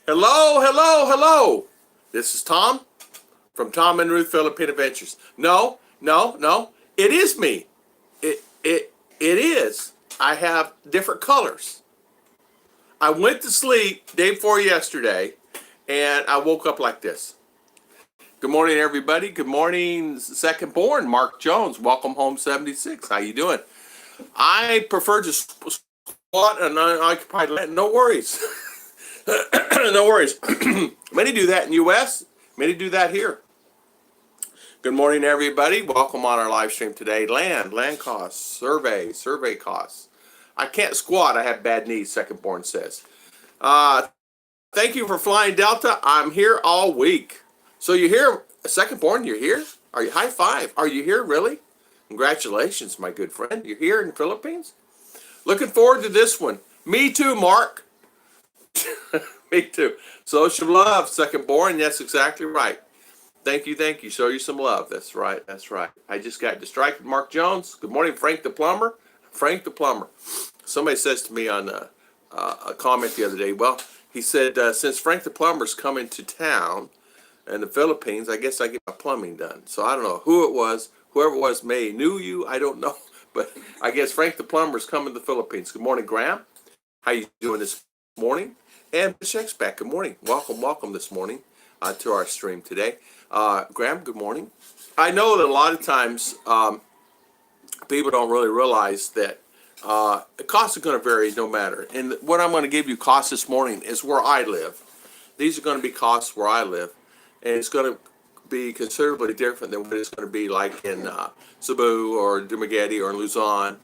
Hello, hello, hello. This is Tom from Tom and Ruth Philippine Adventures. No, no, no. It is me. It is. I have different colors. I went to sleep day before yesterday, and I woke up like this. Good morning, everybody. Good morning, second born, Mark Jones. Welcome home, 76. How you doing? I prefer to squat and unoccupied land. No worries. No worries. Many do that in the U.S. Many do that here. Good morning, everybody. Welcome on our live stream today. Land costs, survey costs. I can't squat. I have bad knees, second born says. Thank you for flying Delta. I'm here all week. So you're here, second born, you're here? Are you high five? Are you here, really? Congratulations, my good friend. You're here in the Philippines? Looking forward to this one. Me too, Mark. Me too. Social love, second born. That's exactly right. Thank you, thank you. Show you some love. That's right, that's right. I just got distracted. Mark Jones. Good morning, Frank the plumber. Frank the plumber. Somebody says to me on a comment the other day, well, he said, since Frank the plumber's coming to town in the Philippines, I guess I get my plumbing done. So I don't know who it was. Whoever it was may knew you. I don't know. But I guess Frank the plumber's coming to the Philippines. Good morning, Graham. How you doing this morning? And Bishek's back. Good morning. Welcome this morning to our stream today. Graham, good morning. I know that a lot of times people don't really realize that the costs are going to vary no matter. And what I'm going to give you costs this morning is where I live. These are going to be costs where I live. And it's going to be considerably different than what it's going to be like in Cebu or Dumaguete or Luzon,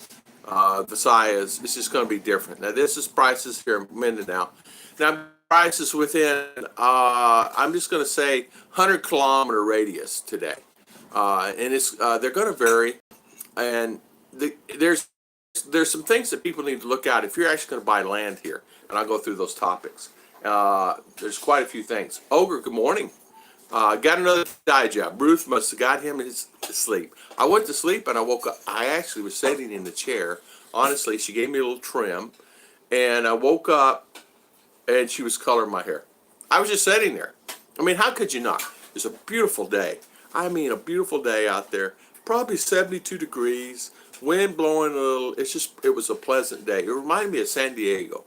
Visayas. It's just going to be different. Now, this is prices here in Mindanao. Now, prices within, I'm just going to say, 100-kilometer radius today. And it's they're going to vary. And there's some things that people need to look at if you're actually going to buy land here. And I'll go through those topics. There's quite a few things. Ogre, good morning. Got another dye job. Ruth must have got him his sleep. I went to sleep and I woke up. I actually was sitting in the chair. Honestly, she gave me a little trim. And I woke up and she was coloring my hair. I was just sitting there. I mean, how could you not? It's a beautiful day. I mean, a beautiful day out there. Probably 72 degrees. Wind blowing a little. It was a pleasant day. It reminded me of San Diego.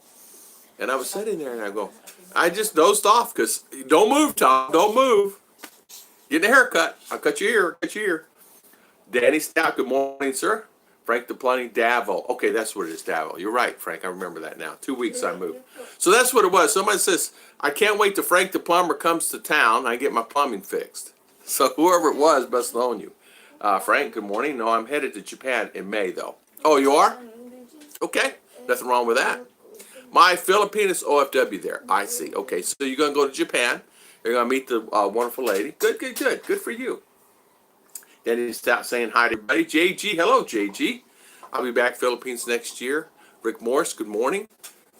And I was sitting there and I just dozed off because don't move, Tom. Don't move. Get a haircut. I'll cut your ear. Danny Stout, good morning, sir. Frank the Plumbing, Davil. Okay, that's what it is, Davil. You're right, Frank. I remember that now. 2 weeks I moved. So that's what it was. Somebody says, I can't wait till Frank the Plumber comes to town and I get my plumbing fixed. So whoever it was must have known you. Frank, good morning. No, I'm headed to Japan in May, though. Oh, you are? Okay. Nothing wrong with that. My Filipinas OFW there. I see. Okay, so you're going to go to Japan. You're going to meet the wonderful lady. Good. Good for you. Then he stopped saying hi to everybody. JG, hello, JG. I'll be back Philippines next year. Rick Morris, good morning.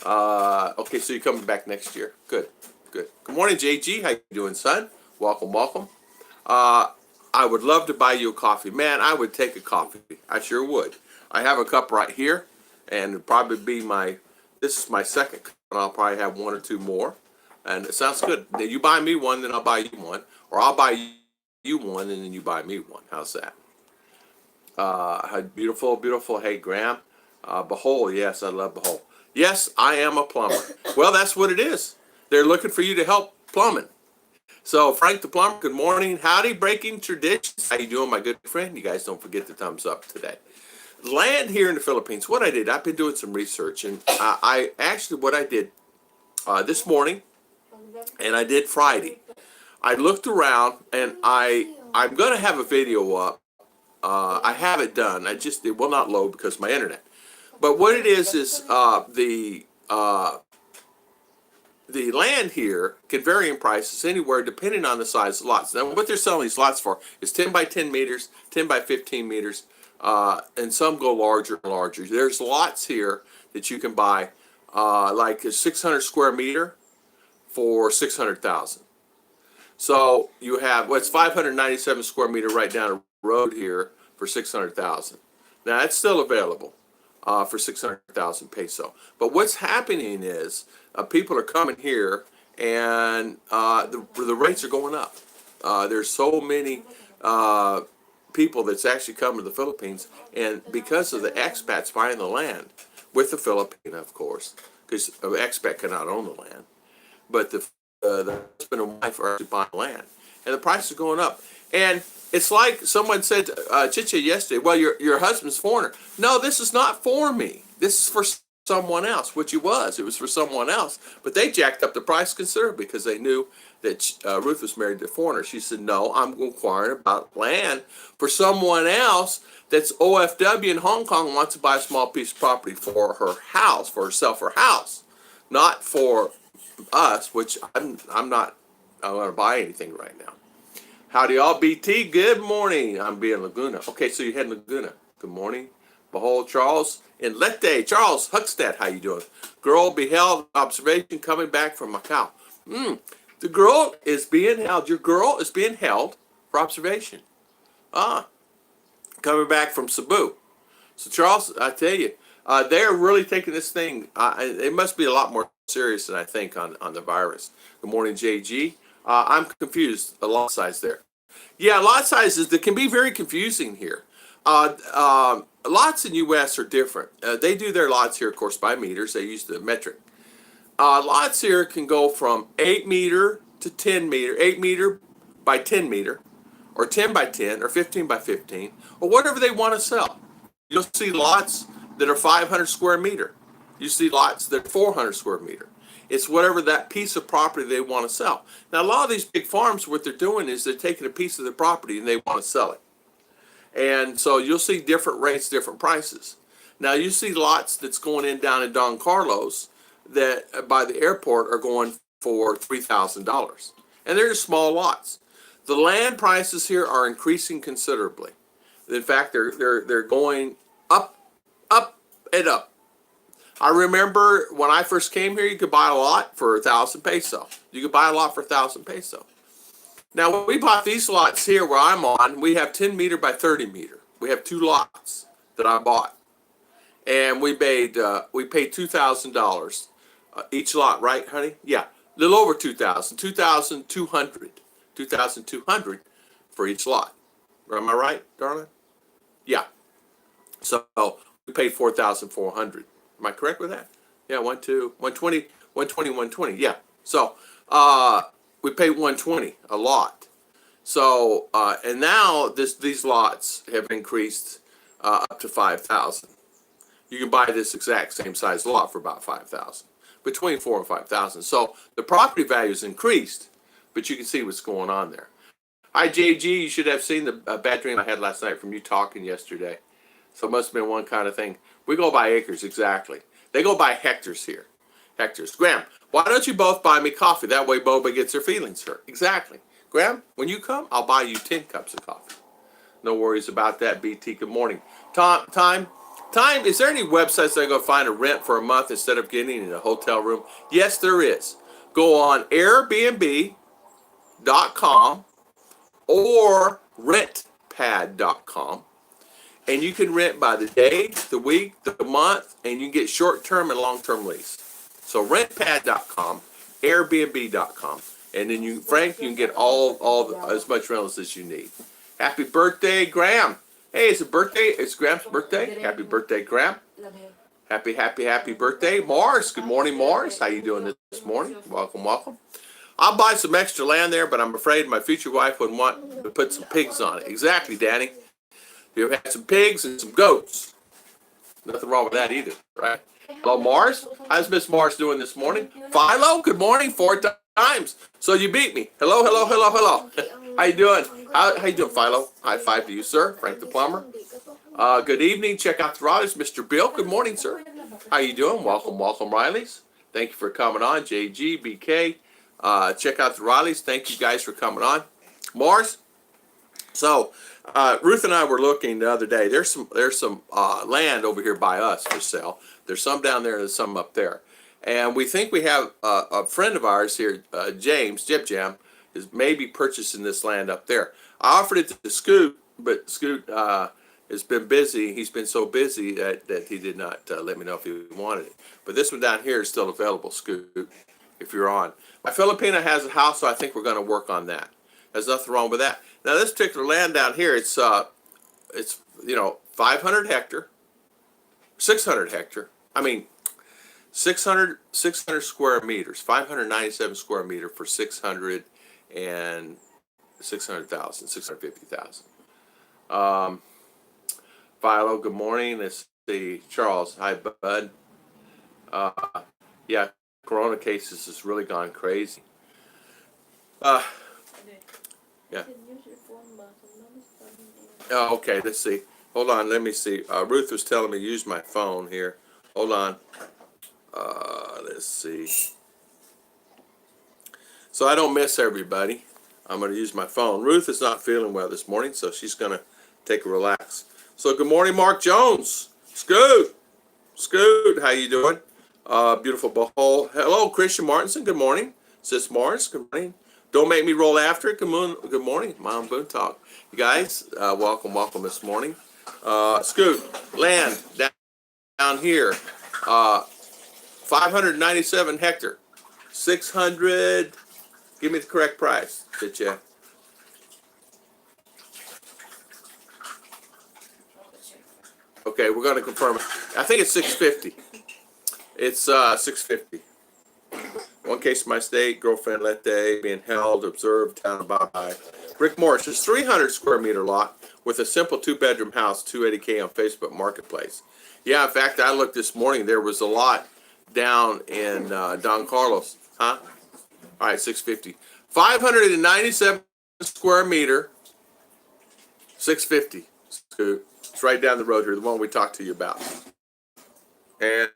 Okay, so you're coming back next year. Good. Good morning, JG. How you doing, son? Welcome. I would love to buy you a coffee. Man, I would take a coffee. I sure would. I have a cup right here, and it'd probably be this is my second cup, and I'll probably have one or two more. And it sounds good. Then you buy me one, then I'll buy you one. Or I'll buy you one, and then you buy me one. How's that? Beautiful. Hey, Graham. Behold, yes, I love Behold. Yes, I am a plumber. Well, that's what it is. They're looking for you to help plumbing. So, Frank the plumber, good morning. Howdy, breaking traditions. How you doing, my good friend? You guys don't forget the thumbs up today. Land here in the Philippines. What I did, I've been doing some research, and what I did this morning, and I did Friday. I looked around, and I'm going to have a video up. I have it done. It will not load because of my internet. But what it is the land here can vary in prices anywhere depending on the size of lots. Now, what they're selling these lots for is 10 by 10 meters, 10 by 15 meters, and some go larger and larger. There's lots here that you can buy, like a 600 square meter for $600,000. So you have it's 597 square meter right down the road here for $600,000. Now it's still available for 600,000 peso. But what's happening is people are coming here and the rates are going up. There's so many people that's actually come to the Philippines, and because of the expats buying the land with the Filipina, of course, because an expat cannot own the land, but the husband and wife are actually buying land, and the price is going up. And it's like someone said to Chicha yesterday, well, your husband's foreigner. No, this is not for me. This is for someone else, which it was. It was for someone else. But they jacked up the price considerably because they knew that Ruth was married to a foreigner. She said, no, I'm inquiring about land for someone else that's OFW in Hong Kong, wants to buy a small piece of property for her house, for herself, her house, not for us, which I'm not going to buy anything right now. Howdy all, BT. Good morning. I'm being Laguna. Okay, so you're heading Laguna. Good morning. Behold, Charles in Lette. Charles Huckstad, how you doing? Girl beheld observation coming back from Macau. The girl is being held. Your girl is being held for observation. Coming back from Cebu. So Charles, I tell you, they're really taking this thing. It must be a lot more serious than I think on the virus. Good morning, JG. I'm confused. The lot size there. Yeah, lot sizes that can be very confusing here. Lots in U.S. are different. They do their lots here, of course, by meters. They use the metric. Lots here can go from 8 meter to 10 meter, 8 meter by 10 meter, or 10 by 10, or 15 by 15, or whatever they want to sell. You'll see lots that are 500 square meter. You see lots that are 400 square meter. It's whatever that piece of property they want to sell. Now, a lot of these big farms, what they're doing is they're taking a piece of the property and they want to sell it. And so you'll see different rates, different prices. Now, you see lots that's going in down in Don Carlos that by the airport are going for $3,000. And they're just small lots. The land prices here are increasing considerably. In fact, they're going up, and up. I remember when I first came here, you could buy a lot for 1,000 peso. You could buy a lot for 1,000 peso. Now, when we bought these lots here where I'm on, we have 10 meter by 30 meter. We have 2 lots that I bought. And we paid $2,000 each lot, right, honey? Yeah, a little over 2,000, 2,200 for each lot. Am I right, darling? Yeah. So we paid 4,400. Am I correct with that? Yeah, 120, 120. Yeah. So we paid 120 a lot. So and now these lots have increased up to 5,000. You can buy this exact same size lot for about 5,000, between 4,000 and 5,000. So the property value has increased, but you can see what's going on there. Hi, JG. You should have seen the bad dream I had last night from you talking yesterday. So it must have been one kind of thing. We go by acres, exactly. They go by hectares here. Hectares. Graham, why don't you both buy me coffee? That way Boba gets her feelings hurt. Exactly. Graham, when you come, I'll buy you 10 cups of coffee. No worries about that, BT. Good morning. Time, is there any websites that I go find a rent for a month instead of getting in a hotel room? Yes, there is. Go on Airbnb.com or rentpad.com. And you can rent by the day, the week, the month, and you can get short-term and long-term lease. So rentpad.com, airbnb.com, and then Frank, you can get as much rentals as you need. Happy birthday, Graham. Hey, it's Graham's birthday. Happy birthday, Graham. Happy birthday, Mars. Good morning, Mars. How you doing this morning? Welcome. I'll buy some extra land there, but I'm afraid my future wife wouldn't want to put some pigs on it. Exactly, Danny. You have had some pigs and some goats. Nothing wrong with that either, right? Hello, Mars. How's Miss Mars doing this morning? Philo, good morning, 4 times. So you beat me. Hello. How you doing? How you doing, Philo? High five to you, sir. Frank the plumber. Good evening. Check out the Rileys. Mr. Bill, good morning, sir. How you doing? Welcome, Rileys. Thank you for coming on. JG, BK. Check out the Rileys. Thank you guys for coming on. Mars. So Ruth and I were looking the other day. There's some land over here by us for sale. There's some down there and there's some up there. And we think we have a friend of ours here, James, Jib Jam, is maybe purchasing this land up there. I offered it to Scoot, but Scoot has been busy. He's been so busy that he did not let me know if he wanted it. But this one down here is still available, Scoot. if you're on. My Filipina has a house, so I think we're going to work on that. There's nothing wrong with that. Now this particular land down here, it's 500 hectare, 600 hectare. I mean, 600 square meters, 597 square meter for 600 and 600,000, 650,000. Philo, good morning. Let's see, Charles, hi bud. Yeah, corona cases has really gone crazy. Yeah. Oh, okay, let's see. Hold on, let me see. Ruth was telling me to use my phone here. Hold on. Let's see. So I don't miss everybody. I'm going to use my phone. Ruth is not feeling well this morning, so she's going to take a relax. So good morning, Mark Jones. Scoot, how you doing? Beautiful Behold. Hello, Christian Martinson. Good morning. Sis Morris. Good morning. Don't make me roll after it. Good morning, Mom Boone Talk. You guys, welcome this morning. Scoot, land down here. 597 hectare. 600. Give me the correct price. Did you? Okay, we're going to confirm it. I think it's 650. It's 650. One case of my state, girlfriend let day, being held, observed, town about high. Rick Morris, is 300 square meter lot with a simple 2-bedroom house, 280K on Facebook Marketplace. Yeah, in fact, I looked this morning. There was a lot down in Don Carlos. Huh? All right, 650. 597 square meter, 650. It's right down the road here, the one we talked to you about. And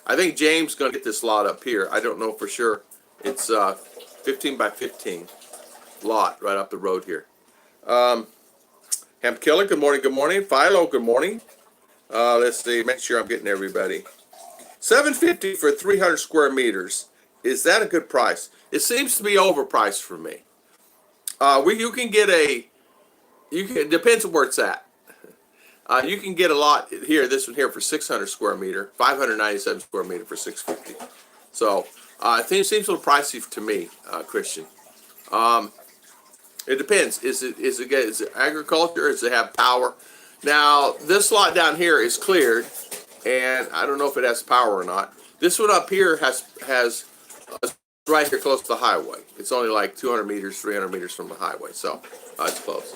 I think James is going to get this lot up here. I don't know for sure. It's 15 by 15 lot right up the road here. Hemp Killer, good morning, good morning. Philo, good morning. Let's see, make sure I'm getting everybody. $750 for 300 square meters. Is that a good price? It seems to be overpriced for me. It depends on where it's at. You can get a lot here, this one here for 600 square meter, 597 square meter for 650. So it seems a little pricey to me, Christian. It depends. Is it agriculture? Does it have power? Now this lot down here is cleared, and I don't know if it has power or not. This one up here has right here close to the highway. It's only like 200 meters, 300 meters from the highway, so it's close.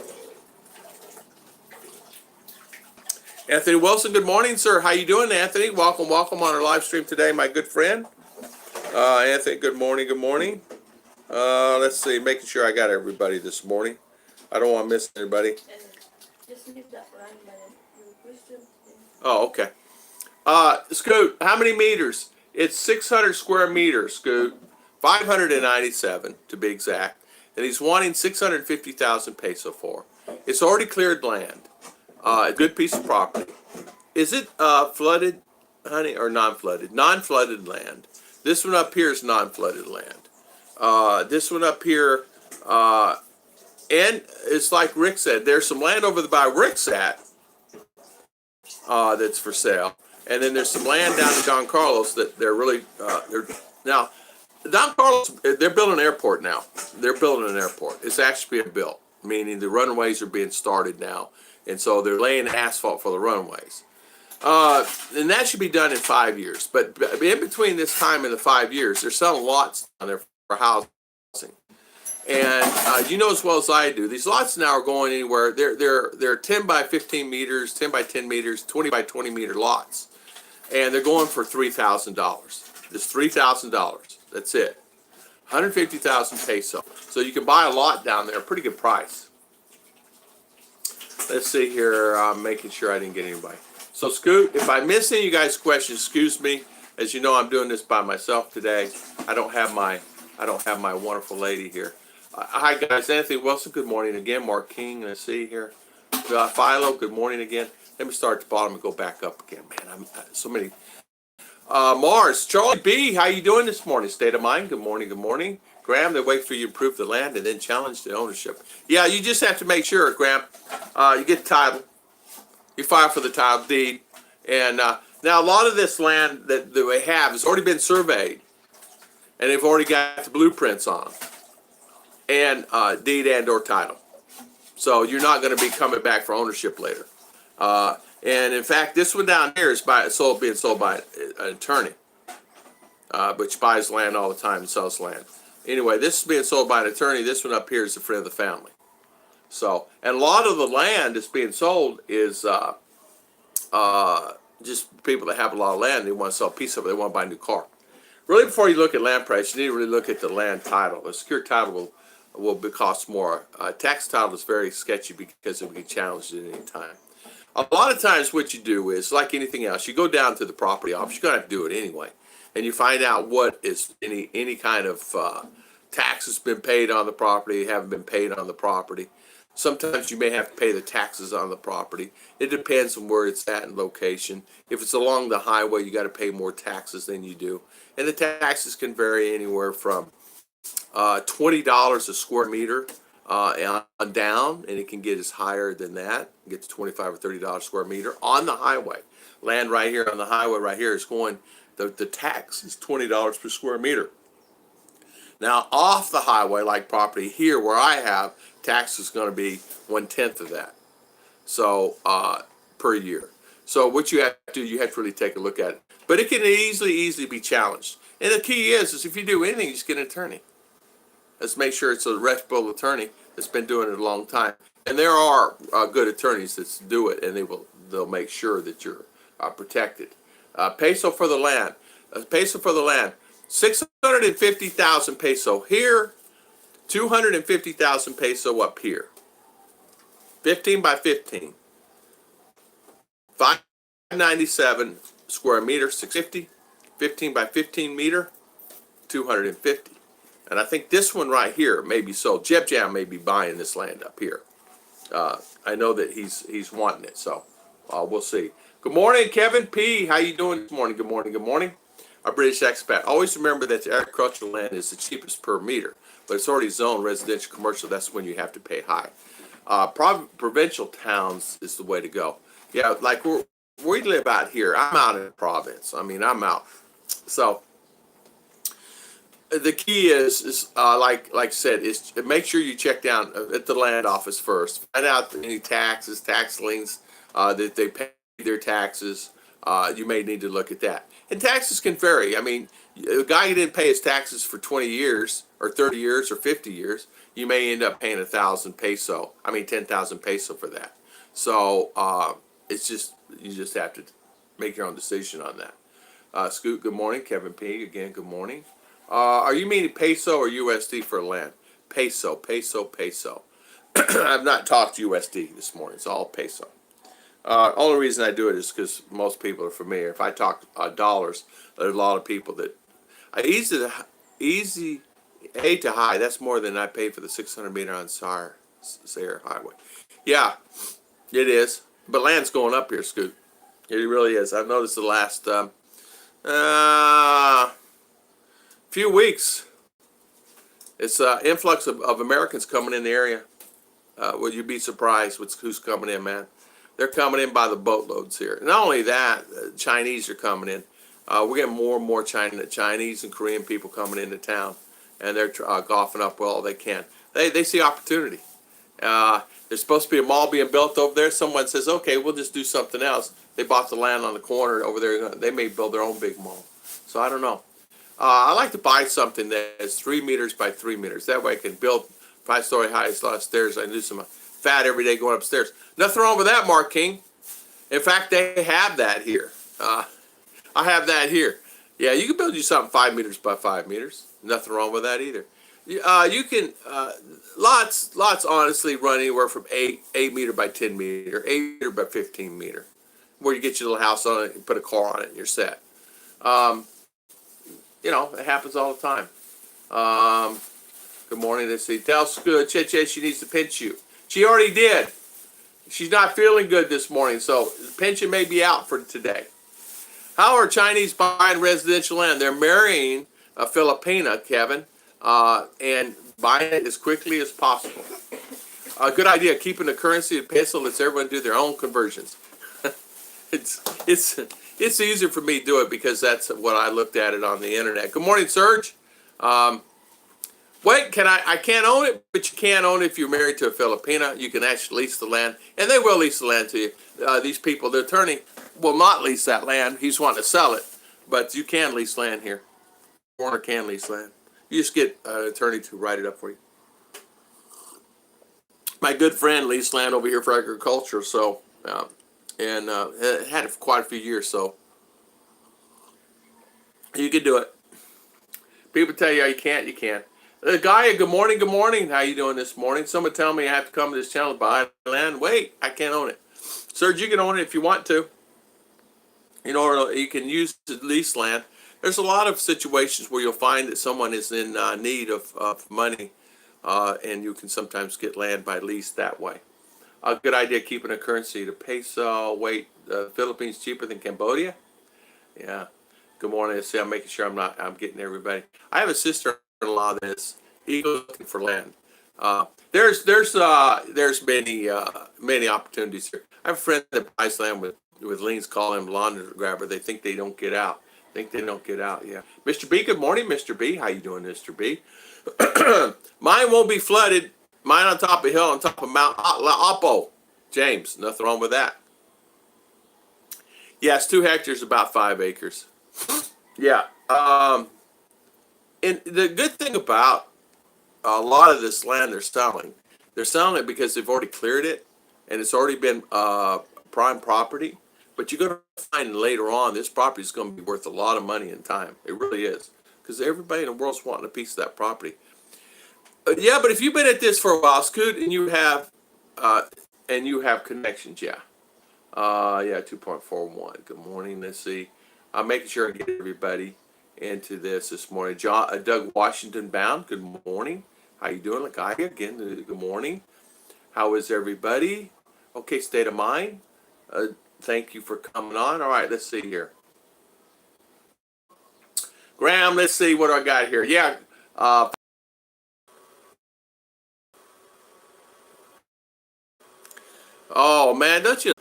Anthony Wilson, good morning, sir. How you doing, Anthony? Welcome on our live stream today, my good friend. Anthony, good morning. Let's see, making sure I got everybody this morning. I don't want to miss anybody. Oh, okay. Scoot, how many meters? It's 600 square meters, Scoot. 597 to be exact. And he's wanting 650,000 peso for. It's already cleared land. A good piece of property. Is it flooded, honey, or non-flooded? Non-flooded land. This one up here is non-flooded land. This one up here, and it's like Rick said, there's some land over by Rick's at that's for sale. And then there's some land down in Don Carlos that they're really, now, Don Carlos, they're building an airport now. They're building an airport. It's actually being built, meaning the runways are being started now. And so they're laying asphalt for the runways. And that should be done in 5 years. But in between this time and the 5 years, they're selling lots down there for housing. And you know as well as I do, these lots now are going anywhere. They're 10 by 15 meters, 10 by 10 meters, 20 by 20 meter lots. And they're going for $3,000. Just $3,000. That's it. 150,000 peso. So you can buy a lot down there, pretty good price. Let's see here. I'm making sure I didn't get anybody. So Scoot, if I miss any of you guys' questions, excuse me. As you know, I'm doing this by myself today. I don't have my wonderful lady here. Hi guys, Anthony Wilson. Good morning again. Mark King. Let's see here. Philo. Good morning again. Let me start at the bottom and go back up again. Man, so many. Mars, Charlie B. How you doing this morning? State of mind. Good morning. Good morning. Graham, they wait for you to prove the land and then challenge the ownership. Yeah, you just have to make sure, Graham, you get the title, you file for the title deed, and now a lot of this land that we have has already been surveyed, and they've already got the blueprints on them, and deed and or title. So you're not going to be coming back for ownership later. And in fact, this one down here is being sold by an attorney, which buys land all the time and sells land. Anyway, this is being sold by an attorney. This one up here is a friend of the family. So, and a lot of the land that's being sold is just people that have a lot of land. They want to sell a piece of it. They want to buy a new car. Really, before you look at land price, you need to really look at the land title. A secure title will cost more. Tax title is very sketchy because it will be challenged at any time. A lot of times what you do is, like anything else, you go down to the property office. You're going to have to do it anyway. And you find out what is any kind of taxes been paid on the property, haven't been paid on the property. Sometimes you may have to pay the taxes on the property. It depends on where it's at and location. If it's along the highway, you got to pay more taxes than you do. And the taxes can vary anywhere from $20 a square meter on down, and it can get as higher than that. Get to $25 or $30 a square meter on the highway. Land right here on the highway right here is going, the tax is $20 per square meter. Now off the highway, like property here where I have, tax is going to be 1/10 of that. So per year. So what you have to do, you have to really take a look at it. But it can easily be challenged. And the key is if you do anything, you just get an attorney. Let's make sure it's a reputable attorney that's been doing it a long time. And there are good attorneys that do it, and they'll make sure that you're protected. Peso for the land. Peso for the land. 650,000 peso here. 250,000 peso up here. 15 by 15. 597 square meter, 650. 15 by 15 meter, 250. And I think this one right here may be sold. Jeb Jam may be buying this land up here. I know that he's wanting it, so we'll see. Good morning, Kevin P. How you doing this morning? Good morning. Good morning. Our British expat. Always remember that the agricultural land is the cheapest per meter, but it's already zoned residential, commercial. That's when you have to pay high. Provincial towns is the way to go. Yeah, like we live out here. I'm out in the province. I mean, I'm out. So the key is like I said, is make sure you check down at the land office first. Find out any taxes, tax liens, that they pay their taxes. You may need to look at that. And taxes can vary. I mean, a guy who didn't pay his taxes for 20 years or 30 years or 50 years, you may end up paying 10,000 peso for that. So it's just, you just have to make your own decision on that. Scoot, good morning. Kevin P, again, good morning. Are you meaning peso or USD for land? Peso. I've not talked USD this morning. It's all peso. Only reason I do it is because most people are familiar. If I talk dollars, there's a lot of people that easy A to high. That's more than I paid for the 600 meter on Sayre Highway. Yeah, it is. But land's going up here, Scoot. It really is. I've noticed the last few weeks. It's influx of Americans coming in the area. Would you be surprised with who's coming in, man? They're coming in by the boatloads here. Not only that, Chinese are coming in. We're getting more and more Chinese and Korean people coming into town, and they're golfing up all they can. They see opportunity. There's supposed to be a mall being built over there. Someone says, okay, we'll just do something else. They bought the land on the corner over there. They may build their own big mall. So I don't know. I like to buy something that's 3 meters by 3 meters. That way I can build 5-story high, a lot of stairs. I can do some fat every day going upstairs. Nothing wrong with that, Mark King. In fact, they have that here. I have that here. Yeah, you can build you something 5 meters by 5 meters. Nothing wrong with that either. You can lots honestly run anywhere from 8 meter by 10 meter, 8 meter by 15 meter, where you get your little house on it, and put a car on it, and you're set. You know, it happens all the time. Good morning. Let's see. Tell Scoot she needs to pinch you. She already did. She's not feeling good this morning, so pension may be out for today. How are Chinese buying residential land? They're marrying a Filipina, Kevin, and buying it as quickly as possible. A good idea, keeping the currency of peso, lets everyone do their own conversions. It's easier for me to do it because that's what I looked at it on the internet. Good morning, Serge. Wait, I can't own it, but you can own it if you're married to a Filipina. You can actually lease the land, and they will lease the land to you. These people, the attorney, will not lease that land. He's wanting to sell it, but you can lease land here. Foreigner can lease land. You just get an attorney to write it up for you. My good friend leased land over here for agriculture, so and had it for quite a few years, so you can do it. People tell you you can't, you can. Gaia, good morning, good morning. How you doing this morning? Someone tell me I have to come to this channel to buy land. Wait, I can't own it. Serge, you can own it if you want to. You know, you can use the lease land. There's a lot of situations where you'll find that someone is in need of money, and you can sometimes get land by lease that way. A good idea keeping a currency. The peso, wait, Philippines cheaper than Cambodia? Yeah. Good morning. See, I'm making sure I'm getting everybody. I have a sister-in-law that's eagle looking for land. There's many opportunities here. I have a friend that buys land with liens, call him lawn grabber. They think they don't get out. Yeah. Mr. B, good morning, Mr. B. How you doing, Mr. B? Mine won't be flooded. Mine on top of a hill, on top of Mount Apo. James, nothing wrong with that. Yes, 2 hectares, about 5 acres. Yeah. And the good thing about a lot of this land they're selling it because they've already cleared it, and it's already been prime property. But you're going to find later on this property is going to be worth a lot of money in time. It really is, because everybody in the world's wanting a piece of that property. Yeah, but if you've been at this for a while, Scoot, and you have connections, yeah. Yeah, 2.41. Good morning. Let's see. I'm making sure I get everybody into this morning. Doug Washington Bound. Good morning. How you doing, Gaia? Again, good morning. How is everybody? Okay, state of mind. Thank you for coming on. All right, let's see here. Graham, let's see what I got here. Yeah. Oh man, don't you?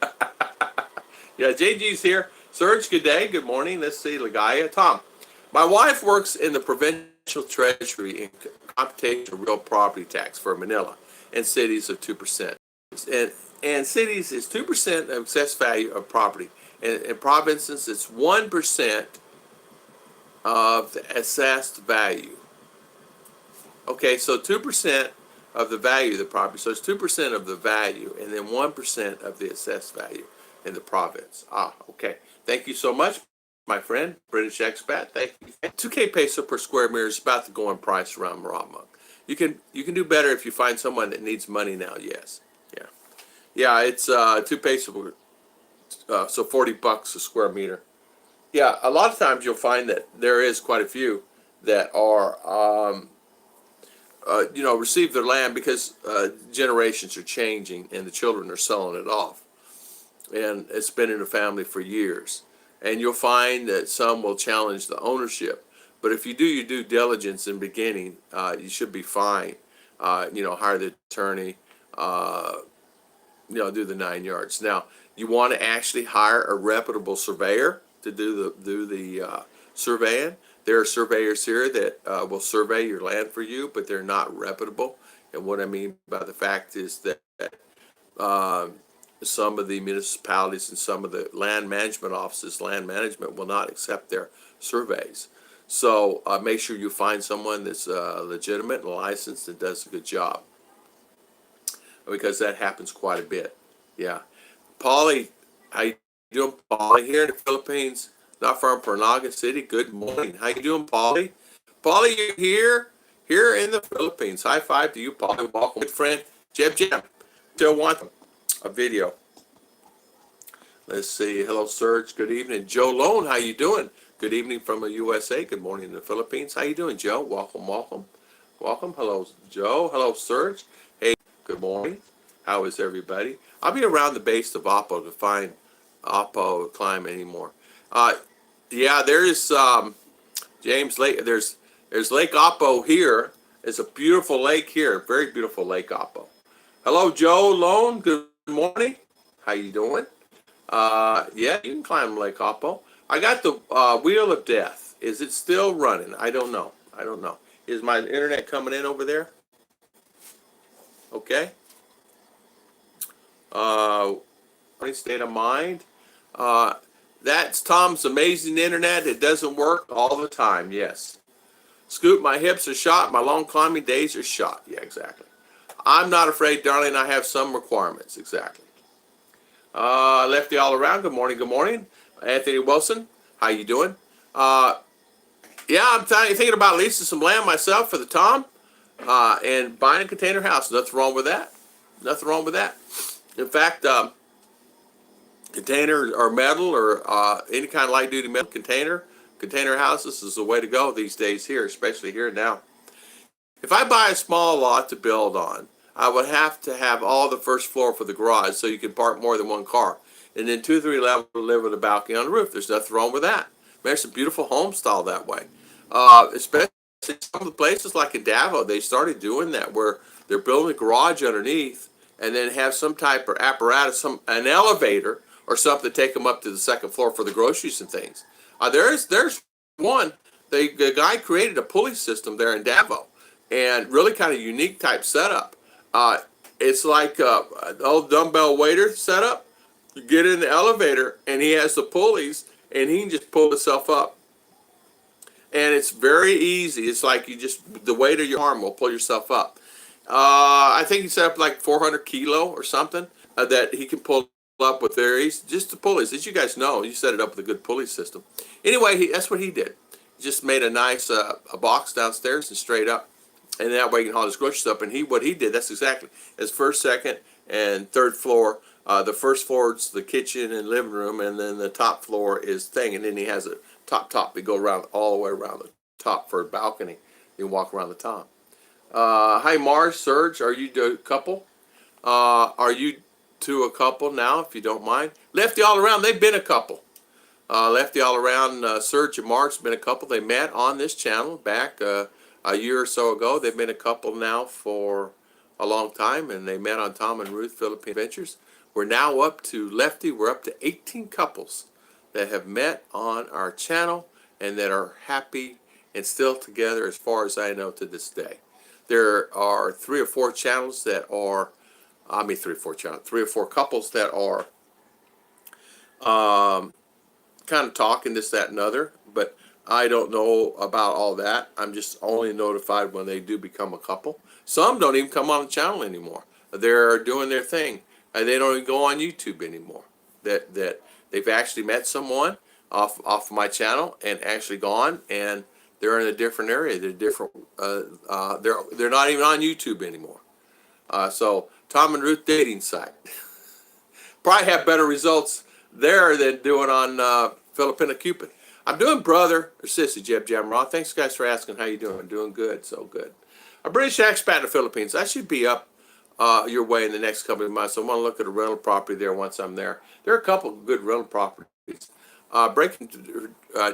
Yeah, JG's here. Serge, good day. Good morning. Let's see, Lagaya. Tom, my wife works in the provincial treasury in computation of real property tax for Manila and cities of 2%. And cities is 2% of assessed value of property. And in provinces, it's 1% of the assessed value. Okay, so 2% of the value of the property. So it's 2% of the value and then 1% of the assessed value in the province. Okay. Thank you so much, my friend, British expat. Thank you. 2K peso per square meter is about the going price around Maramag. You can do better if you find someone that needs money now. Yes. Yeah. Yeah, it's 2 peso, so $40 a square meter. Yeah, a lot of times you'll find that there is quite a few that are receive their land because generations are changing and the children are selling it off. And it's been in the family for years. And you'll find that some will challenge the ownership. But if you do your due diligence in the beginning, you should be fine. Hire the attorney, do the 9 yards. Now, you want to actually hire a reputable surveyor to do the surveying. There are surveyors here that will survey your land for you, but they're not reputable. And what I mean by the fact is that some of the municipalities and some of the land management offices, land management will not accept their surveys. So make sure you find someone that's legitimate and licensed and does a good job, because that happens quite a bit. Yeah. Polly, how you doing, Polly? Here in the Philippines, not far from Paranaga City. Good morning. How you doing, Polly? Polly, you're here in the Philippines. High five to you, Polly. Welcome, good friend. Jeb. Still want a video. Let's see. Hello, Serge. Good evening. Joe Lone, how you doing? Good evening from the USA. Good morning in the Philippines. How you doing, Joe? Welcome. Hello, Joe. Hello, Serge. Hey, good morning. How is everybody? I'll be around the base of Apo to find Apo climb anymore. Yeah, there is James Lake. There's Lake Apo here. It's a beautiful lake here. Very beautiful Lake Apo. Hello, Joe Lone. Good morning. How you doing? Yeah, you can climb Lake Apo. I got the Wheel of Death. Is it still running? I don't know. Is my internet coming in over there? Okay. State of mind. That's Tom's amazing internet. It doesn't work all the time. Yes. Scoot, my hips are shot. My long climbing days are shot. Yeah, exactly. I'm not afraid, darling. I have some requirements. Exactly. Lefty all around. Good morning. Good morning. Anthony Wilson. How you doing? Yeah, I'm thinking about leasing some land myself for the Tom, and buying a container house. Nothing wrong with that. Nothing wrong with that. In fact, container or metal or any kind of light duty metal container houses is the way to go these days here, especially here now. If I buy a small lot to build on, I would have to have all the first floor for the garage so you can park more than one car. And then 2 or 3 levels to live with a balcony on the roof. There's nothing wrong with that. There's a beautiful home style that way. Especially some of the places like in Davao, they started doing that where they're building a garage underneath and then have some type of apparatus, an elevator or something to take them up to the second floor for the groceries and things. There's one. The guy created a pulley system there in Davao, and really kind of unique type setup. It's like an old dumbbell waiter setup. You get in the elevator, and he has the pulleys, and he can just pull himself up. And it's very easy. It's like the weight of your arm will pull yourself up. I think he set up like 400 kilo or something that he can pull up with there. He's just the pulleys. As you guys know, you set it up with a good pulley system. Anyway, that's what he did. He just made a nice a box downstairs and straight up. And that way he can haul his groceries up. And what he did, that's exactly his first, second, and third floor. The first floor is the kitchen and living room, and then the top floor is thing. And then he has a top. We go around all the way around the top for a balcony. You can walk around the top. Hi, Mars, Serge. Are you a couple? Are you two a couple now, if you don't mind? Lefty all around. They've been a couple. Lefty all around. Serge and Mars have been a couple. They met on this channel back a year or so ago. They've been a couple now for a long time, and they met on Tom and Ruth Philippine Adventures. We're now up to Lefty. We're up to 18 couples that have met on our channel and that are happy and still together as far as I know to this day. There are 3 or 4 channels that are, 3 or 4 couples that are kind of talking this, that, and other, but I don't know about all that. I'm just only notified when they do become a couple. Some don't even come on the channel anymore. They're doing their thing. And they don't even go on YouTube anymore. That they've actually met someone off my channel and actually gone, and they're in a different area. They're different. They're not even on YouTube anymore. So Tom and Ruth dating site probably have better results there than doing on Filipina Cupid. I'm doing brother or sissy Jeb Jamraw. Thanks guys for asking. How you doing? Doing good. So good. A British expat in the Philippines. I should be up your way in the next couple of months. I want to look at a rental property there once I'm there. There are a couple of good rental properties. Breaking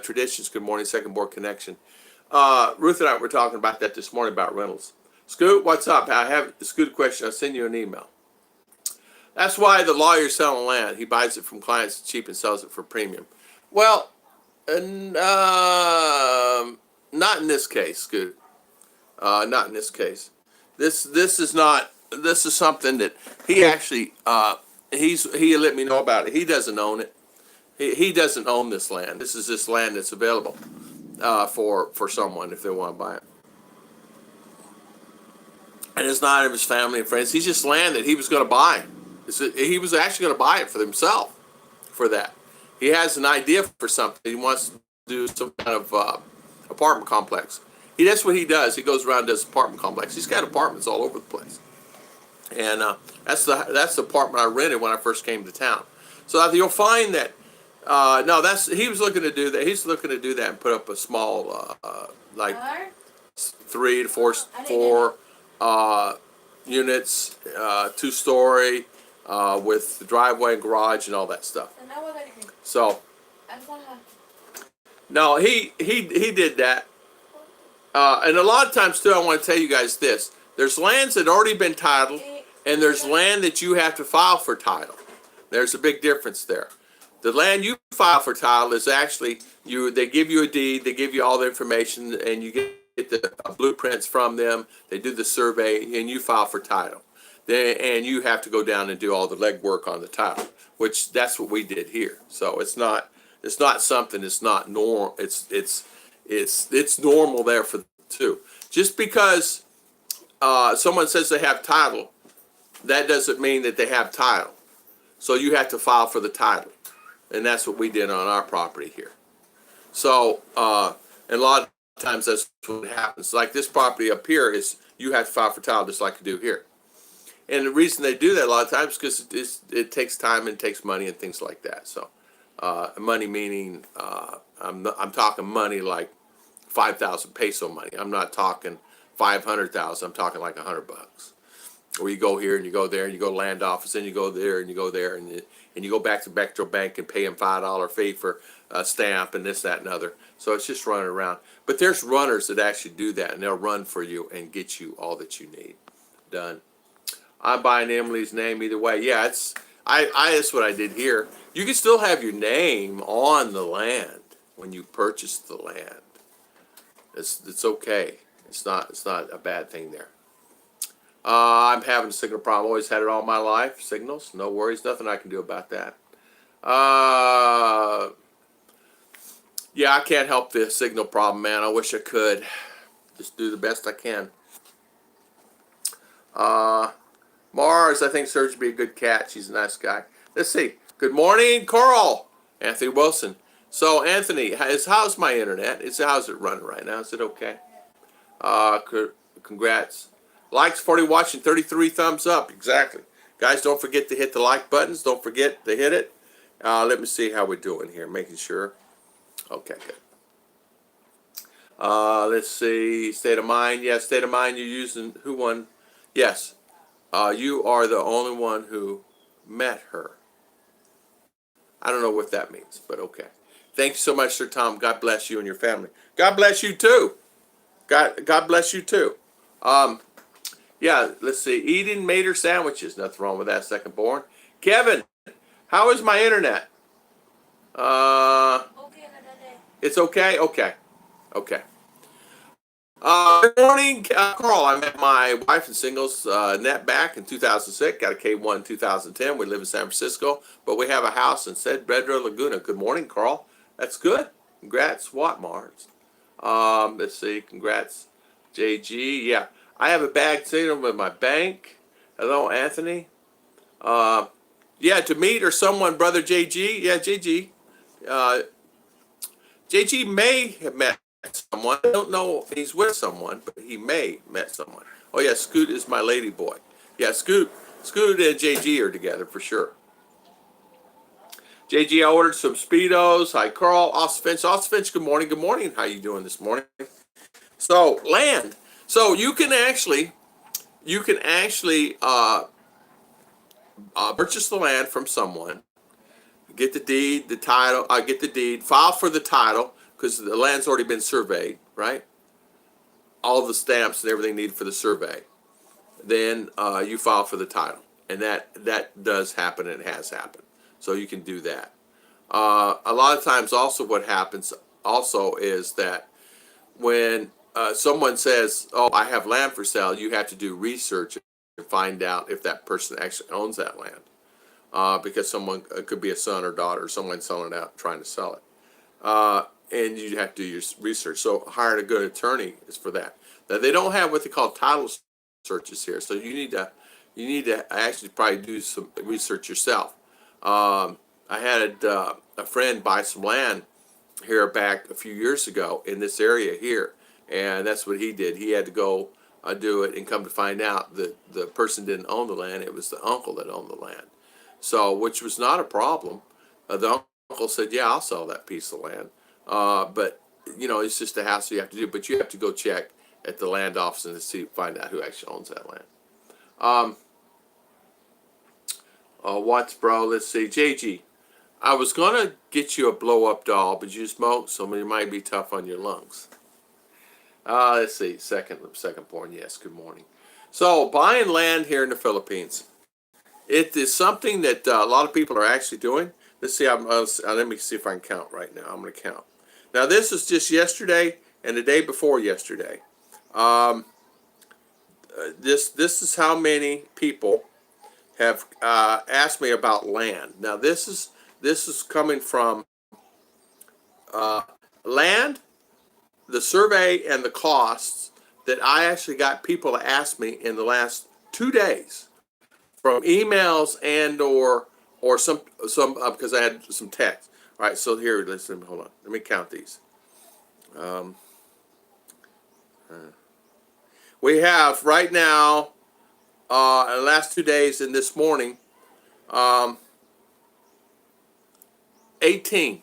traditions. Good morning, Second Board Connection. Ruth and I were talking about that this morning about rentals. Scoot, what's up? I have a Scoot question. I'll send you an email. That's why the lawyer's selling land. He buys it from clients cheap and sells it for premium. Well, not in this case, Scoot. Not in this case. This is not. This is something that he actually he let me know about it. He doesn't own it. He doesn't own this land. This is this land that's available for someone if they want to buy it. And it's not of his family and friends. He's just land that he was going to buy. He was actually going to buy it for himself. For that, he has an idea for something. He wants to do some kind of apartment complex. That's what he does. He goes around and does apartment complex. He's got apartments all over the place. And that's the apartment I rented when I first came to town. So you'll find that he was looking to do that. He's looking to do that and put up a small like 3 to 4 units, 2-story with the driveway and garage and all that stuff. So no, he did that. And a lot of times too, I want to tell you guys this: there's lands that already been titled, and there's land that you have to file for title. There's a big difference there. The land you file for title is actually they give you a deed, they give you all the information, and you get the blueprints from them. They do the survey, and you file for title. And you have to go down and do all the legwork on the title, which that's what we did here. So it's not something. It's not normal. It's normal there for the two. Just because someone says they have title, that doesn't mean that they have title. So you have to file for the title, and that's what we did on our property here. So and a lot of times that's what happens. Like this property up here is you have to file for title just like you do here. And the reason they do that a lot of times is because it takes time and takes money and things like that. So money meaning I'm talking money like 5,000 peso money. I'm not talking 500,000. I'm talking like $100. Or you go here and you go there and you go to land office and you go there and you go there and you go back to Metro Bank and pay them $5 fee for a stamp and this, that, and other. So it's just running around. But there's runners that actually do that, and they'll run for you and get you all that you need done. I'm buying Emily's name either way. Yeah, that's what I did here. You can still have your name on the land when you purchase the land. It's okay. It's not a bad thing there. I'm having a signal problem. Always had it all my life. Signals, no worries. Nothing I can do about that. Yeah, I can't help the signal problem, man. I wish I could. Just do the best I can. Mars, I think Serge would be a good cat. She's a nice guy. Let's see. Good morning, Coral. Anthony Wilson. So, Anthony, how's my internet? How's it running right now? Is it okay? Congrats. Likes 40 watching, 33 thumbs up. Exactly. Guys, don't forget to hit the like buttons. Don't forget to hit it. Let me see how we're doing here. Making sure. Okay, good. Let's see. State of mind. Yes, state of mind. You're using who won? Yes. You are the only one who met her. I don't know what that means, but okay. Thank you so much, Sir Tom. God bless you and your family. God bless you too. God bless you too. Yeah, let's see. Eating Mater sandwiches. Nothing wrong with that, second born. Kevin, how is my internet? It's okay? Okay. Okay. Good morning, Carl. I met my wife and singles net back in 2006. Got a K1 2010. We live in San Francisco, but we have a house in San Pedro Laguna. Good morning, Carl. That's good. Congrats, what Mars? Let's see. Congrats, JG. Yeah, I have a bag signal with my bank. Hello, Anthony. Yeah, to meet or someone, brother JG. Yeah, JG. JG may have met someone. I don't know if he's with someone, but he may have met someone. Oh yeah, Scoot is my lady boy. Yeah, Scoot and JG are together for sure. JG, I ordered some Speedos. Hi, Carl. Austin Finch, good morning. Good morning. How you doing this morning? So, land. So you can actually purchase the land from someone, get the deed, the title, get the deed, file for the title, because the land's already been surveyed, right? All the stamps and everything needed for the survey. Then you file for the title. And that does happen, and it has happened. So you can do that. A lot of times also what happens also is that when someone says, oh, I have land for sale, you have to do research and find out if that person actually owns that land. Because someone, it could be a son or daughter, or someone selling it out trying to sell it. And you have to do your research. So hiring a good attorney is for that. Now they don't have what they call title searches here, so you need to actually probably do some research yourself. I had a friend buy some land here back a few years ago in this area here, and that's what he did. He had to go do it, and come to find out that the person didn't own the land. It was the uncle that owned the land. So, which was not a problem. The uncle said, yeah, I'll sell that piece of land. But, you know, it's just a hassle you have to do. But you have to go check at the land office and find out who actually owns that land. What's bro? Let's see. JG, I was going to get you a blow-up doll, but you smoke, so it might be tough on your lungs. Let's see. Second born. Yes, good morning. So, buying land here in the Philippines. It is something that a lot of people are actually doing. Let's see. Let me see if I can count right now. I'm going to count. Now, this is just yesterday and the day before yesterday. Um, this is how many people have asked me about land. Now this is coming from uh, land, the survey, and the costs that I actually got people to ask me in the last 2 days from emails and or some because I had some text. All right, so here, listen, hold on. Let me count these. Um, we have right now, in the last 2 days and this morning, um, 18,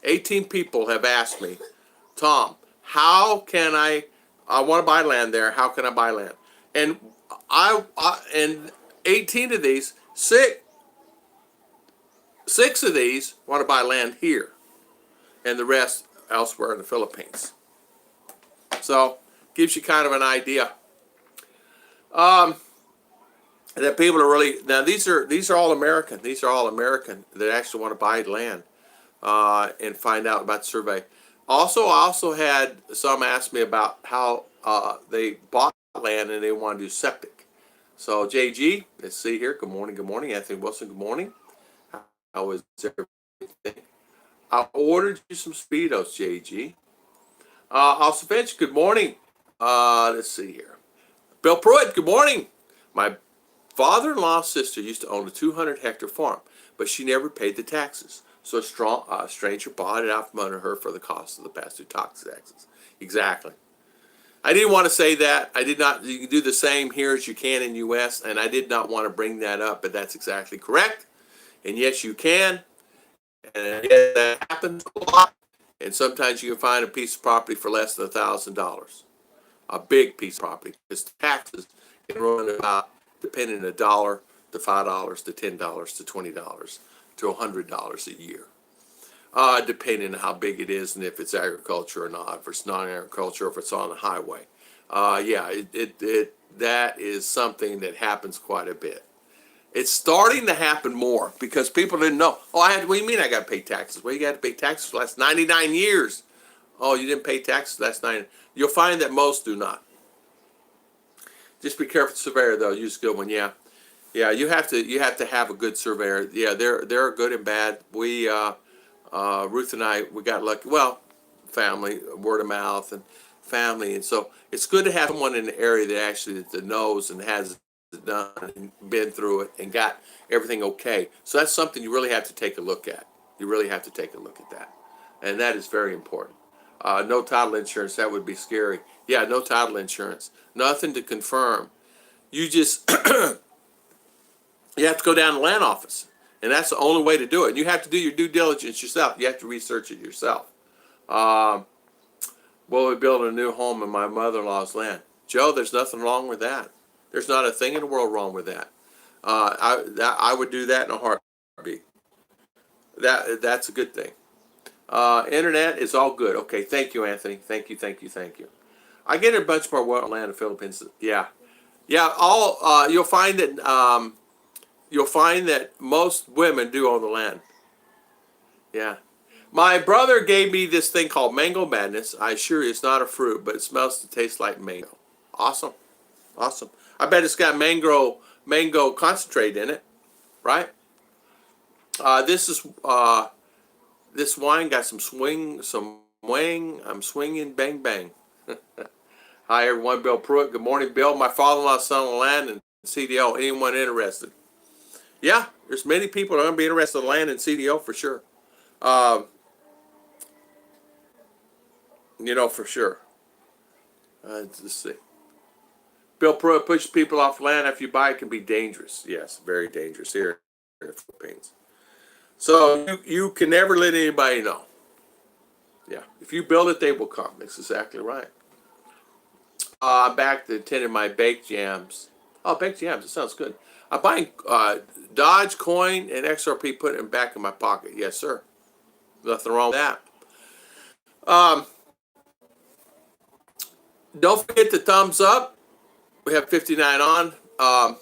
18 people have asked me, Tom, how can I want to buy land there. How can I buy land? And and 18 of these, six of these want to buy land here, and the rest elsewhere in the Philippines. So gives you kind of an idea. That people are really now these are all American. These are all American that actually want to buy land and find out about the survey. Also, I also had some ask me about how they bought land and they want to do septic. So JG, let's see here. Good morning. Good morning, Anthony Wilson. Good morning. How is everything? I ordered you some Speedos, JG. Also, Finch, good morning. Let's see here. Bill Pruitt, good morning. My father-in-law's sister used to own a 200-hectare farm, but she never paid the taxes. So a stranger bought it out from under her for the cost of the past due taxes. Exactly. I didn't want to say that. I did not. You can do the same here as you can in U.S., and I did not want to bring that up, but that's exactly correct. And yes, you can. And yes, that happens a lot. And sometimes you can find a piece of property for less than $1,000. A big piece of property, because taxes can run about, depending on $1 to $5 to $10 to $20 to $100 a year, depending on how big it is and if it's agriculture or not, if it's non-agriculture, if it's on the highway. Yeah, that is something that happens quite a bit. It's starting to happen more because people didn't know. Oh, what do you mean I got to pay taxes? Well, you got to pay taxes for the last 99 years. Oh, you didn't pay taxes last 9. You'll find that most do not. Just be careful, surveyor though. Use a good one. Yeah, yeah. You have to have a good surveyor. Yeah, they're good and bad. We Ruth and I, we got lucky. Well, family, word of mouth, and family, and so it's good to have someone in the area that actually that knows and has done and been through it and got everything okay. So that's something you really have to take a look at. You really have to take a look at that, and that is very important. No title insurance, that would be scary. Yeah, no title insurance, nothing to confirm. You just you have to go down to the land office, and that's the only way to do it. And you have to do your due diligence yourself. You have to research it yourself. Well, we built a new home in my mother-in-law's land. Joe, there's nothing wrong with that. There's not a thing in the world wrong with that. I would do that in a heartbeat. That's a good thing. Internet is all good. Okay, thank you, Anthony. Thank you, thank you, thank you. I get a bunch more land in the Philippines. Yeah, yeah. You'll find that most women do own the land. Yeah. My brother gave me this thing called Mango Madness. I assure you, it's not a fruit, but it smells and tastes like mango. Awesome, awesome. I bet it's got mango concentrate in it, right? This is this wine got some swing, some wang. I'm swinging, bang bang. Hi everyone, Bill Pruitt. Good morning, Bill. My father-in-law's selling land and CDO. Anyone interested? Yeah, there's many people that are going to be interested in land and CDO for sure. Uh, for sure. Let's see. Bill Pruitt, push people off land after you buy it can be dangerous. Yes, very dangerous here in the Philippines. So you can never let anybody know. Yeah, if you build it, they will come. That's exactly right. I'm back to attending my baked jams. Oh, baked jams, that sounds good. I'm buying Dodge coin and XRP, putting it back in my pocket. Yes, sir. Nothing wrong with that. Don't forget the thumbs up. We have 59 on.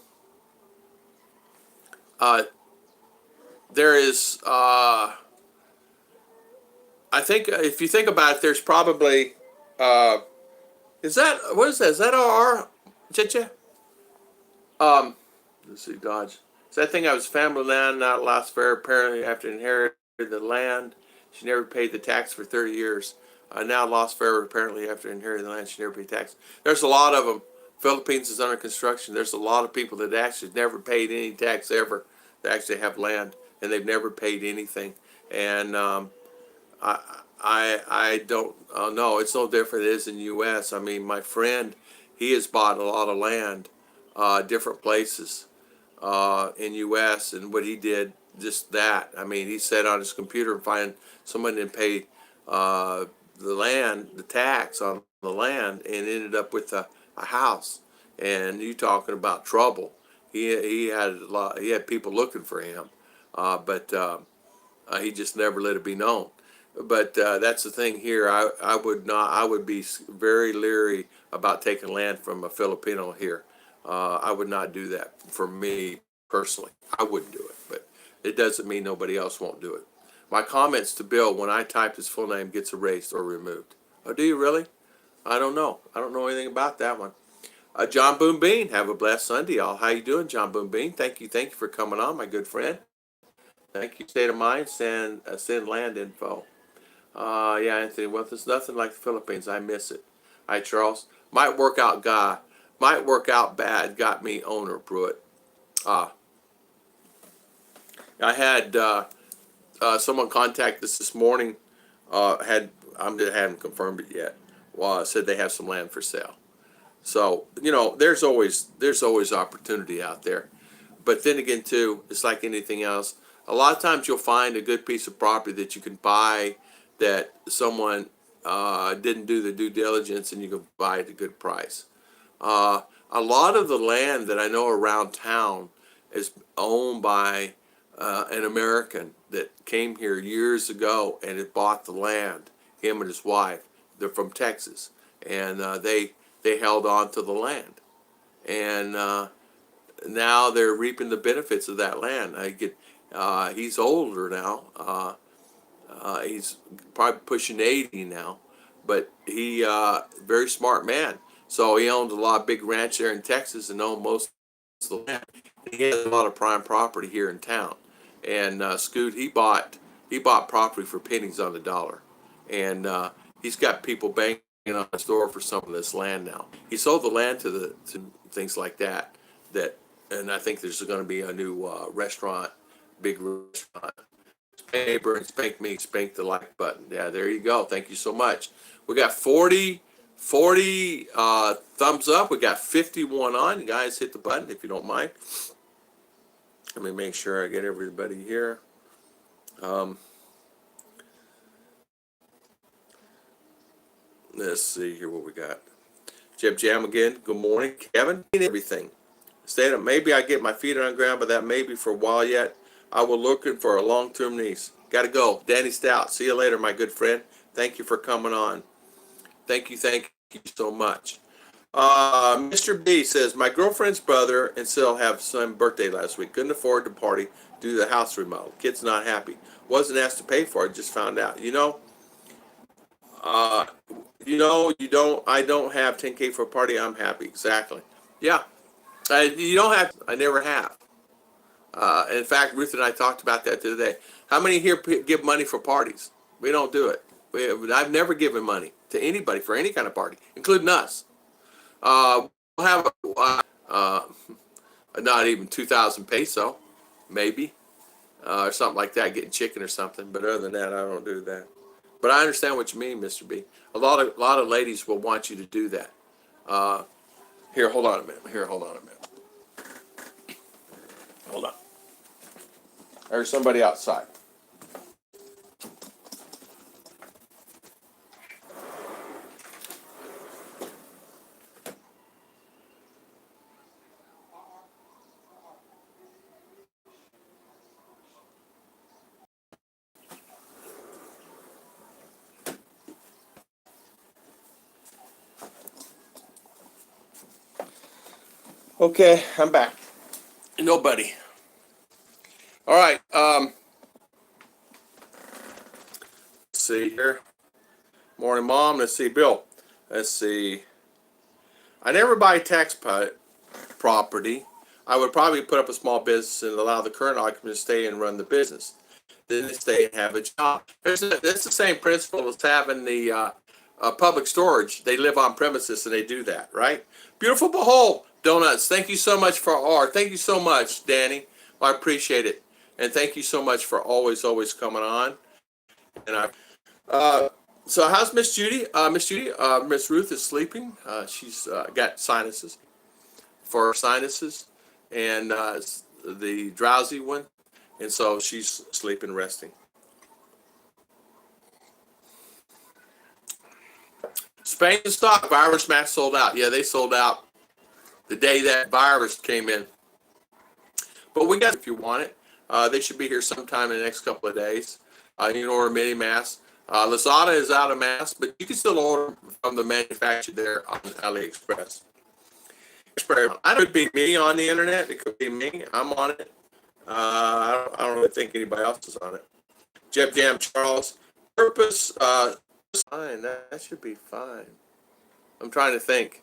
There is, I think, if you think about it, there's probably Is that, what is that? Is that our Chicha? Let's see, Dodge. Is that thing I was family land, not lost fair, apparently after inherited the land. She never paid the tax for 30 years. Now lost fair, apparently after inherited the land, she never paid tax. There's a lot of them. Philippines is under construction. There's a lot of people that actually never paid any tax ever. They actually have land and they've never paid anything. And I I don't know. It's no different. It is in the U.S. I mean, my friend, he has bought a lot of land, different places in U.S. and what he did, just that. I mean, he sat on his computer and find someone didn't pay the land, the tax on the land, and ended up with a house. And you talking about trouble? He had a lot. He had people looking for him, but he just never let it be known. But that's the thing here. I would not. I would be very leery about taking land from a Filipino here. I would not do that for me personally. I wouldn't do it, but it doesn't mean nobody else won't do it. My comments to Bill when I type his full name gets erased or removed. Oh, do you really? I don't know. I don't know anything about that one. John Boom Bean, have a blessed Sunday, all. How you doing, John Boom Bean? Thank you for coming on, my good friend. Thank you. State of mind. Send land info. Yeah, Anthony. Well, there's nothing like the Philippines. I miss it. Hi, Charles. Might work out, guy. Might work out bad. Got me owner, Pruitt. I had someone contact us this morning. Haven't confirmed it yet. Well, said they have some land for sale. So there's always opportunity out there. But then again, too, it's like anything else. A lot of times you'll find a good piece of property that you can buy that someone didn't do the due diligence, and you can buy it at a good price. A lot of the land that I know around town is owned by an American that came here years ago and had bought the land. Him and his wife. They're from Texas, and they held on to the land, and now they're reaping the benefits of that land. He's older now. He's probably pushing 80 now, but he very smart man. So he owns a lot of big ranch there in Texas and owned most of the land. He has a lot of prime property here in town. And Scoot, he bought property for pennies on the dollar, and he's got people banking on his door for some of this land now. He sold the land to things like that. And I think there's going to be a new restaurant, big restaurant. Neighbor and spank me, spank the like button. Yeah, there you go. Thank you so much. We got 40 thumbs up. We got 51 on. You guys hit the button if you don't mind. Let me make sure I get everybody here. Let's see here what we got. Jeb Jam again. Good morning, Kevin. Everything. Maybe I get my feet on the ground, but that may be for a while yet. I will looking for a long-term niece. Got to go. Danny Stout. See you later, my good friend. Thank you for coming on. Thank you so much. Mr. B says, my girlfriend's brother and Sil have some birthday last week. Couldn't afford the party due to the house remodel. Kid's not happy. Wasn't asked to pay for it. Just found out. I don't have 10K for a party. I'm happy. Exactly. Yeah. You don't have. I never have. In fact, Ruth and I talked about that the other day. How many here give money for parties? We don't do it. I've never given money to anybody for any kind of party, including us. We'll have not even 2,000 peso, maybe, or something like that, getting chicken or something. But other than that, I don't do that. But I understand what you mean, Mr. B. A lot of ladies will want you to do that. Here, hold on a minute. Hold on. There's somebody outside. Okay, I'm back. Nobody. All right. Let's see here. Morning, Mom. Let's see, Bill. Let's see. I never buy tax property. I would probably put up a small business and allow the current occupant to stay and run the business. Then they stay and have a job. That's the same principle as having the public storage. They live on premises and they do that, right? Beautiful Behold Donuts. Thank you so much for R. Thank you so much, Danny. I appreciate it. And thank you so much for always coming on. And so how's Miss Judy? Miss Ruth is sleeping. She's got sinuses, and the drowsy one, and so she's sleeping, resting. Spain stock virus mask sold out. Yeah, they sold out the day that virus came in. But we got it if you want it. They should be here sometime in the next couple of days. You can order mini masks. Lazada is out of masks, but you can still order from the manufacturer there on AliExpress. I don't be me on the internet. It could be me. I'm on it. I don't really think anybody else is on it. Jeb Jam Charles. Purpose. Fine. That should be fine. I'm trying to think.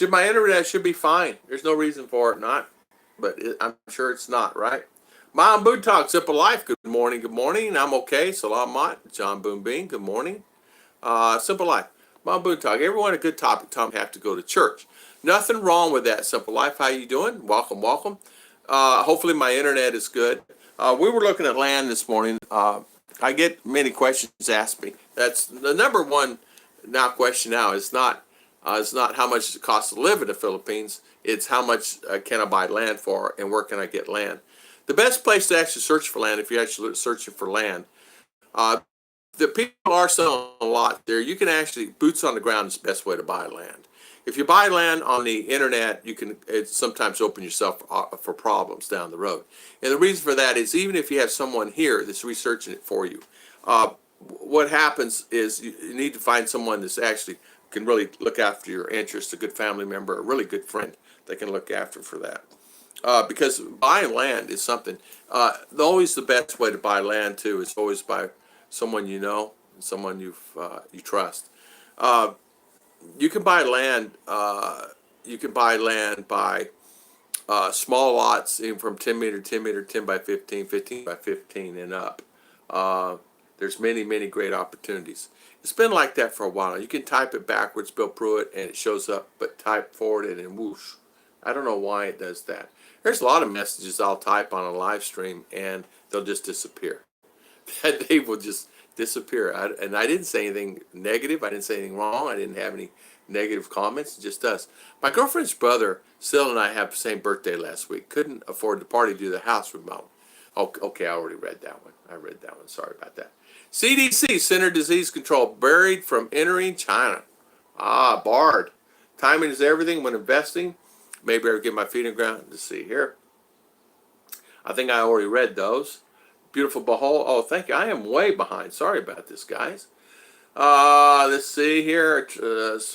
My internet should be fine. There's no reason for it not, but I'm sure it's not, right? Mom Boon Talk, Simple Life. Good morning. I'm okay. Salamat. John Boom Bean. Good morning. Simple Life. Mom Boon Talk. Everyone a good topic. Tom have to go to church. Nothing wrong with that. Simple Life. How you doing? Welcome. Hopefully my internet is good. We were looking at land this morning. I get many questions asked me. That's the number one question now. It's not how much it costs to live in the Philippines. It's how much can I buy land for, and where can I get land. The best place to actually search for land, if you're actually searching for land, the people are selling a lot there. You can actually, boots on the ground is the best way to buy land. If you buy land on the internet, it sometimes open yourself for problems down the road. And the reason for that is even if you have someone here that's researching it for you, what happens is you need to find someone that's actually can really look after your interests, a good family member, a really good friend that can look after for that. Because buying land is something, always the best way to buy land too is always by someone you know, someone you trust. You can buy land. You can buy land by small lots, even from 10 meter, 10 by 15, 15 by 15 and up. There's many great opportunities. It's been like that for a while. You can type it backwards, Bill Pruitt, and it shows up, but type forward and then whoosh. I don't know why it does that. There's a lot of messages I'll type on a live stream and they'll just disappear. They will just disappear. And I didn't say anything negative. I didn't say anything wrong. I didn't have any negative comments. It just does. My girlfriend's brother, Sil, and I have the same birthday last week. Couldn't afford the party to do the house remodel. Okay, I already read that one. Sorry about that. CDC, Center Disease Control, buried from entering China. Barred. Timing is everything when investing. Maybe I'll get my feet on the ground to see here. I think I already read those. Beautiful Behold. Oh, thank you. I am way behind. Sorry about this, guys. Let's see here.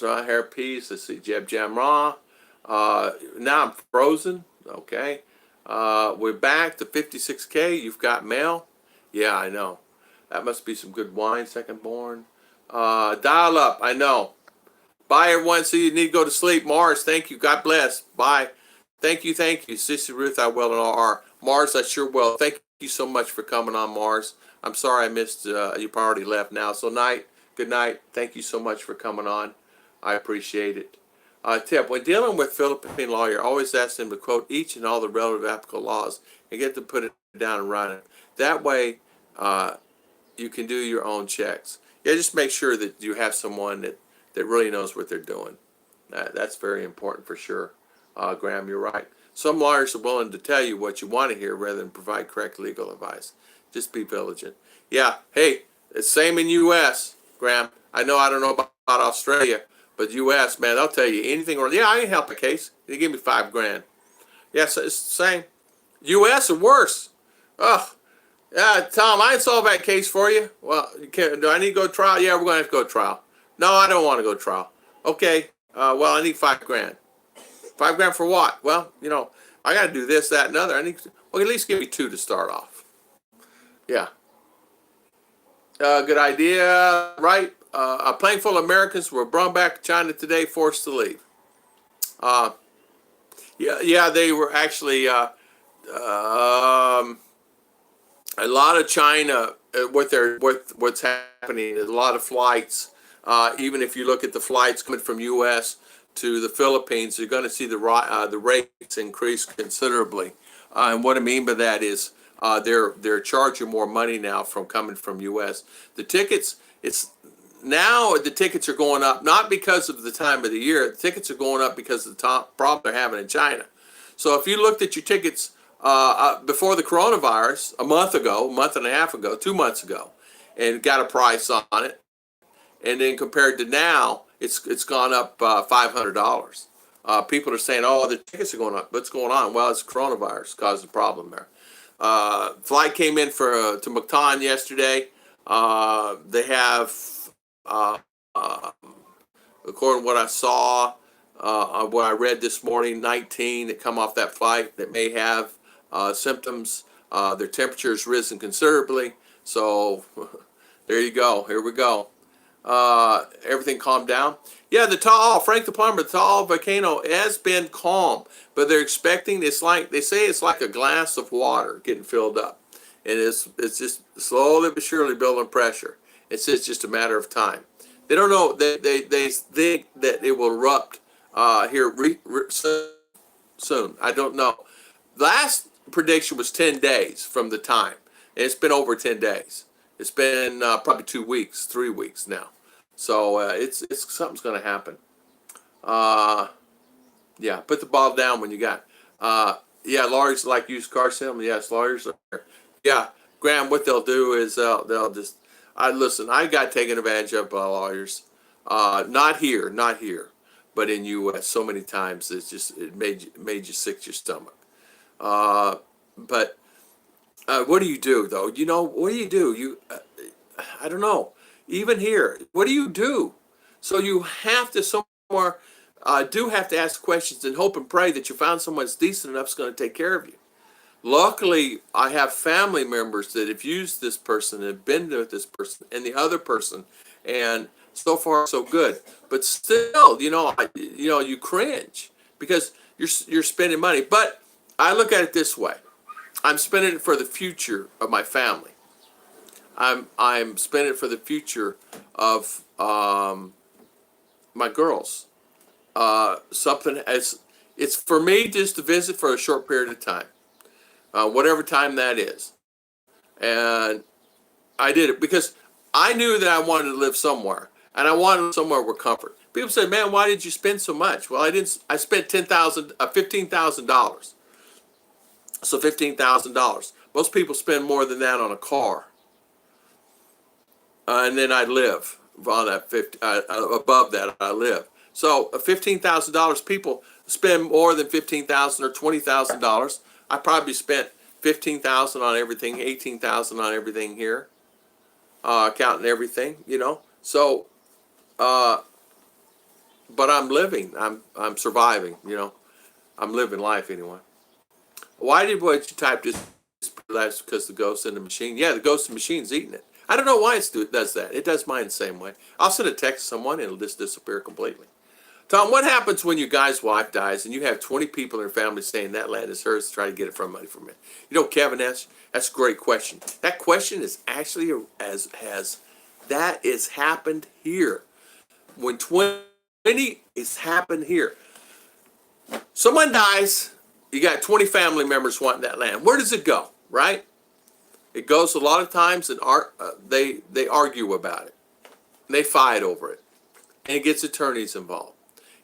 Hair piece. Let's see. Jeb Jam Raw. Now I'm frozen. Okay. We're back to 56K. You've got mail. Yeah, I know. That must be some good wine. Second born. Dial up. I know. Bye, everyone. So you need to go to sleep. Mars, thank you. God bless. Bye. Thank you. Sissy Ruth, I will and R. Mars, I sure will. Thank you so much for coming on, Mars. I'm sorry I missed, you already left now. So good night. Thank you so much for coming on. I appreciate it. Tip, when dealing with Philippine lawyer, always ask them to quote each and all the relevant applicable laws and get them to put it down and write it. That way, you can do your own checks. Yeah, just make sure that you have someone that really knows what they're doing. That's very important for sure. Graham, you're right. Some lawyers are willing to tell you what you want to hear rather than provide correct legal advice. Just be vigilant. Yeah, hey, it's same in U.S., Graham. I don't know about Australia, but U.S., man, they'll tell you anything. Or yeah, I can help a case. They give me $5,000. Yeah, so it's the same. U.S. or worse. Ugh. Yeah, Tom, I can solve that case for you. Well, do I need to go to trial? Yeah, we're going to have to go to trial. No, I don't want to go to trial. Okay, well, I need $5,000. $5,000 for what? Well, I got to do this, that, and other. At least give me 2 to start off. Yeah. Good idea, right? A plane full of Americans were brought back to China today, forced to leave. Uh, yeah, they were actually a lot of China. What's happening is a lot of flights. Even if you look at the flights coming from U.S. to the Philippines, you're going to see the rates increase considerably. And what I mean by that is they're charging more money now from coming from U.S. The tickets, it's now the tickets are going up not because of the time of the year. The tickets are going up because of the top problem they're having in China. So if you looked at your tickets before the coronavirus, a month ago, a month and a half ago, 2 months ago, and got a price on it, and then compared to now, it's gone up $500. People are saying, "Oh, the tickets are going up. What's going on?" Well, it's coronavirus caused the problem there. Flight came in to Mactan yesterday. They have, uh, uh, according to what I saw, what I read this morning, 19 that come off that flight that may have symptoms. Their temperature has risen considerably. So there you go. Here we go. Everything calmed down. Yeah, Frank the plumber, the Taal volcano has been calm, but they're expecting they say it's like a glass of water getting filled up, and it's just slowly but surely building pressure. It's just a matter of time. They don't know. They think that it will erupt here soon. I don't know. Last prediction was 10 days from the time, and it's been over 10 days. It's been probably 2 weeks, 3 weeks now. So it's something's going to happen. Yeah, put the ball down when you got. Yeah, lawyers like used car salesmen. Yes, lawyers are. Yeah, Graham. What they'll do is they'll just. Listen. I got taken advantage of by lawyers. Not here, but in U.S. so many times it made you sick to your stomach. But what do you do though? What do you do? I don't know. Even here, what do you do? So you have to somewhere do have to ask questions and hope and pray that you found someone that's decent enough that's going to take care of you. Luckily, I have family members that have used this person, have been with this person, and the other person, and so far so good. But still, you cringe because you're spending money. But I look at it this way: I'm spending it for the future of my family. I'm spending it for the future of my girls. It's for me just to visit for a short period of time, whatever time that is. And I did it because I knew that I wanted to live somewhere, and I wanted to live somewhere with comfort. People say, "Man, why did you spend so much?" Well, I didn't. I spent $15,000. So $15,000. Most people spend more than that on a car. And then I live on that 50. Above that, I live. So $15,000. People spend more than 15,000 or $20,000. I probably spent 15,000 on everything, 18,000 on everything here, counting everything. So, but I'm living. I'm surviving. I'm living life anyway. Why did what you typed this? That's because the ghost in the machine. Yeah, the ghost in the machine's eating it. I don't know why it does that. It does mine the same way. I'll send a text to someone and it'll just disappear completely. Tom, what happens when your guy's wife dies and you have 20 people in your family saying that land is hers to try to get it from money from it? Kevin, that's a great question. That question is actually that has happened here. When 20 it's happened here. Someone dies, you got 20 family members wanting that land. Where does it go, right? It goes a lot of times and they argue about it. And they fight over it. And it gets attorneys involved.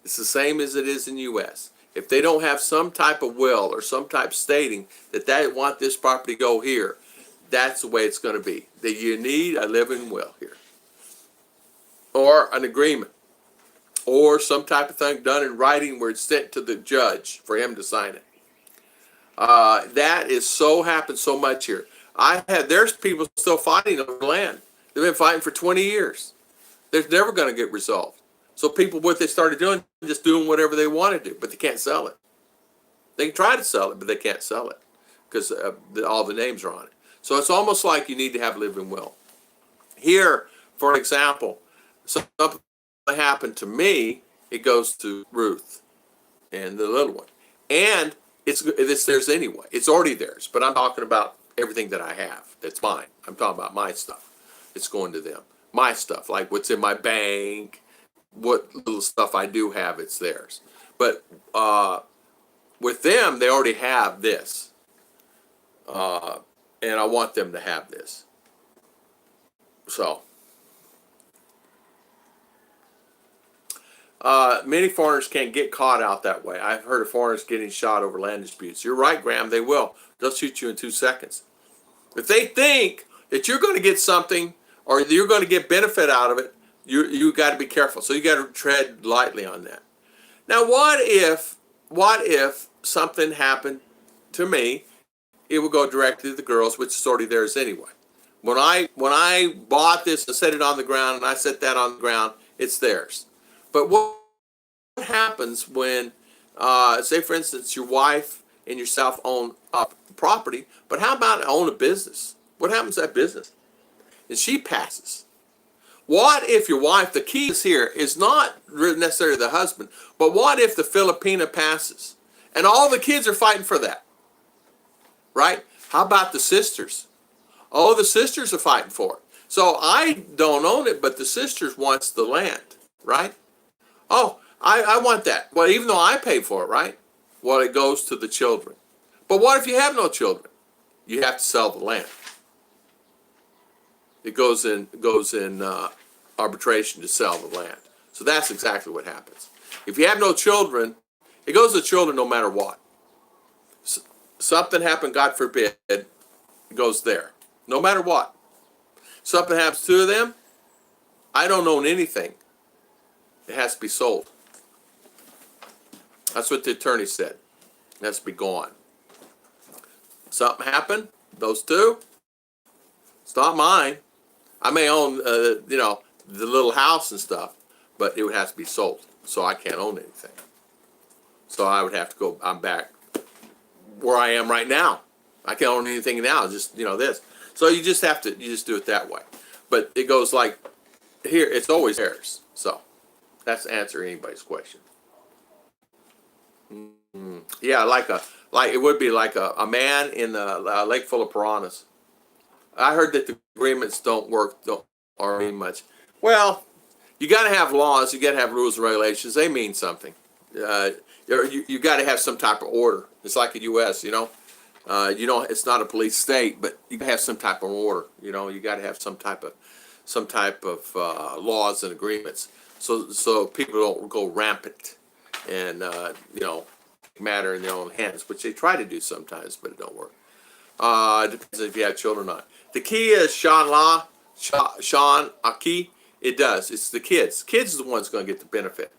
It's the same as it is in the U.S. If they don't have some type of will or some type stating that they want this property to go here, that's the way it's going to be. That you need a living will here. Or an agreement. Or some type of thing done in writing where it's sent to the judge for him to sign it. That is happens so much here. There's people still fighting over land. They've been fighting for 20 years. They're never going to get resolved. So people, what they started doing, just doing whatever they want to do, but they can't sell it. They can try to sell it, but they can't sell it because all the names are on it. So it's almost like you need to have a living will. Here, for example, something happened to me, it goes to Ruth. and the little one. And it's theirs anyway. It's already theirs. But I'm talking about everything that I have. That's mine. I'm talking about my stuff. It's going to them. My stuff, like what's in my bank, what little stuff I do have, it's theirs. But with them, they already have this. And I want them to have this. So, many foreigners can't get caught out that way. I've heard of foreigners getting shot over land disputes. You're right, Graham, they will. They'll shoot you in 2 seconds. If they think that you're going to get something or you're going to get benefit out of it, you got to be careful. So you got to tread lightly on that. Now, what if something happened to me? It would go directly to the girls, which is already theirs anyway. When I bought this and set it on the ground, and I set that on the ground, it's theirs. But what happens when, say for instance, your wife and yourself own property, but how about own a business? What happens to that business? And she passes. What if your wife, the key is here, is not necessarily the husband, but what if the Filipina passes? And all the kids are fighting for that, right? How about the sisters? Oh, the sisters are fighting for it. So I don't own it, but the sisters wants the land, right? Oh, I want that. Well, even though I pay for it, right? Well, it goes to the children. But what if you have no children? You have to sell the land. It goes in arbitration to sell the land. So that's exactly what happens. If you have no children, it goes to children no matter what. Something happened, God forbid, it goes there. No matter what. Something happens to them, I don't own anything. It has to be sold. That's what the attorney said. It has to be gone. Something happened, those two, it's not mine. I may own, the little house and stuff, but it would have to be sold. So I can't own anything. So I would have to go, I'm back where I am right now. I can't own anything now, just, this. So you just do it that way. But it goes like, here, it's always theirs. So that's to answer anybody's question. Yeah, like it would be like a man in a lake full of piranhas. I heard that the agreements don't mean much. Well, you got to have laws. You got to have rules and regulations. They mean something. You got to have some type of order. It's like the U.S. It's not a police state, but you got to have some type of order. You got to have some type of laws and agreements, so people don't go rampant and matter in their own hands, which they try to do sometimes, but it don't work. It depends if you have children or not. The key is Sean Aki. It does. It's the kids. Kids are the ones going to get the benefit.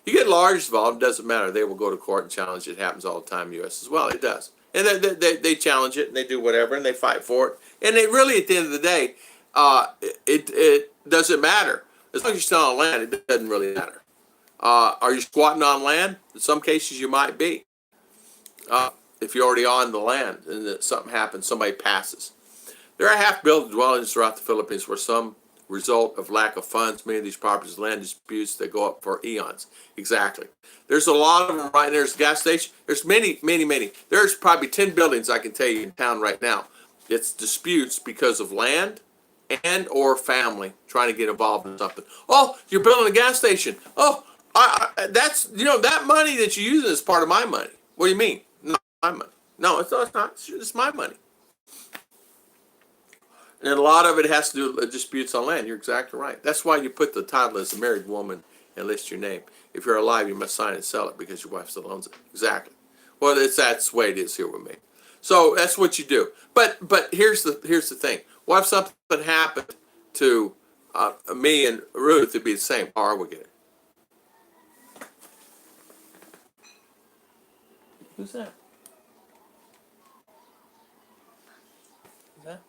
You get lawyers involved, it doesn't matter. They will go to court and challenge it. It happens all the time in the U.S. as well. It does. And they challenge it, and they do whatever, and they fight for it. And they really, at the end of the day, it doesn't matter. As long as you're still on land, it doesn't really matter. Are you squatting on land? In some cases, you might be. If you're already on the land and something happens, somebody passes. There are half-built dwellings throughout the Philippines where some result of lack of funds. Many of these properties, land disputes that go up for eons. Exactly. There's a lot of them right there. There's a gas station. There's many. There's probably 10 buildings I can tell you in town right now. It's disputes because of land and or family trying to get involved in something. Oh, you're building a gas station. Oh, that's, that money that you're using is part of my money. What do you mean? Not my money. No, it's not. It's my money. And a lot of it has to do with disputes on land. You're exactly right. That's why you put the title as a married woman and list your name. If you're alive, you must sign and sell it because your wife still owns it. Exactly. Well, that's the way it is here with me. So that's what you do. But here's the thing. What if something happened to me and Ruth? It'd be the same. How are we getting? Who's that? Who's that?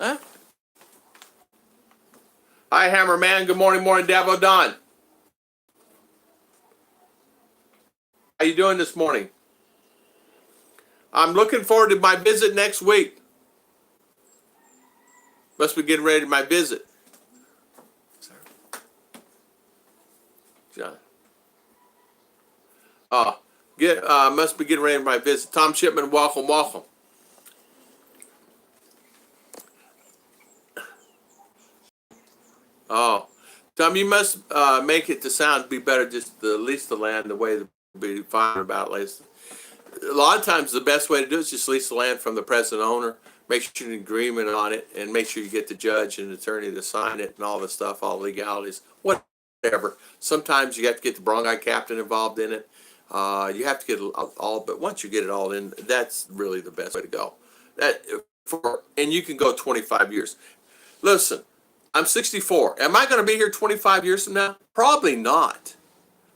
Huh? Hi, Hammerman. Good morning, Davo Don. How you doing this morning? I'm looking forward to my visit next week. Must be getting ready to my visit. John. Uh, must be getting ready for my visit. Tom Shipman, welcome, welcome. Oh, Tom, you must make it to sound be better just to lease the land the way to be fine about lease. A lot of times the best way to do it is just lease the land from the present owner. Make sure you're in agreement on it, and make sure you get the judge and attorney to sign it and all the stuff, all the legalities, whatever. Sometimes you have to get the barangay captain involved in it. You have to get all, but once you get it all in, that's really the best way to go. And you can go 25 years. Listen, I'm 64. Am I going to be here 25 years from now? Probably not.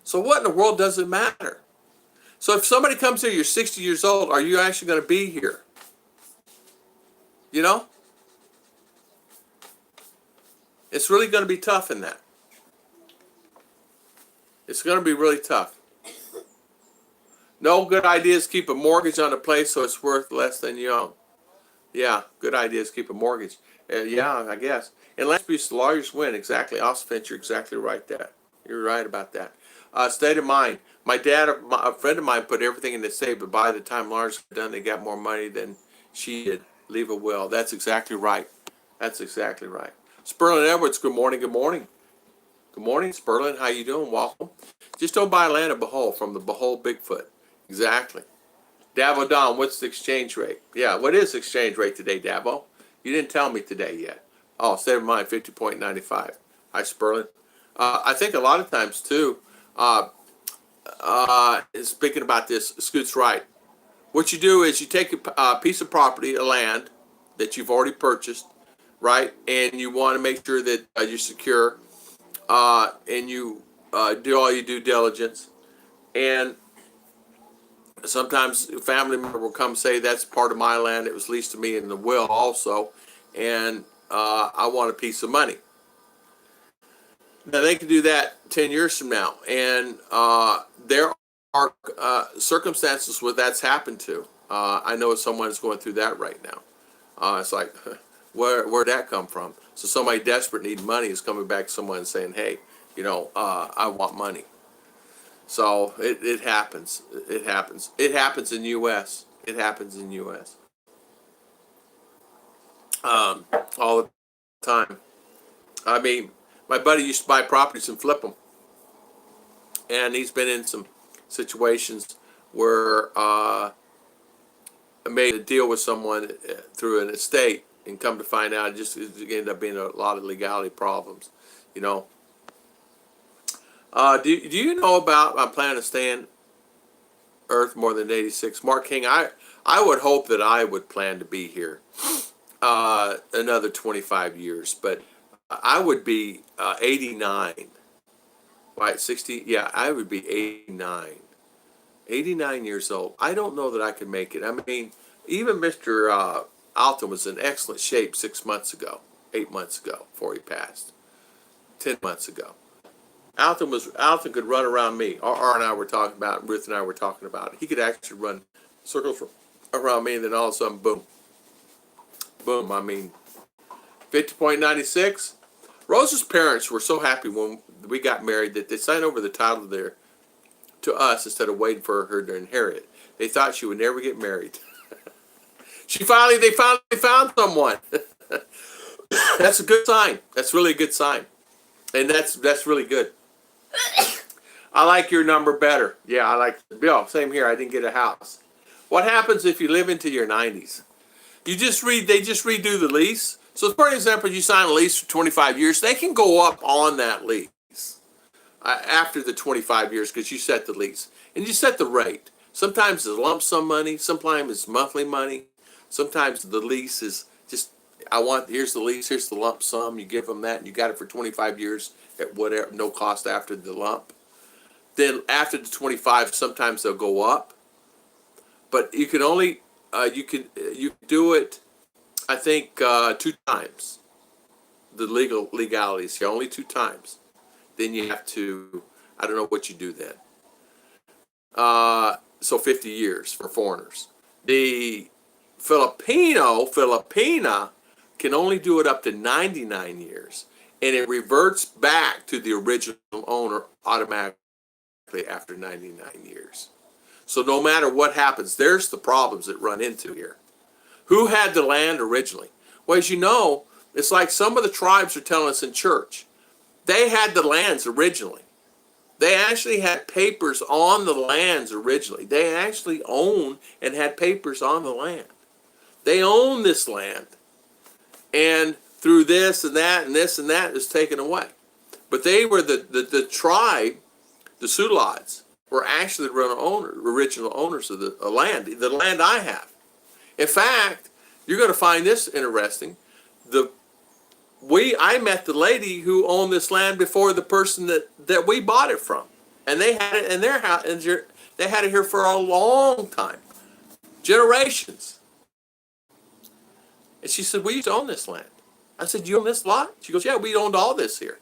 So what in the world does it matter? So if somebody comes here, you're 60 years old, are you actually going to be here? You know? It's really going to be tough in that. It's going to be really tough. No good idea is keep a mortgage on a place so it's worth less than you own. Yeah, good idea is keep a mortgage. Yeah, I guess. And last piece, the lawyers win. Exactly. Osfent, you're exactly right there. You're right about that. State of mind. My dad, a friend of mine, put everything in the safe, but by the time lawyers got done, they got more money than she did. Leave a will. That's exactly right. That's exactly right. Sperlin Edwards, good morning, good morning. Good morning, Sperlin. How you doing? Welcome. Just don't buy land at Behold from the Behold Bigfoot. Exactly. Davo Don, what's the exchange rate? Yeah, what is the exchange rate today, Davo? You didn't tell me today yet. Oh, state of mind, 50.95. Hi, Sperlin. I think a lot of times, too, speaking about this, Scoot's right. What you do is you take a piece of property, a land that you've already purchased, right? And you want to make sure that you're secure, and you do all your due diligence. And sometimes a family member will come say, that's part of my land. It was leased to me in the will also. And I want a piece of money. Now, they can do that 10 years from now. And there are circumstances where that's happened to. I know someone's going through that right now. It's like, where'd that come from? So somebody desperate needing money is coming back to someone and saying, hey, I want money. So it happens. It happens. It happens in U.S. It happens in U.S. All the time. I mean, my buddy used to buy properties and flip them, and he's been in some situations where I made a deal with someone through an estate, and come to find out, it ended up being a lot of legality problems. You know. Do you know about I'm planning to stay in Earth more than 86? Mark King, I would hope that I would plan to be here another 25 years, but I would be 89. Right, 60? Yeah, I would be 89. 89 years old. I don't know that I could make it. I mean, even Mr. Alton was in excellent shape 6 months ago, 8 months ago, before he passed, 10 months ago. Alton could run around me. R and I were talking about it, Ruth and I were talking about it. He could actually run circles around me, and then all of a sudden, boom. Boom. I mean, 50.96. Rose's parents were so happy when we got married that they signed over the title there to us instead of waiting for her to inherit it. They thought she would never get married. They finally found someone. That's a good sign. That's really a good sign. And that's really good. I like your number better. Yeah, I like Bill. Same here. I didn't get a house. What happens if you live into your 90s? They just redo the lease. So for example, you sign a lease for 25 years, they can go up on that lease after the 25 years because you set the lease and you set the rate. Sometimes it's lump sum money, sometimes it's monthly money, sometimes the lease is just here's the lease, here's the lump sum. You give them that, and you got it for 25 years at whatever, no cost after the lump. Then after the 25, sometimes they'll go up, but you can only you do it. I think 2 times. The legalities here only 2 times. Then you have to. I don't know what you do then. So 50 years for foreigners. The Filipina can only do it up to 99 years, and it reverts back to the original owner automatically. after 99 years. So no matter what happens, there's the problems that run into here. Who had the land originally? Well, as you know, it's like some of the tribes are telling us in church. They had the lands originally. They actually had papers on the lands originally. They actually owned and had papers on the land. They own this land. And through this and that and this and that is taken away. But they were the tribe, the Sulots, were actually the original owners of the land I have. In fact, you're going to find this interesting. I met the lady who owned this land before the person that we bought it from. And they had it in their house, and they had it here for a long time. Generations. And she said, we used to own this land. I said, you own this lot? She goes, yeah, we owned all this here.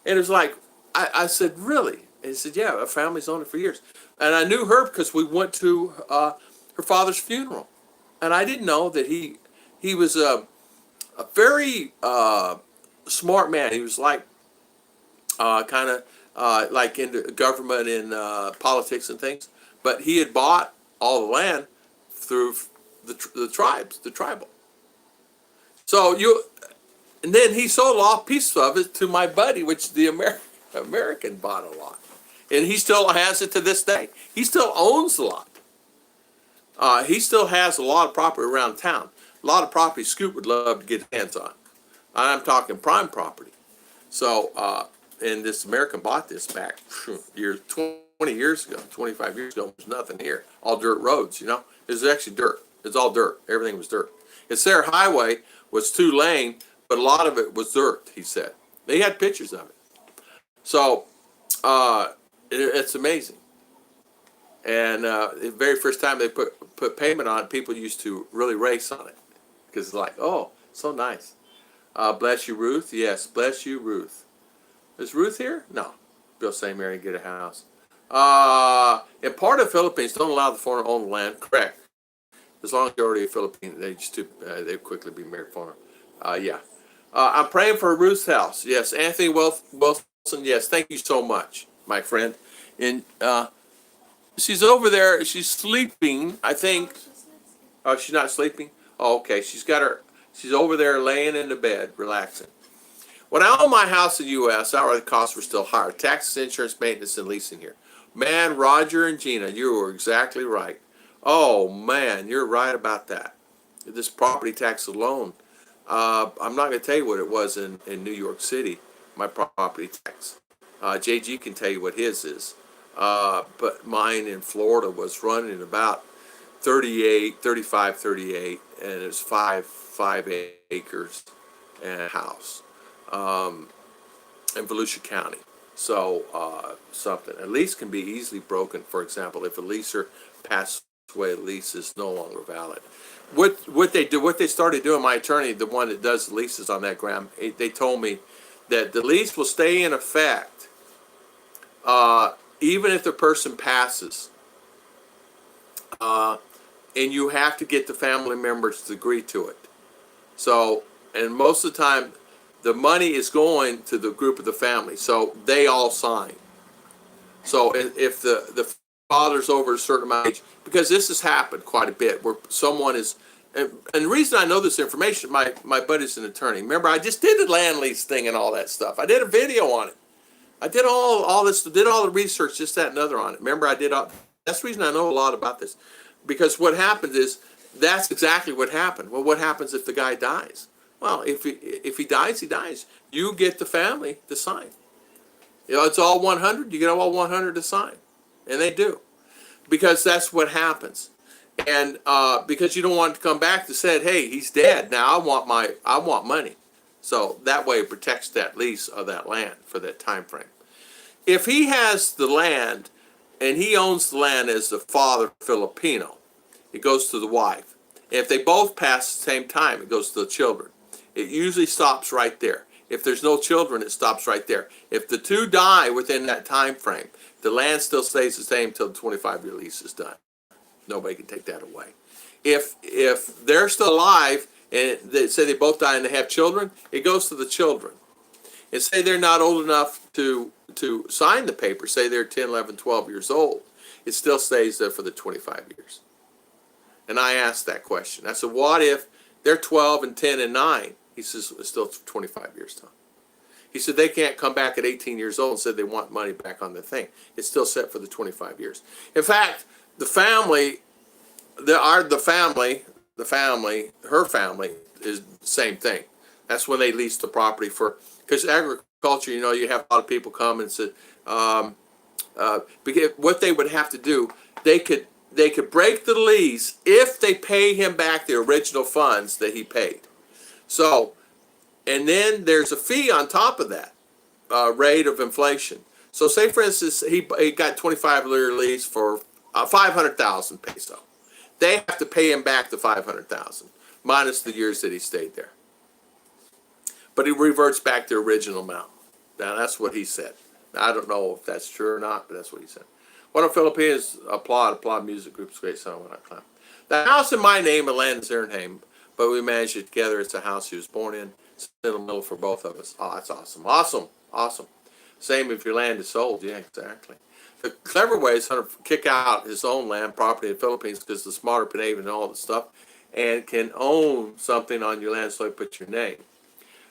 And it was like, I said, really? And he said, yeah, our family's owned it for years. And I knew her because we went to her father's funeral. And I didn't know that he was a very smart man. He was like kind of like into government and politics and things. But he had bought all the land through the tribal. So and then he sold off pieces of it to my buddy, which the American bought a lot. And he still has it to this day. He still owns the lot. He still has a lot of property around town. A lot of property Scoop would love to get his hands on. I'm talking prime property. So, and this American bought this back 20 years ago, 25 years ago. There's nothing here. All dirt roads, you know. It's actually dirt. It's all dirt. Everything was dirt. It's their highway was 2-lane, but a lot of it was dirt, he said. They had pictures of it. So, it's amazing. And the very first time they put payment on it, people used to really race on it. Because it's like, oh, so nice. Bless you, Ruth. Yes, bless you, Ruth. Is Ruth here? No. Bill St. Mary get a house. In part of the Philippines, don't allow the foreigner to own the land. Correct. As long as you're already a Philippine, they quickly be married foreigner. Yeah. I'm praying for Ruth's house. Yes. Anthony Wilson. Yes. Thank you so much, my friend. And she's over there. She's sleeping, I think. Oh, she's not sleeping? Oh, okay. She's over there laying in the bed, relaxing. When I owned my house in the U.S., our costs were still higher. Taxes, insurance, maintenance, and leasing here. Man, Roger and Gina, you were exactly right. Oh, man, you're right about that. This property tax alone, I'm not going to tell you what it was in New York City, my property tax. JG can tell you what his is. But mine in Florida was running about 35, 38, and it's 5 acres and a house in Volusia County. So something. A lease can be easily broken. For example, if a leaser passes away, a lease is no longer valid. What they started doing, my attorney, the one that does the leases on that, Graham, they told me that the lease will stay in effect even if the person passes. And you have to get the family members to agree to it. So, and most of the time, the money is going to the group of the family. So they all sign. So if the father's over a certain amount of age, because this has happened quite a bit, where someone is, and the reason I know this information, my buddy's an attorney. Remember, I just did the land lease thing and all that stuff. I did a video on it. I did all this, did all the research, this, that, and other on it. Remember, that's the reason I know a lot about this. Because what happens is, that's exactly what happened. Well, what happens if the guy dies? Well, if he dies, he dies. You get the family to sign. You know, it's all 100. You get all 100 to sign. And they do. Because that's what happens. And because you don't want to come back to say, hey, he's dead. Now I want money. So that way it protects that lease of that land for that time frame. If he has the land and he owns the land as the father Filipino, it goes to the wife. If they both pass at the same time, it goes to the children. It usually stops right there. If there's no children, it stops right there. If the two die within that time frame, the land still stays the same until the 25-year lease is done. Nobody can take that away. If they're still alive and they say they both die and they have children, it goes to the children. and say they're not old enough to sign the paper, say they're 10, 11, 12 years old, it still stays there for the 25 years. And I asked that question. I said, what if they're 12 and 10 and 9? He says, it's still 25 years, Tom. He said, they can't come back at 18 years old and say they want money back on the thing. It's still set for the 25 years. In fact, her family is the same thing. That's when they lease the property for, because agriculture, you have a lot of people come and say, what they would have to do, they could break the lease if they pay him back the original funds that he paid. So, and then there's a fee on top of that rate of inflation. So say, for instance, he got 25-year lease for 500,000 peso. They have to pay him back the 500,000 minus the years that he stayed there. But he reverts back the original amount. Now, that's what he said. Now, I don't know if that's true or not, but that's what he said. One of Philippines, applaud music groups, great song when I climb. The house in my name and land is their name, but we managed it together. It's a house he was born in. It's in the middle for both of us. Oh, that's awesome. Awesome. Same if your land is sold. Yeah, exactly. The clever way is to kick out his own land, property in the Philippines, because the smarter Panavin and all the stuff, and can own something on your land, so he put your name.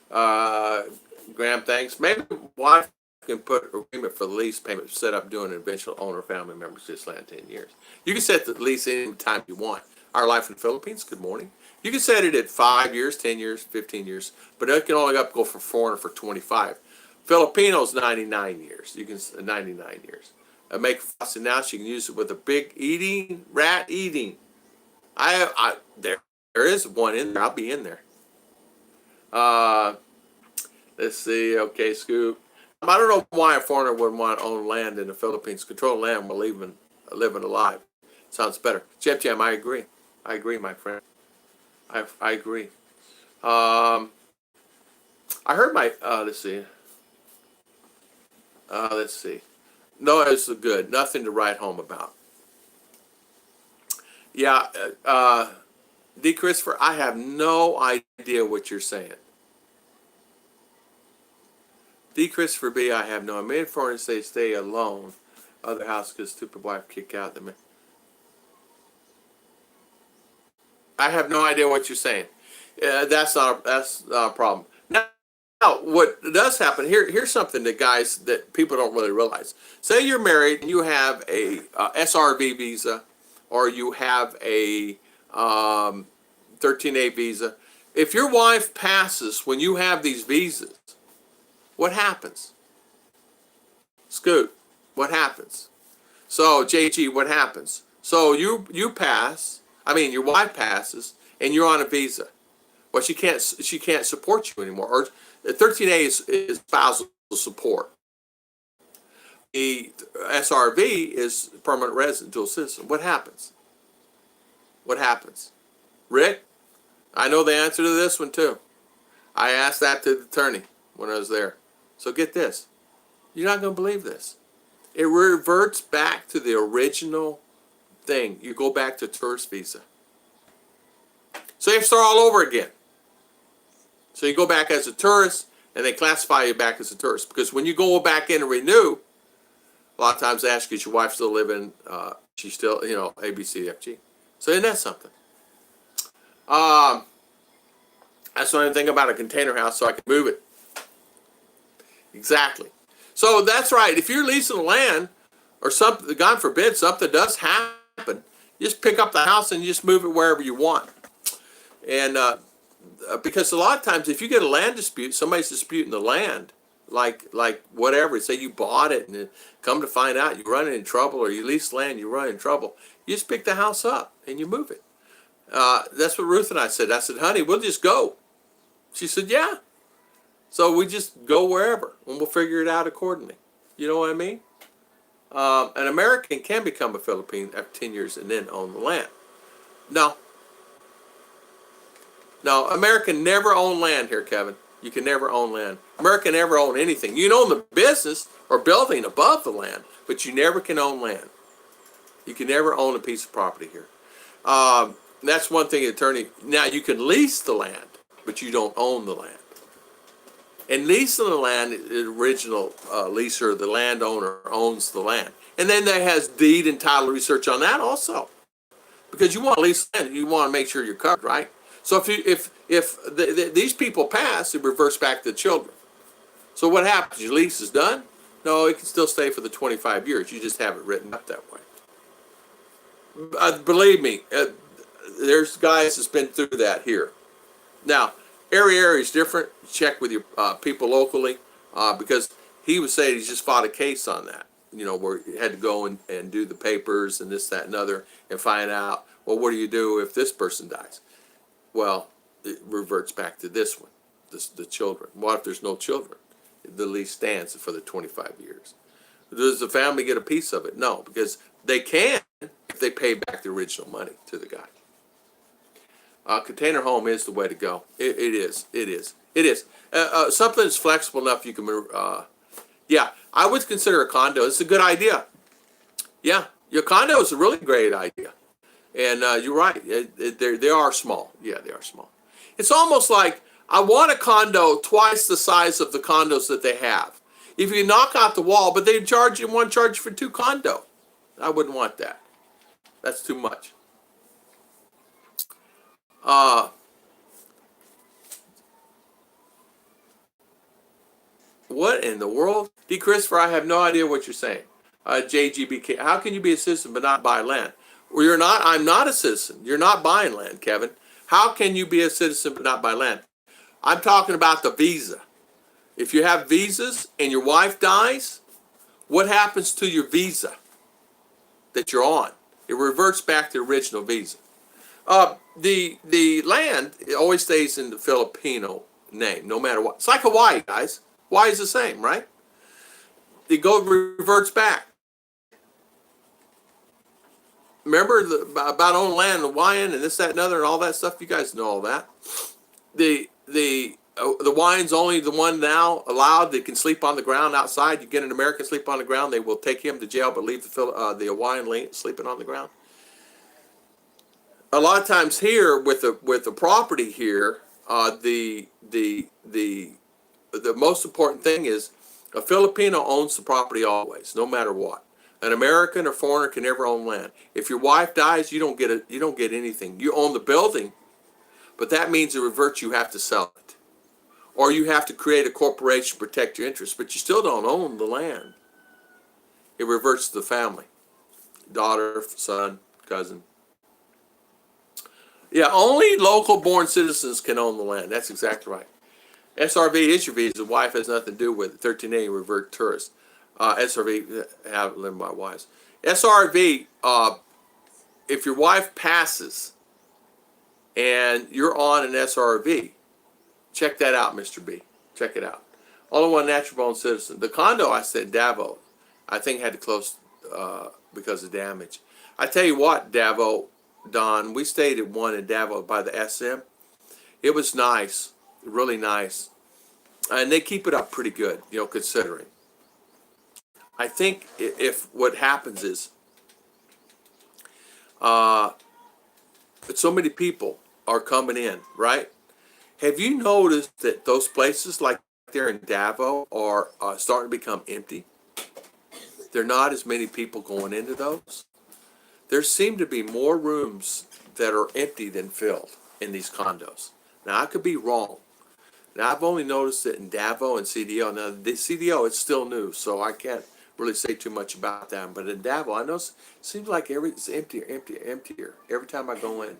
Graham, thanks. Maybe wife can put agreement for the lease payment set up doing an eventual owner family members this land 10 years. You can set the lease any time you want. Our life in the Philippines, good morning. You can set it at 5 years, 10 years, 15 years, but it can only go for foreigner for 25. Filipinos, 99 years. You can 99 years. Make fuss and now she can use it with a big rat eating. There is one in there. I'll be in there. Let's see. Okay, Scoop. I don't know why a foreigner would want to own land in the Philippines. Control land while living alive. Sounds better. Jam, I agree. I agree, my friend. I agree. I heard my, let's see. No, it's good. Nothing to write home about. Yeah, D. Christopher, I have no idea what you're saying. D. Christopher B, I have no. I made foreigners say stay alone. Other house because stupid wife kick out them. I have no idea what you're saying. That's not a problem. Now, what does happen here's something that people don't really realize. Say you're married and you have a SRV visa, or you have a 13A visa. If your wife passes when you have these visas, what happens? Scoot, what happens? So JG, what happens? So you pass. I mean, your wife passes, and you're on a visa. Well, she can't support you anymore. Or 13A is spousal support. The SRV is permanent resident dual citizen. What happens? What happens? Rick, I know the answer to this one too. I asked that to the attorney when I was there. So get this. You're not going to believe this. It reverts back to the original thing. You go back to tourist visa. So you have to start all over again. So you go back as a tourist, and they classify you back as a tourist. Because when you go back in and renew, a lot of times they ask you, is your wife still living? She's still, ABCDFG. So isn't that something? That's the only thing about a container house, so I can move it. Exactly. So that's right. If you're leasing the land, or something, God forbid, something does happen, you just pick up the house and you just move it wherever you want. And because a lot of times, if you get a land dispute, somebody's disputing the land, like whatever. Say you bought it, and come to find out you run into trouble, or you lease land, you run into trouble. You just pick the house up and you move it. That's what Ruth and I said. I said, honey, we'll just go. She said, yeah. So we just go wherever, and we'll figure it out accordingly. You know what I mean? An American can become a Philippine after 10 years and then own the land. No, American never own land here, Kevin. You can never own land. American never own anything. You can own the business or building above the land, but you never can own land. You can never own a piece of property here. That's one thing, attorney. Now, you can lease the land, but you don't own the land. and leasing the land, the original leaser, the landowner owns the land. And then there has deed and title research on that also. Because you want to lease land, you want to make sure you're covered, right? So if these people pass, it reverts back to the children. So what happens? Your lease is done? No, it can still stay for the 25 years. You just have it written up that way. Believe me, there's guys that's been through that here. Now, area is different. Check with your people locally because he was saying he's just fought a case on that. You know, where you had to go and do the papers and this, that, and other and find out, well, what do you do if this person dies? Well, it reverts back to this one, the children. What if there's no children? The lease stands for the 25 years. Does the family get a piece of it? No, because they can if they pay back the original money to the guy. Container home is the way to go. It is. Something that's flexible enough you can move. Yeah, I would consider a condo. It's a good idea. Yeah, your condo is a really great idea. And you're right. They are small. Yeah, they are small. It's almost like I want a condo twice the size of the condos that they have. If you knock out the wall, but they want to charge for 2 condo. I wouldn't want that. That's too much. What in the world? D. Christopher, I have no idea what you're saying. JGBK, how can you be a citizen but not buy land? Well, you're not. I'm not a citizen. You're not buying land, Kevin. How can you be a citizen but not buy land? I'm talking about the visa. If you have visas and your wife dies, what happens to your visa that you're on? It reverts back to the original visa. The land, it always stays in the Filipino name, no matter what. It's like Hawaii, guys. Hawaii is the same, right? It reverts back. Remember about owning land, Hawaiian, and this, that, and other, and all that stuff. You guys know all that. The Hawaiian's only the one now allowed that can sleep on the ground outside. You get an American sleep on the ground, they will take him to jail, but leave the Hawaiian sleeping on the ground. A lot of times here with the property here, the most important thing is a Filipino owns the property always, no matter what. An American or foreigner can never own land. If your wife dies, you don't get anything. You own the building, but that means in reverse you have to sell it. Or you have to create a corporation to protect your interests, but you still don't own the land. It reverts to the family. Daughter, son, cousin. Yeah, only local born citizens can own the land. That's exactly right. SRV is your visa. Wife has nothing to do with it. 13A revert tourist. SRV have lived by wives. SRV, if your wife passes and you're on an SRV, check that out, Mr. B. Check it out. Only one natural born citizen. The condo I said Davao, I think had to close because of damage. I tell you what, Davao, Don, we stayed at one in Davao by the SM. It was nice, really nice, and they keep it up pretty good, you know, considering. I think if what happens is so many people are coming in, right? Have you noticed that those places like there in Davao are starting to become empty? There are not as many people going into those. There seem to be more rooms that are empty than filled in these condos. Now, I could be wrong. Now, I've only noticed it in Davao and CDO. Now, the CDO, it's still new, so I can't really say too much about that. But in Davao, I know it seems like it's emptier every time I go in.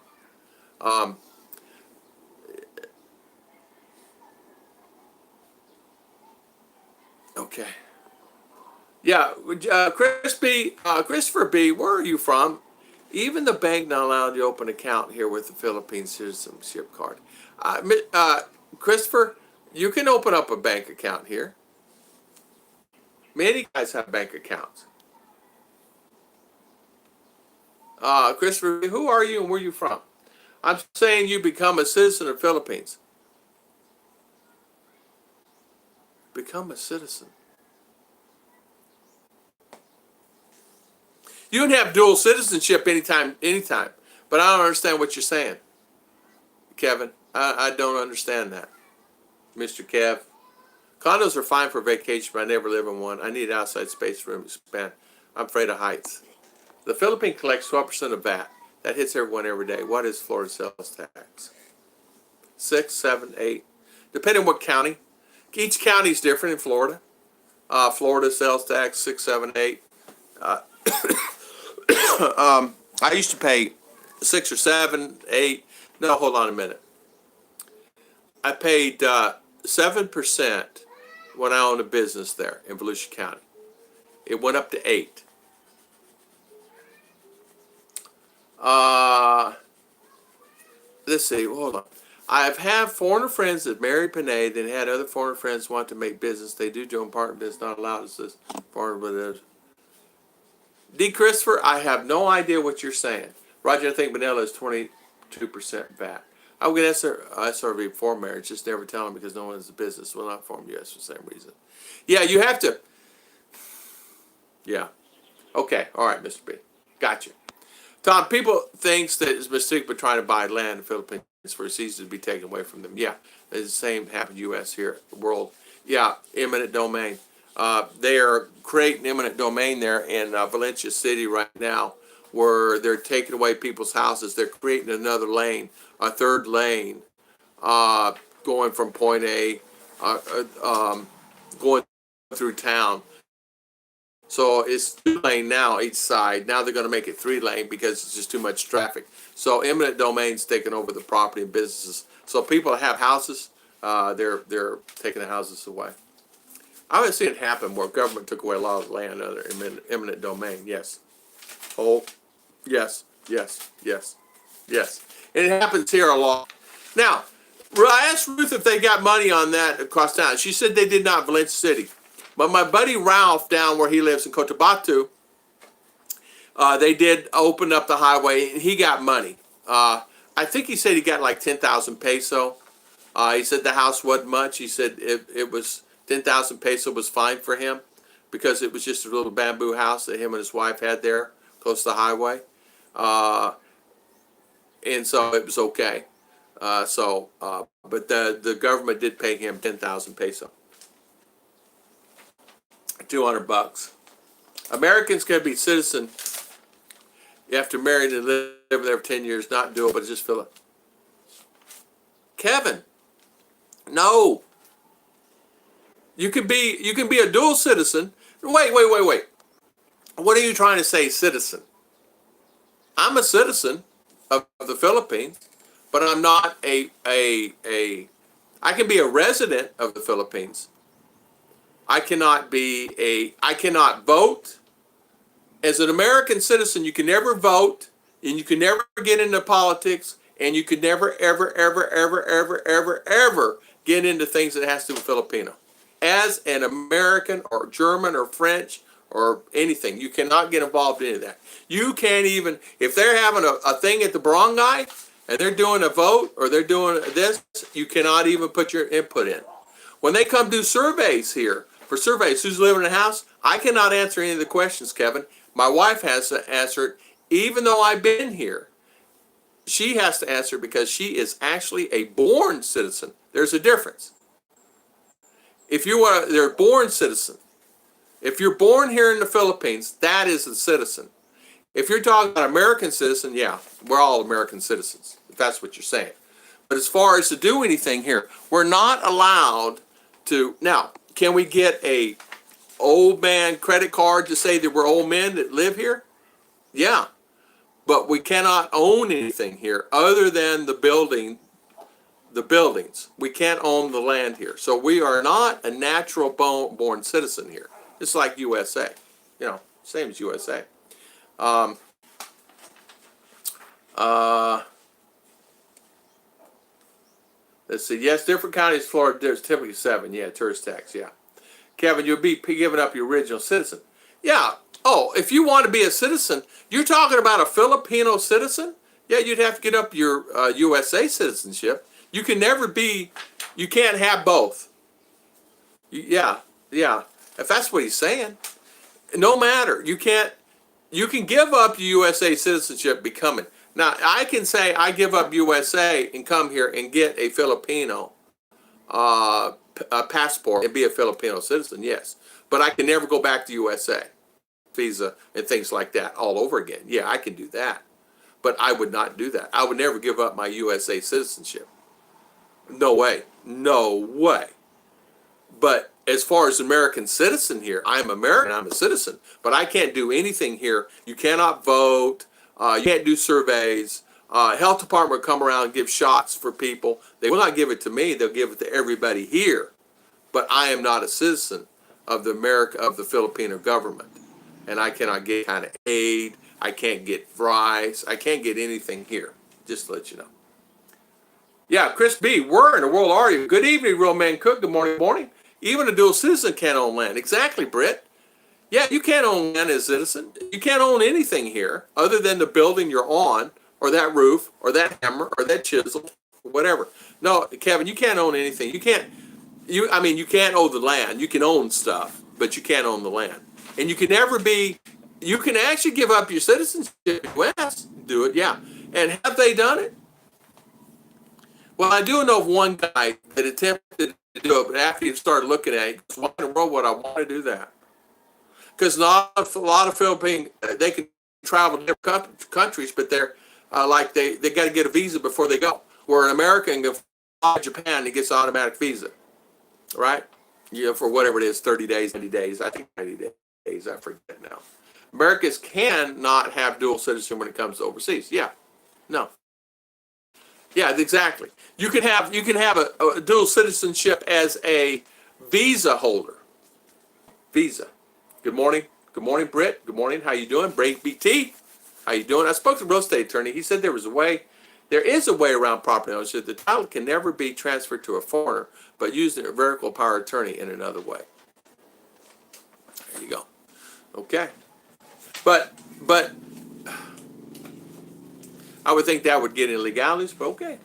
Okay. Yeah, Christopher B., where are you from? Even the bank not allowed you to open an account here with the Philippine citizenship card. Christopher, you can open up a bank account here. Many guys have bank accounts. Christopher, who are you and where are you from? I'm saying you become a citizen of the Philippines. Become a citizen. You can have dual citizenship anytime. But I don't understand what you're saying, Kevin. I don't understand that, Mr. Kev. Condos are fine for vacation, but I never live in one. I need outside space, room expand. I'm afraid of heights. The Philippines collects 12% of VAT. That hits everyone every day. What is Florida sales tax? 6, 7, 8. Depending on what county. Each county is different in Florida. Florida sales tax, 6, 7, 8. I used to pay 6 or 7, 8. No, hold on a minute. I paid 7% when I owned a business there in Volusia County. It went up to 8. Let's see, hold on. I've had foreigner friends that married Panay, then had other foreign friends want to make business. They do join partner business, not allowed. It says foreigner, but it is. D. Christopher, I have no idea what you're saying. Roger, I think Manila is 22% VAT. I would get SRV before marriage, just never tell them because no one is a business will not form U.S. for the same reason. Yeah, you have to. Yeah. Okay, all right, Mr. B. Gotcha. Tom, people thinks that it's a mistake by trying to buy land in the Philippines for a season to be taken away from them. Yeah, it's the same happened in the U.S. here, the world. Yeah, eminent domain. They are creating eminent domain there in Valencia City right now, where they're taking away people's houses. They're creating another lane, a third lane, going from point A, going through town. So it's 2-lane now each side. Now they're going to make it 3-lane because it's just too much traffic. So eminent domain's taking over the property and businesses. So people that have houses, they're taking the houses away. I haven't seen it happen where government took away a lot of land under eminent domain. Yes. Oh, yes, yes, yes, yes. And it happens here a lot. Now, I asked Ruth if they got money on that across town. She said they did not in Valencia City. But my buddy Ralph down where he lives in Cotabato, they did open up the highway and he got money. I think he said he got like 10,000 peso. He said the house wasn't much. He said it was 10,000 peso was fine for him because it was just a little bamboo house that him and his wife had there close to the highway. And so it was okay. But the government did pay him 10,000 peso. $200. Americans can be citizen. You have to marry and live there for 10 years, not do it, but just fill it. Kevin, no. You can be a dual citizen. Wait. What are you trying to say, citizen? I'm a citizen of the Philippines, but I'm not I can be a resident of the Philippines. I cannot vote. As an American citizen, you can never vote, and you can never get into politics, and you can never, ever get into things that has to do with Filipino. As an American or German or French or anything, you cannot get involved in any of that. You can't even, if they're having a thing at the barangay, and they're doing a vote, or they're doing this, you cannot even put your input in. When they come do surveys here, for surveys, who's living in the house, I cannot answer any of the questions, Kevin. My wife has to answer it, even though I've been here. She has to answer because she is actually a born citizen. There's a difference. If they're a born citizen. If you're born here in the Philippines, that is a citizen. If you're talking about American citizen, yeah, we're all American citizens, if that's what you're saying. But as far as to do anything here, we're not allowed to. Now, can we get a old man credit card to say that we're old men that live here? Yeah. But we cannot own anything here other than the buildings. We can't own the land here. So we are not a natural born citizen here. It's like USA. Same as USA. Let's see. Yes, different counties, Florida, there's typically 7. Yeah, tourist tax, yeah. Kevin, you'll be giving up your original citizen. Yeah. Oh, if you want to be a citizen, you're talking about a Filipino citizen? Yeah, you'd have to get up your USA citizenship. You can never be, you can't have both. Yeah. If that's what he's saying. No matter. You can give up your USA citizenship becoming. Now, I can say I give up USA and come here and get a Filipino passport and be a Filipino citizen, yes. But I can never go back to USA, visa and things like that all over again. Yeah, I can do that. But I would not do that. I would never give up my USA citizenship. No way. No way. But as far as American citizen here, I'm American, I'm a citizen, but I can't do anything here. You cannot vote. You can't do surveys. Health department will come around and give shots for people. They will not give it to me. They'll give it to everybody here. But I am not a citizen of the Filipino government. And I cannot get kind of aid. I can't get rice. I can't get anything here. Just to let you know. Yeah, Chris B., where in the world are you? Good evening, Real Man Cook. Good morning, morning. Even a dual citizen can't own land. Exactly, Britt. Yeah, you can't own land as a citizen. You can't own anything here other than the building you're on, or that roof, or that hammer, or that chisel, whatever. No, Kevin, you can't own anything. You can't own the land. You can own stuff, but you can't own the land. And you can actually give up your citizenship in the U.S. Do it, yeah. And have they done it? Well, I do know of one guy that attempted to do it, but after he started looking at it, he goes, why in the world would I want to do that? Because not a lot of Philippines, they can travel to different countries, but they're they got to get a visa before they go. Where an American can fly to Japan, he gets an automatic visa, right? For whatever it is, 30 days, 90 days. I think 90 days, I forget now. Americans cannot have dual citizenship when it comes to overseas. Yeah, no. Yeah, exactly. You can have a dual citizenship as a visa holder. Visa. Good morning. Good morning, Britt. Good morning. How you doing? Break BT. How you doing? I spoke to a real estate attorney. He said there is a way around property ownership. The title can never be transferred to a foreigner, but using a vertical power of attorney in another way. There you go. Okay. But I would think that would get illegalities, but okay.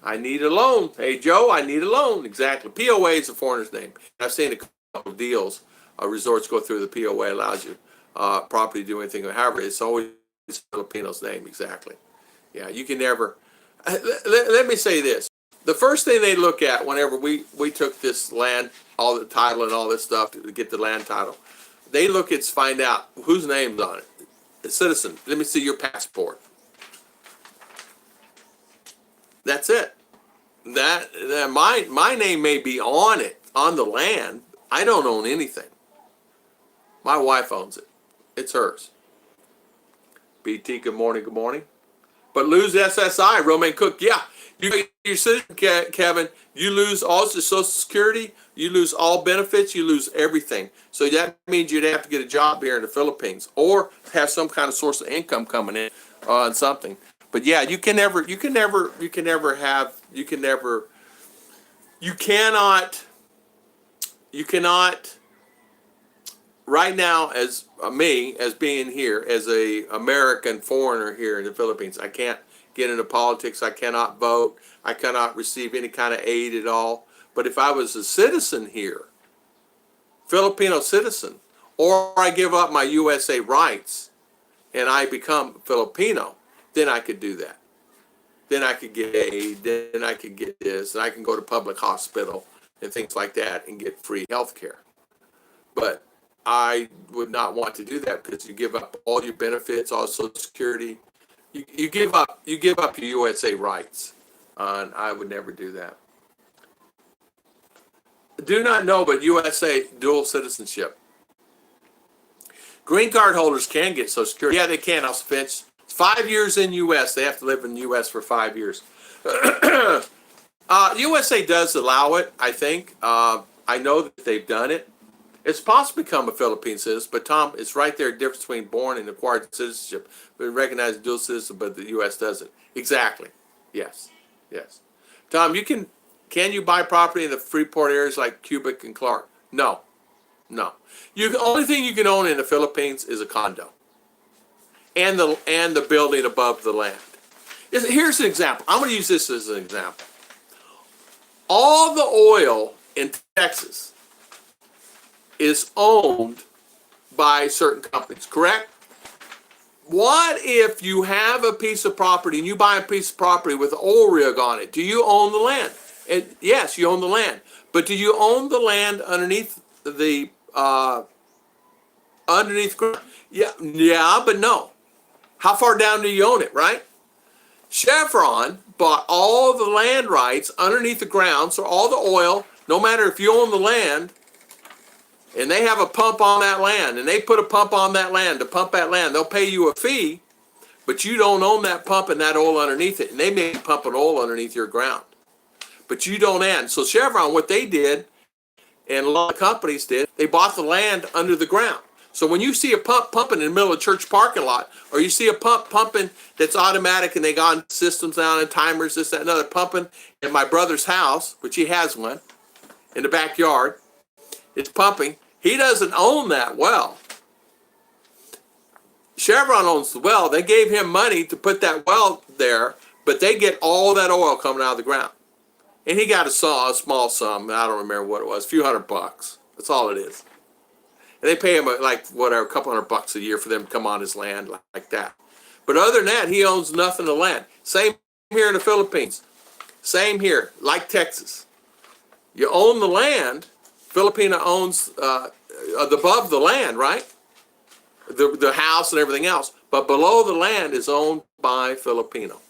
I need a loan. Hey, Joe, I need a loan. Exactly. POA is a foreigner's name. I've seen a couple of deals. Resorts go through the POA, allows you property to do anything. However, it's always Filipino's name. Exactly. Yeah, you can never. Let me say this. The first thing they look at whenever we took this land, all the title and all this stuff to get the land title, they look at find out whose name's on it. The citizen. Let me see your passport. That's it. That my name may be on it, on the land. I don't own anything. My wife owns it. It's hers. BT, good morning, good morning. But lose SSI, Roman Cook, yeah. You're citizen, Kevin. You lose all the Social Security. You lose all benefits. You lose everything. So that means you'd have to get a job here in the Philippines or have some kind of source of income coming in on something. But yeah, you cannot, right now as me, as being here, as a American foreigner here in the Philippines, I can't get into politics. I cannot vote. I cannot receive any kind of aid at all. But if I was a citizen here, Filipino citizen, or I give up my USA rights and I become Filipino, then I could do that. Then I could get aid, then I could get this, and I can go to public hospital and things like that and get free health care. But I would not want to do that because you give up all your benefits, all Social Security. You give up your USA rights, and I would never do that. Do not know, but USA dual citizenship. Green card holders can get Social Security. Yeah, they can. I'll finish. 5 years in U.S. They have to live in the U.S. for 5 years. USA does allow it, I think. I know that they've done it. It's possible to become a Philippine citizen, but Tom, it's right there, difference between born and acquired citizenship. We recognize dual citizen, but the U.S. doesn't. Exactly. Yes. Yes. Tom, can you buy property in the Freeport areas like Cubic and Clark? No. No. The only thing you can own in the Philippines is a condo. And the building above the land. Here's an example. I'm going to use this as an example. All the oil in Texas is owned by certain companies, correct? What if you have a piece of property and you buy a piece of property with an oil rig on it? Do you own the land? And yes, you own the land. But do you own the land underneath the ground? Yeah, but no. How far down do you own it, right? Chevron bought all the land rights underneath the ground, so all the oil, no matter if you own the land, and they have a pump on that land, and they put a pump on that land to pump that land, they'll pay you a fee, but you don't own that pump and that oil underneath it, and they may be pumping oil underneath your ground. But you don't own. So Chevron, what they did, and a lot of companies did, they bought the land under the ground. So when you see a pump pumping in the middle of a church parking lot, or you see a pump pumping that's automatic and they got systems down and timers, this, that, and another, pumping at my brother's house, which he has one, in the backyard, it's pumping. He doesn't own that well. Chevron owns the well. They gave him money to put that well there, but they get all that oil coming out of the ground. And he got a small sum, I don't remember what it was, a few $100. That's all it is. And they pay him like whatever, a couple $100 a year for them to come on his land like that. But other than that, he owns nothing of land. Same here in the Philippines. Same here, like Texas. You own the land. Filipina owns above the land, right? The house and everything else. But below the land is owned by Filipino.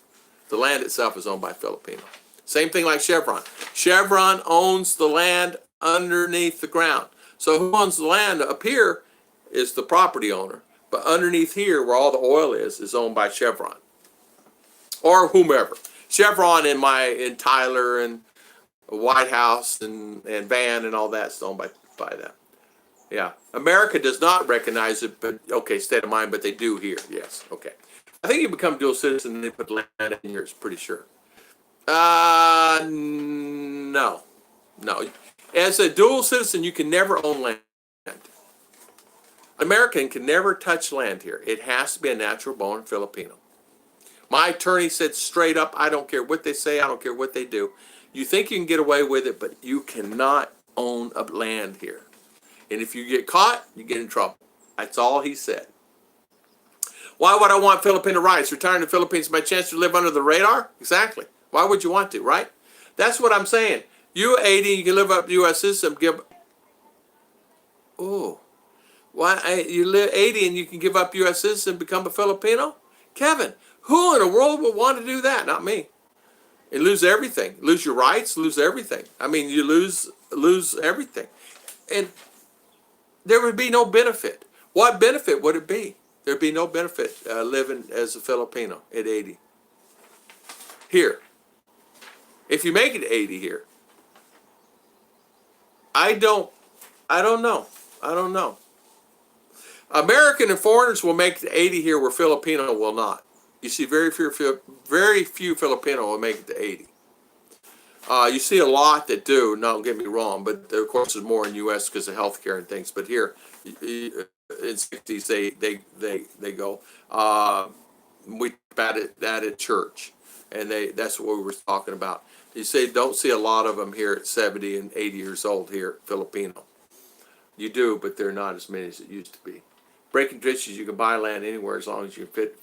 The land itself is owned by Filipino. Same thing like Chevron. Chevron owns the land underneath the ground. So who owns the land up here is the property owner. But underneath here, where all the oil is owned by Chevron. Or whomever. Chevron in Tyler and White House and Van and all that's owned by them. Yeah. America does not recognize it, but okay, state of mind, but they do here. Yes. Okay. I think you become dual citizen and they put land in yours, pretty sure. No. As a dual citizen, you can never own land. An American can never touch land here. It has to be a natural born Filipino. My attorney said straight up, I don't care what they say, I don't care what they do. You think you can get away with it, but you cannot own a land here. And if you get caught, you get in trouble. That's all he said. Why would I want Filipino rights? Retiring to the Philippines is my chance to live under the radar? Exactly. Why would you want to, right? That's what I'm saying. You 80, you can live up to U.S. citizen. You live 80 and you can give up U.S. citizen and become a Filipino? Kevin, who in the world would want to do that? Not me. And lose everything. Lose your rights, lose everything. I mean, you lose everything. And there would be no benefit. What benefit would it be? There'd be no benefit living as a Filipino at 80. Here. If you make it 80 here. I don't know. American and foreigners will make it to 80 here where Filipino will not. You see very few Filipino will make it to 80. You see a lot that do, don't get me wrong, but of course there's more in the U.S. because of healthcare and things. But here, in 60s, they go. We about it that at church, and that's what we were talking about. You say don't see a lot of them here at 70 and 80 years old here, Filipino. You do, but they're not as many as it used to be. Breaking traditions, you can buy land anywhere as long as you fit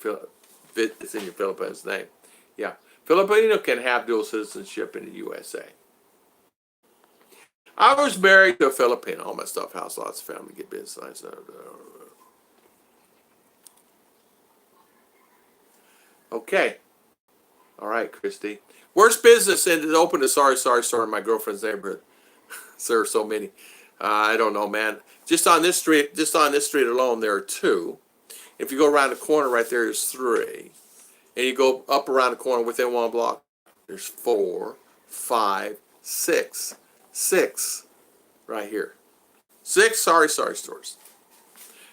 it's in your Philippines name. Yeah. Filipino can have dual citizenship in the USA. I was married to a Filipino. All my stuff, house, lots of family, get business. Okay. All right, Christy. Worst business and it opened a sorry store in my girlfriend's neighborhood. There are so many. I don't know, man. Just on this street alone, there are 2. If you go around the corner right there, there's 3. And you go up around the corner within 1 block, there's 4, 5, 6. 6 right here. 6 sorry stores.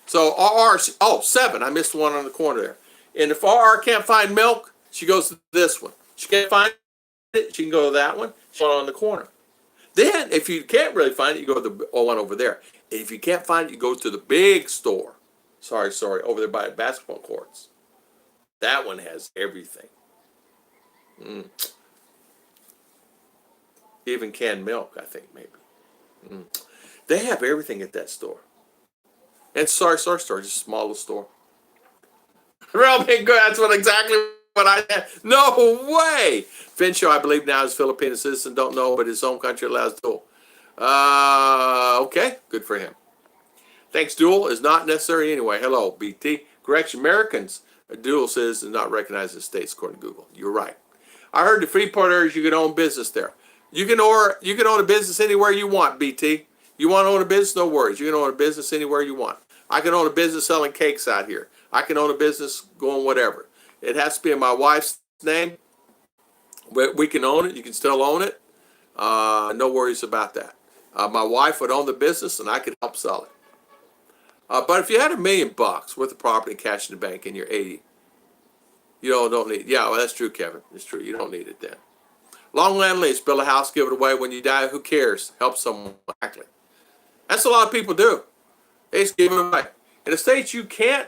So RR, 7. I missed one on the corner there. And if RR can't find milk, she goes to this one. She can't find it, she can go to that one. She's on the corner. Then, if you can't really find it, you go to the one over there. And if you can't find it, you go to the big store. Sorry, over there by the basketball courts. That one has everything. Even canned milk, I think, maybe. They have everything at that store. And sorry store, just a small little store. Real big good, that's exactly what I had. No way! Fincho, I believe now is Filipino citizen, don't know, but his home country allows dual. Okay, good for him. Thanks, dual is not necessary anyway. Hello, BT. Correction, Americans, a dual citizen is not recognized as states according to Google. You're right. I heard the Freeport areas you can own business there. You can own a business anywhere you want, BT. You want to own a business? No worries. You can own a business anywhere you want. I can own a business selling cakes out here. I can own a business going whatever. It has to be in my wife's name. We can own it. You can still own it. No worries about that. My wife would own the business and I could help sell it. But if you had $1 million worth of property cash in the bank and you're 80, you don't need. Yeah, well, that's true, Kevin. It's true. You don't need it then. Long land lease, build a house, give it away when you die. Who cares? Help someone. Exactly. That's a lot of people do. They just give it away. In the States, you can't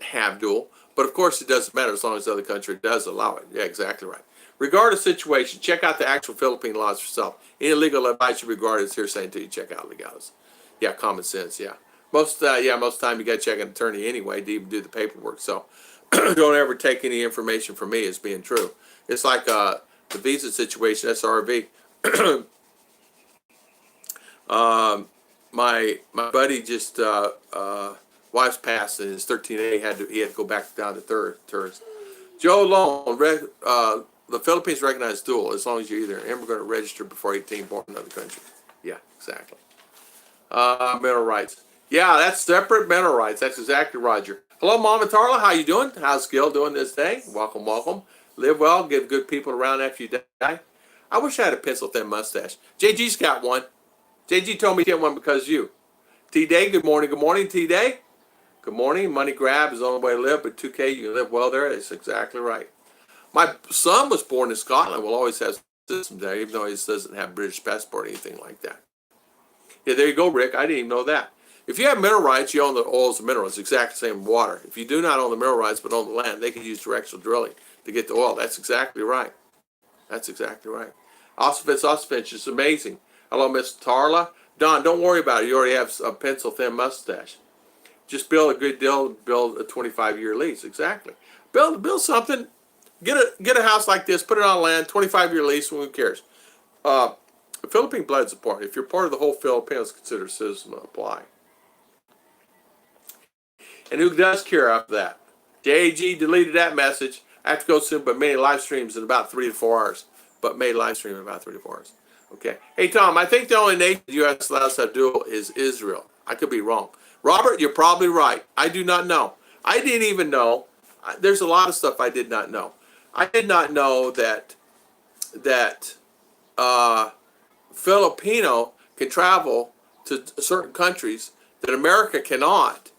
have dual, but of course it doesn't matter as long as the other country does allow it. Yeah, exactly right. Regardless of situation, check out the actual Philippine laws for yourself. Any legal advice you regard as hearsay until you check out legalities. Yeah, common sense. Yeah, most time you got to check an attorney anyway to even do the paperwork. So don't ever take any information from me as being true. It's like the visa situation, SRV. My buddy just wife's passed and his 13A he had to go back down to tourist. Joe Long, the Philippines recognize dual as long as you're either an immigrant or registered before 18, born in another country. Yeah, exactly. Mineral rights. Yeah, that's separate mineral rights. That's exactly Roger. Hello, Mama Tarla. How you doing? How's Gil doing this day? Welcome, welcome. Live well. Give good people around after you die. I wish I had a pencil-thin mustache. JG's got one. JG told me to get one because of you. T-Day, good morning. Good morning, T-Day. Good morning. Money grab is the only way to live, but 2K, you can live well there. That's exactly right. My son was born in Scotland. Will always have system there, even though he doesn't have British passport or anything like that. Yeah, there you go, Rick. I didn't even know that. If you have mineral rights, you own the oils and minerals. It's exactly the same with water. If you do not own the mineral rights but own the land, they can use directional drilling to get the oil. That's exactly right. That's exactly right. Osfinch is amazing. Hello, Miss Tarla. Don, don't worry about it. You already have a pencil-thin mustache. Just build a good deal, build a 25-year lease. Exactly. Build something. Get a house like this, put it on land, 25-year lease, who cares? Philippine blood's important. If you're part of the whole Philippines, consider citizen apply. And who does care after that? JG deleted that message. I have to go soon, but made live streams in about 3 to 4 hours. Okay. Hey, Tom, I think the only nation the U.S. allows to have dual is Israel. I could be wrong. Robert, you're probably right. I do not know. I didn't even know. There's a lot of stuff I did not know. I did not know that Filipino can travel to certain countries that America cannot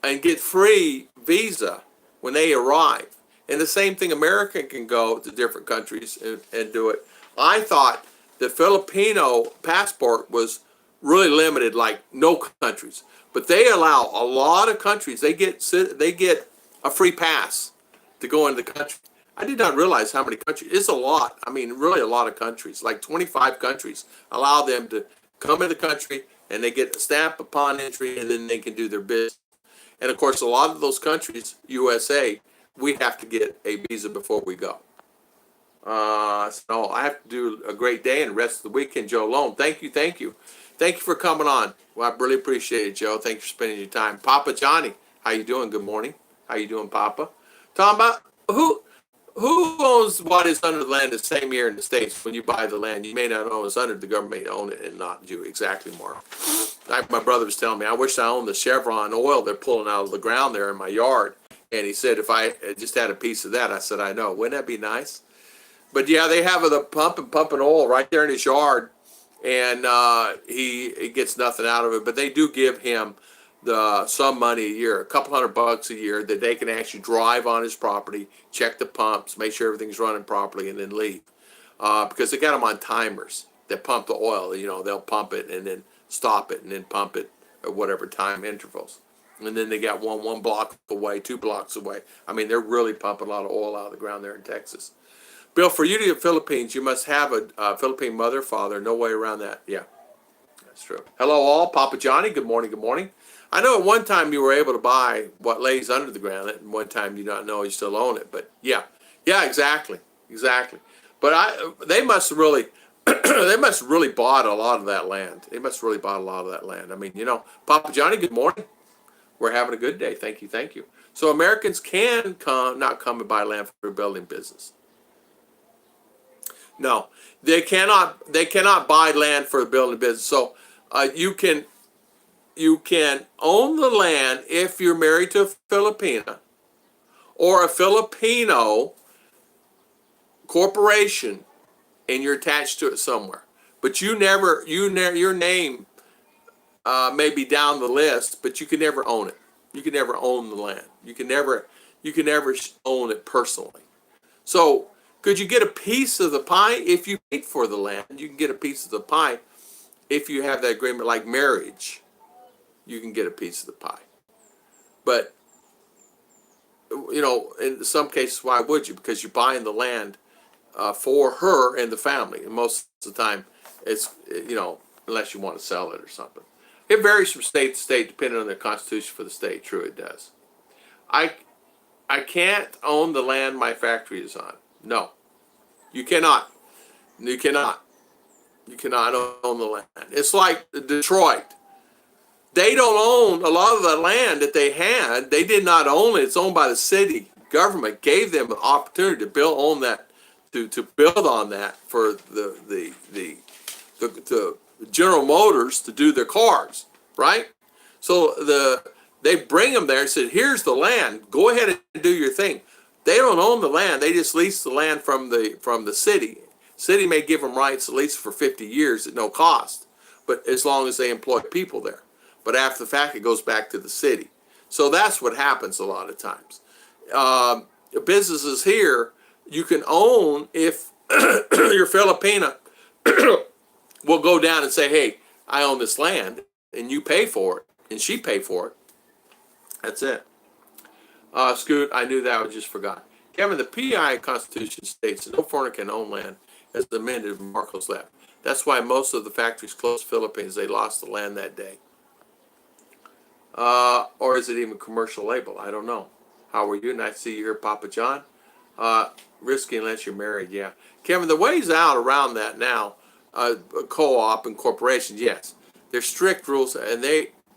and get free visa when they arrive. And the same thing, American can go to different countries and do it. I thought the Filipino passport was really limited, like no countries. But they allow a lot of countries. They get a free pass to go into the country. I did not realize how many countries. It's a lot. I mean, really a lot of countries. Like 25 countries allow them to come in the country and they get a stamp upon entry and then they can do their business. And of course, a lot of those countries, USA, we have to get a visa before we go. So I have to do a great day and the rest of the weekend, Joe Lone. Thank you. Thank you for coming on. Well, I really appreciate it, Joe. Thank you for spending your time. Papa Johnny, how you doing? Good morning. How you doing, Papa? Tom, who owns what is under the land the same year in the States? When you buy the land, you may not own it's under the government, own it and not you. Exactly, Mark. Like my brother was telling me, I wish I owned the Chevron oil they're pulling out of the ground there in my yard. And he said, if I just had a piece of that, I said, I know. Wouldn't that be nice? But yeah, they have the pumping oil right there in his yard, and he gets nothing out of it. But they do give him some money a year, a couple $100 a year, that they can actually drive on his property, check the pumps, make sure everything's running properly, and then leave. Because they got them on timers that pump the oil. You know, they'll pump it and then stop it and then pump it at whatever time intervals. And then they got one block away, 2 blocks away. I mean, they're really pumping a lot of oil out of the ground there in Texas. Bill, for you to get Philippines, you must have a Philippine mother, father. No way around that. Yeah, that's true. Hello, all. Papa Johnny, good morning, good morning. I know at one time you were able to buy what lays under the ground. At one time you don't know you still own it. But yeah, exactly. But they must have really they must have really bought a lot of that land. They must have really bought a lot of that land. I mean, Papa Johnny, good morning. We're having a good day. Thank you, thank you. So Americans can not come and buy land for a building business. No, they cannot. They cannot buy land for a building business. So you can own the land if you're married to a Filipina or a Filipino corporation and you're attached to it somewhere. But your name may be down the list, but you can never own it. You can never own the land. You can never own it personally. So could you get a piece of the pie if you paid for the land? You can get a piece of the pie if you have that agreement, like marriage. You can get a piece of the pie. But in some cases, why would you? Because you're buying the land for her and the family. And most of the time, it's, unless you want to sell it or something. It varies from state to state depending on the constitution for the state. True, it does. I can't own the land my factory is on. No, you cannot. You cannot. You cannot own the land. It's like Detroit. They don't own a lot of the land that they had. They did not own it. It's owned by the city. Government gave them an opportunity to own that, to build on that for the General Motors to do their cars, right? So they bring them there and said, "Here's the land. Go ahead and do your thing." They don't own the land. They just lease the land from the city. City may give them rights to lease for 50 years at no cost, but as long as they employ people there. But after the fact, it goes back to the city. So that's what happens a lot of times. Businesses here, you can own if you're Filipina, will go down and say, "Hey, I own this land," and you pay for it, and she pay for it. That's it. Scoot, I knew that, I just forgot. Kevin, the PI Constitution states that no foreigner can own land as amended when Marcos left. That's why most of the factories closed Philippines. They lost the land that day. Or is it even commercial label? I don't know. How are you? Nice to see you here, Papa John. Risky unless you're married, yeah. Kevin, the ways out around that now, co-op and corporations, yes. There's strict rules, and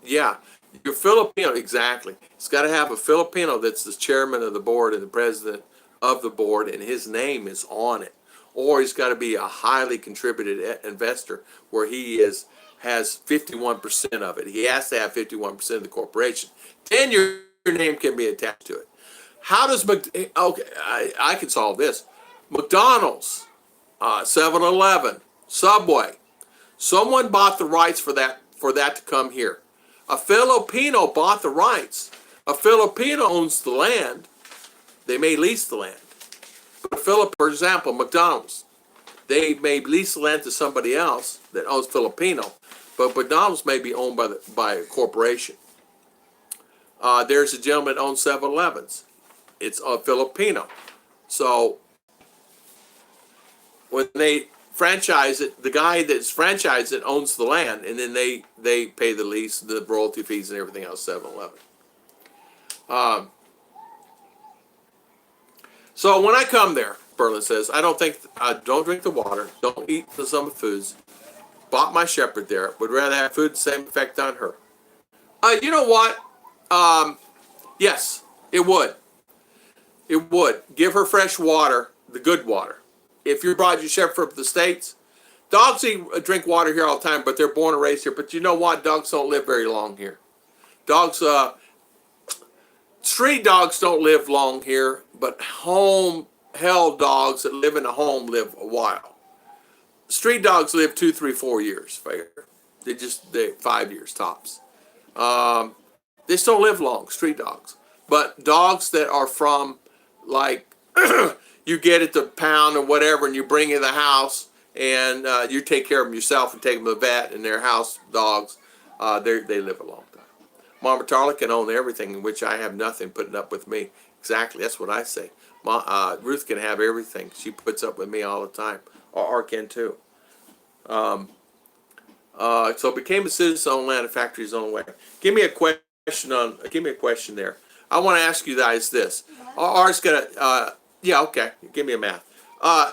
you're Filipino, exactly. It's got to have a Filipino that's the chairman of the board and the president of the board, and his name is on it. Or he's got to be a highly contributed investor where he has 51% of it. He has to have 51% of the corporation. Then your name can be attached to it. How does okay? I can solve this. McDonald's, 7-Eleven, Subway. Someone bought the rights for that to come here. A Filipino bought the rights. A Filipino owns the land. They may lease the land. For example, McDonald's, they may lease the land to somebody else that owns Filipino, but McDonald's may be owned by a corporation. There's a gentleman that owns 7-Elevens. It's a Filipino. So when they franchise it, the guy that's franchised it owns the land, and then they pay the lease, the royalty fees, and everything else. 7-Eleven. So when I come there, Berlin says, I don't drink the water, don't eat some foods. Bought my shepherd there. Would rather have food, same effect on her. You know what? Yes, it would. It would. Give her fresh water, the good water. If you brought your shepherd from the States, dogs drink water here all the time, but they're born and raised here. But you know what? Dogs don't live very long here. Street dogs don't live long here, but home-held dogs that live in a home live a while. Street dogs live 2, 3, 4 years. They 5 years tops. They still live long, street dogs. But dogs that are from, like, you get at the pound or whatever, and you bring in the house, and you take care of them yourself and take them to the vet, and they're house dogs, they live a long time. Mama Tarla can own everything, in which I have nothing putting up with me. Exactly, that's what I say. Ruth can have everything. She puts up with me all the time. Or can too. So became a citizen on land and factory his own way. Give me a question there. I want to ask you guys this. R's gonna, yeah, okay. Give me a math.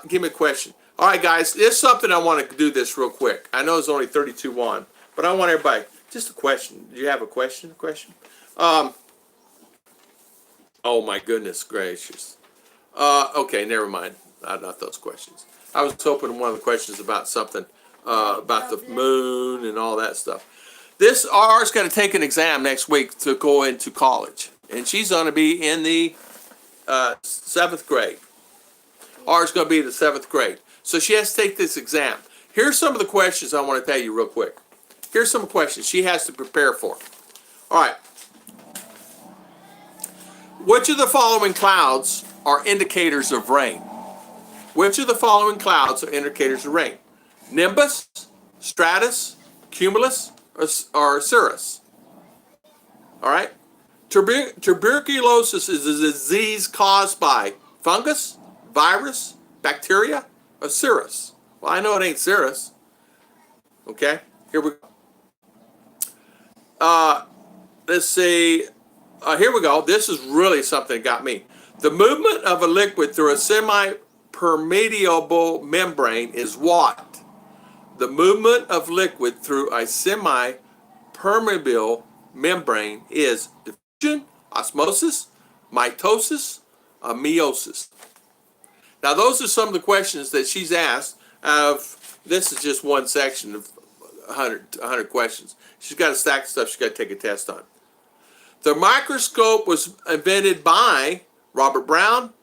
Give me a question. All right, guys, there's something I want to do this real quick. I know it's only 32 on, but I want everybody, just a question. Do you have a question? Oh my goodness gracious. Okay, never mind. Not those questions. I was hoping one of the questions about something about the moon and all that stuff. This R's going to take an exam next week to go into college, and she's going to be in the 7th grade. R's going to be in the 7th grade, so she has to take this exam. Here's some of the questions I want to tell you real quick. Here's some questions she has to prepare for. All right. Which of the following clouds are indicators of rain? Which of the following clouds are indicators of rain? Nimbus, stratus, cumulus, or cirrus? All right. Tuberculosis is a disease caused by fungus, virus, bacteria, or cirrus. Well, I know it ain't cirrus. Okay, here we go. Let's see. Here we go. This is really something that got me. The movement of a liquid through a semi-permeable membrane is what? The movement of liquid through a semi-permeable membrane is diffusion, osmosis, mitosis, meiosis. Now, those are some of the questions that she's asked. This is just one section of 100 questions. She's got a stack of stuff she's got to take a test on. The microscope was invented by Robert Brown,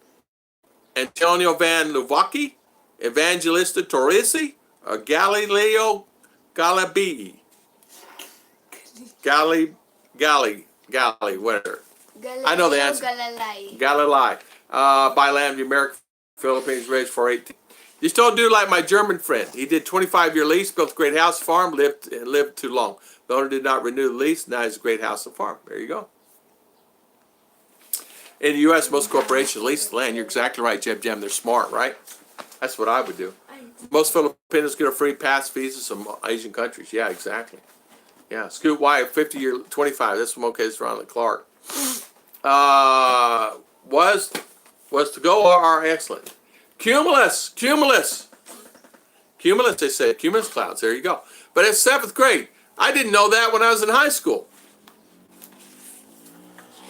Antonio van Leeuwenhoek, Evangelista Torresi, or Galileo Galilei. Galilei, whatever. I know the answer. Galilei. By land, the American Philippines, raised for 18. Just don't do like my German friend. He did 25-year lease, built a great house, farm, lived too long. The owner did not renew the lease. Now he's a great house and farm. There you go. In the U.S., most corporations lease the land. You're exactly right, Jeb Jam. They're smart, right? That's what I would do. Most Filipinos get a free pass visa from Asian countries. Yeah, exactly. Yeah, Scoot White, 50-year, 25. That's from OK's Ronald Clark. Was to go are excellent. Cumulus, they say, cumulus clouds. There you go. But it's 7th grade. I didn't know that when I was in high school.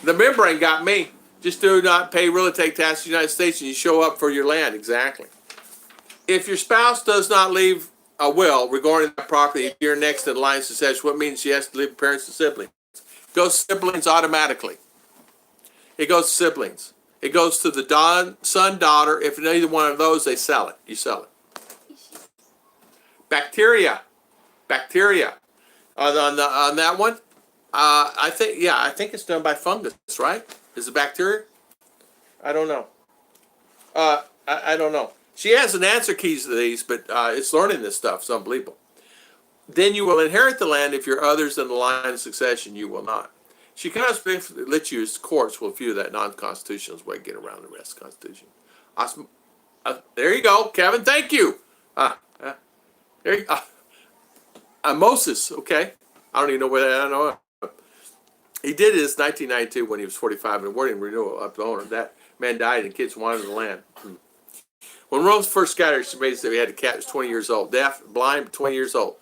The membrane got me. Just do not pay real estate tax in the United States and you show up for your land. Exactly. If your spouse does not leave a will regarding that property, you're next in line of succession. What means she has to leave parents and siblings? It goes to siblings automatically. It goes to siblings. It goes to the son, daughter. If neither one of those, they sell it. You sell it. Bacteria. On that one, I think it's done by fungus, right? Is it bacteria? I don't know. I don't know. She has an answer keys to these, but it's learning this stuff. It's unbelievable. Then you will inherit the land if you're others in the line of succession. You will not. She cannot let you use courts will view that non-constitutional way to get around the rest of the Constitution. There you go, Kevin. Thank you. There you go. Moses, okay. I don't even know where that, I don't know. He did this in 1992 when he was 45 and awarding renewal up to the owner. That man died and kids wanted the land. When Rose first got her, she made that we had a cat who was 20 years old. Deaf, blind, but 20 years old.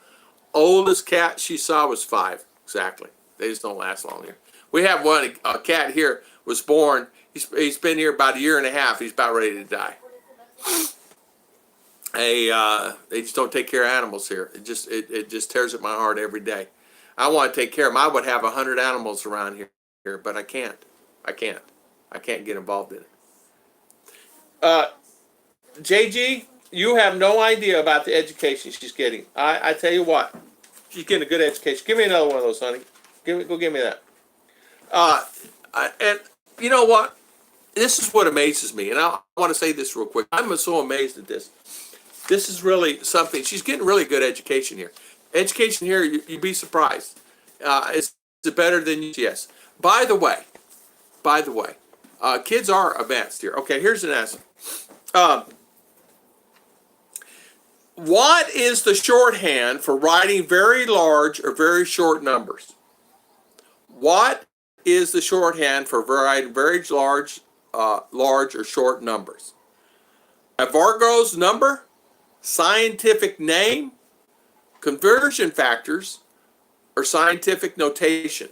Oldest cat she saw was 5. Exactly. They just don't last long here. We have one, a cat here was born. He's been here about a year and a half. He's about ready to die. They just don't take care of animals here. It just tears at my heart every day. I want to take care of them. I would have 100 animals around here, but I can't. I can't get involved in it. JG, you have no idea about the education she's getting. I tell you what, she's getting a good education. Give me another one of those, honey. Go give me that. And you know what? This is what amazes me, and I want to say this real quick. I'm so amazed at this. This is really something. She's getting really good education here. Education here, you'd be surprised. Is it better than yes? By the way, kids are advanced here. Okay, here's an answer. What is the shorthand for writing very large or very short numbers? What is the shorthand for writing very large or short numbers? Avogadro's number, scientific name, conversion factors, or scientific notation?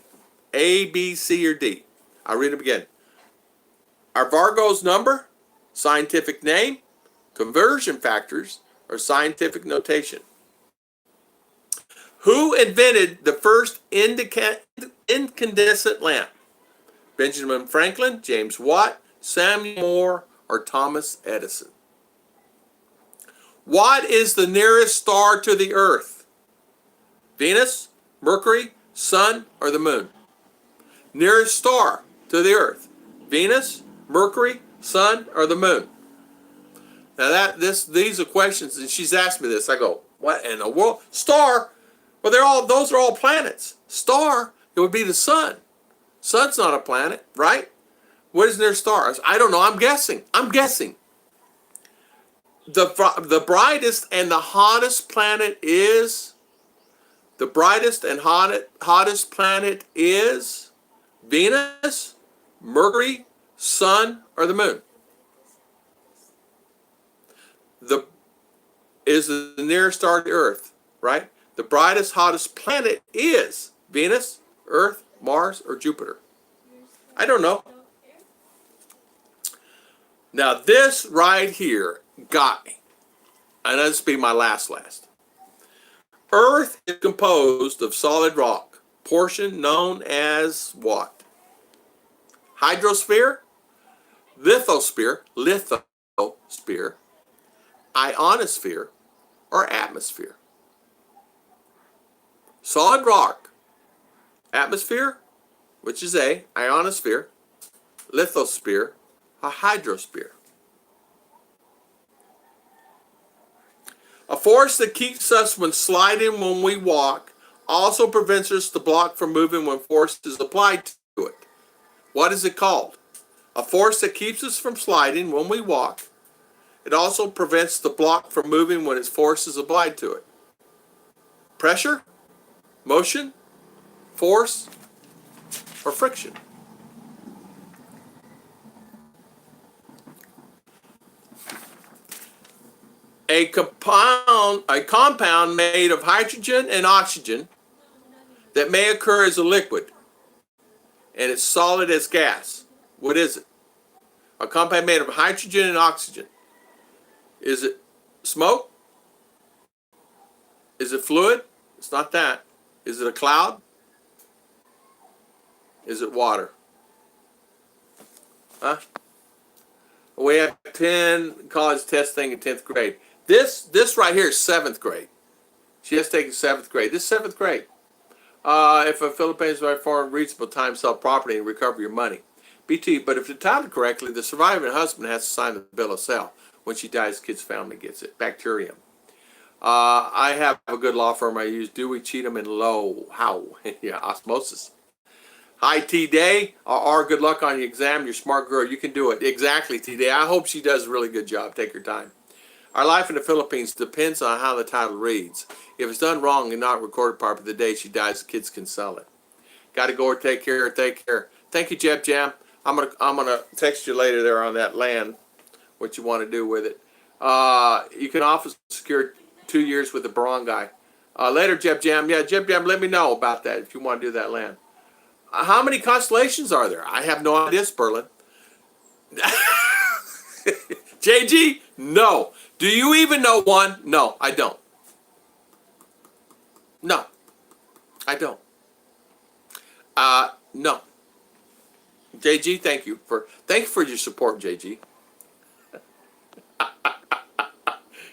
A, B, C, or D? I'll read them again. Are Vargo's number, scientific name, conversion factors, or scientific notation? Who invented the first incandescent lamp? Benjamin Franklin, James Watt, Samuel Moore, or Thomas Edison? What is the nearest star to the Earth? Venus, Mercury, Sun, or the Moon? Nearest star to the Earth. Venus, Mercury, Sun, or the Moon? Now these are questions, and she's asked me this. I go, what in the world? Star? Well, those are all planets. Star, it would be the sun. Sun's not a planet, right? What is their stars? I don't know. I'm guessing. The brightest and the hottest planet is Venus, Mercury, Sun, or the Moon? Is the nearest star to Earth, right? The brightest, hottest planet is Venus, Earth, Mars, or Jupiter? I don't know. Now this right here got me. And this will be my last. Earth is composed of solid rock, portion known as what? Hydrosphere, lithosphere, ionosphere, or atmosphere? Solid rock, atmosphere, which is A, ionosphere, lithosphere, a hydrosphere. A force that keeps us from sliding when we walk also prevents us to block from moving when force is applied to it. What is it called? A force that keeps us from sliding when we walk. It also prevents the block from moving when its force is applied to it. Pressure, motion, force, or friction? A compound made of hydrogen and oxygen that may occur as a liquid and it's solid as gas. What is it? A compound made of hydrogen and oxygen. Is it smoke? Is it fluid? It's not that. Is it a cloud? Is it water? Huh? We have 10 college testing in 10th grade. This right here is 7th grade. She has taken 7th grade. This is 7th grade. If a Philippines right for a reasonable time sell property and recover your money. BT, but if entitled correctly, the surviving husband has to sign the bill of sale. When she dies, the kid's family gets it. Bacterium. I have a good law firm I use. Dewey, Cheatham, and Lowe. How? Yeah, osmosis. Hi, T-Day. R, good luck on your exam. You're a smart girl. You can do it. Exactly, T-Day. I hope she does a really good job. Take her time. Our life in the Philippines depends on how the title reads. If it's done wrong and not recorded properly, the day she dies, the kids can sell it. Got to go or take care. Take care. Thank you, Jeb Jam. I'm gonna text you later there on that land, what you want to do with it. You can offer secure 2 years with the barangay. Later, Jeb Jam. Yeah, Jeb Jam, let me know about that if you want to do that land. How many constellations are there? I have no idea, Sperlin. JG? No. Do you even know one? No, I don't. No, I don't. No. JG, thank you for your support, JG.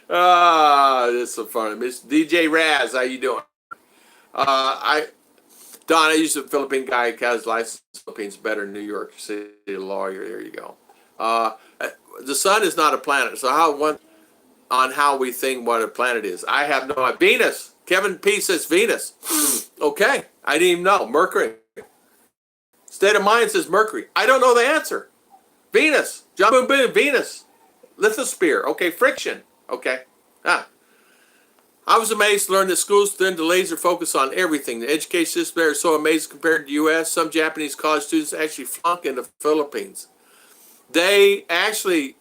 This is so funny. Miss DJ Raz, how you doing? Don, I used a Philippine guy who has license in the Philippines, better in New York City lawyer. There you go. The sun is not a planet, so how we think what a planet is. I have no idea. Venus. Kevin P says Venus. Okay, I didn't even know. Mercury. State of mind says Mercury. I don't know the answer. Venus. John Boom Boom. Venus. Lithosphere. Okay, friction. Okay. I was amazed to learn that schools tend to laser focus on everything. The education system there is so amazing compared to the U.S. Some Japanese college students actually flunk in the Philippines. They actually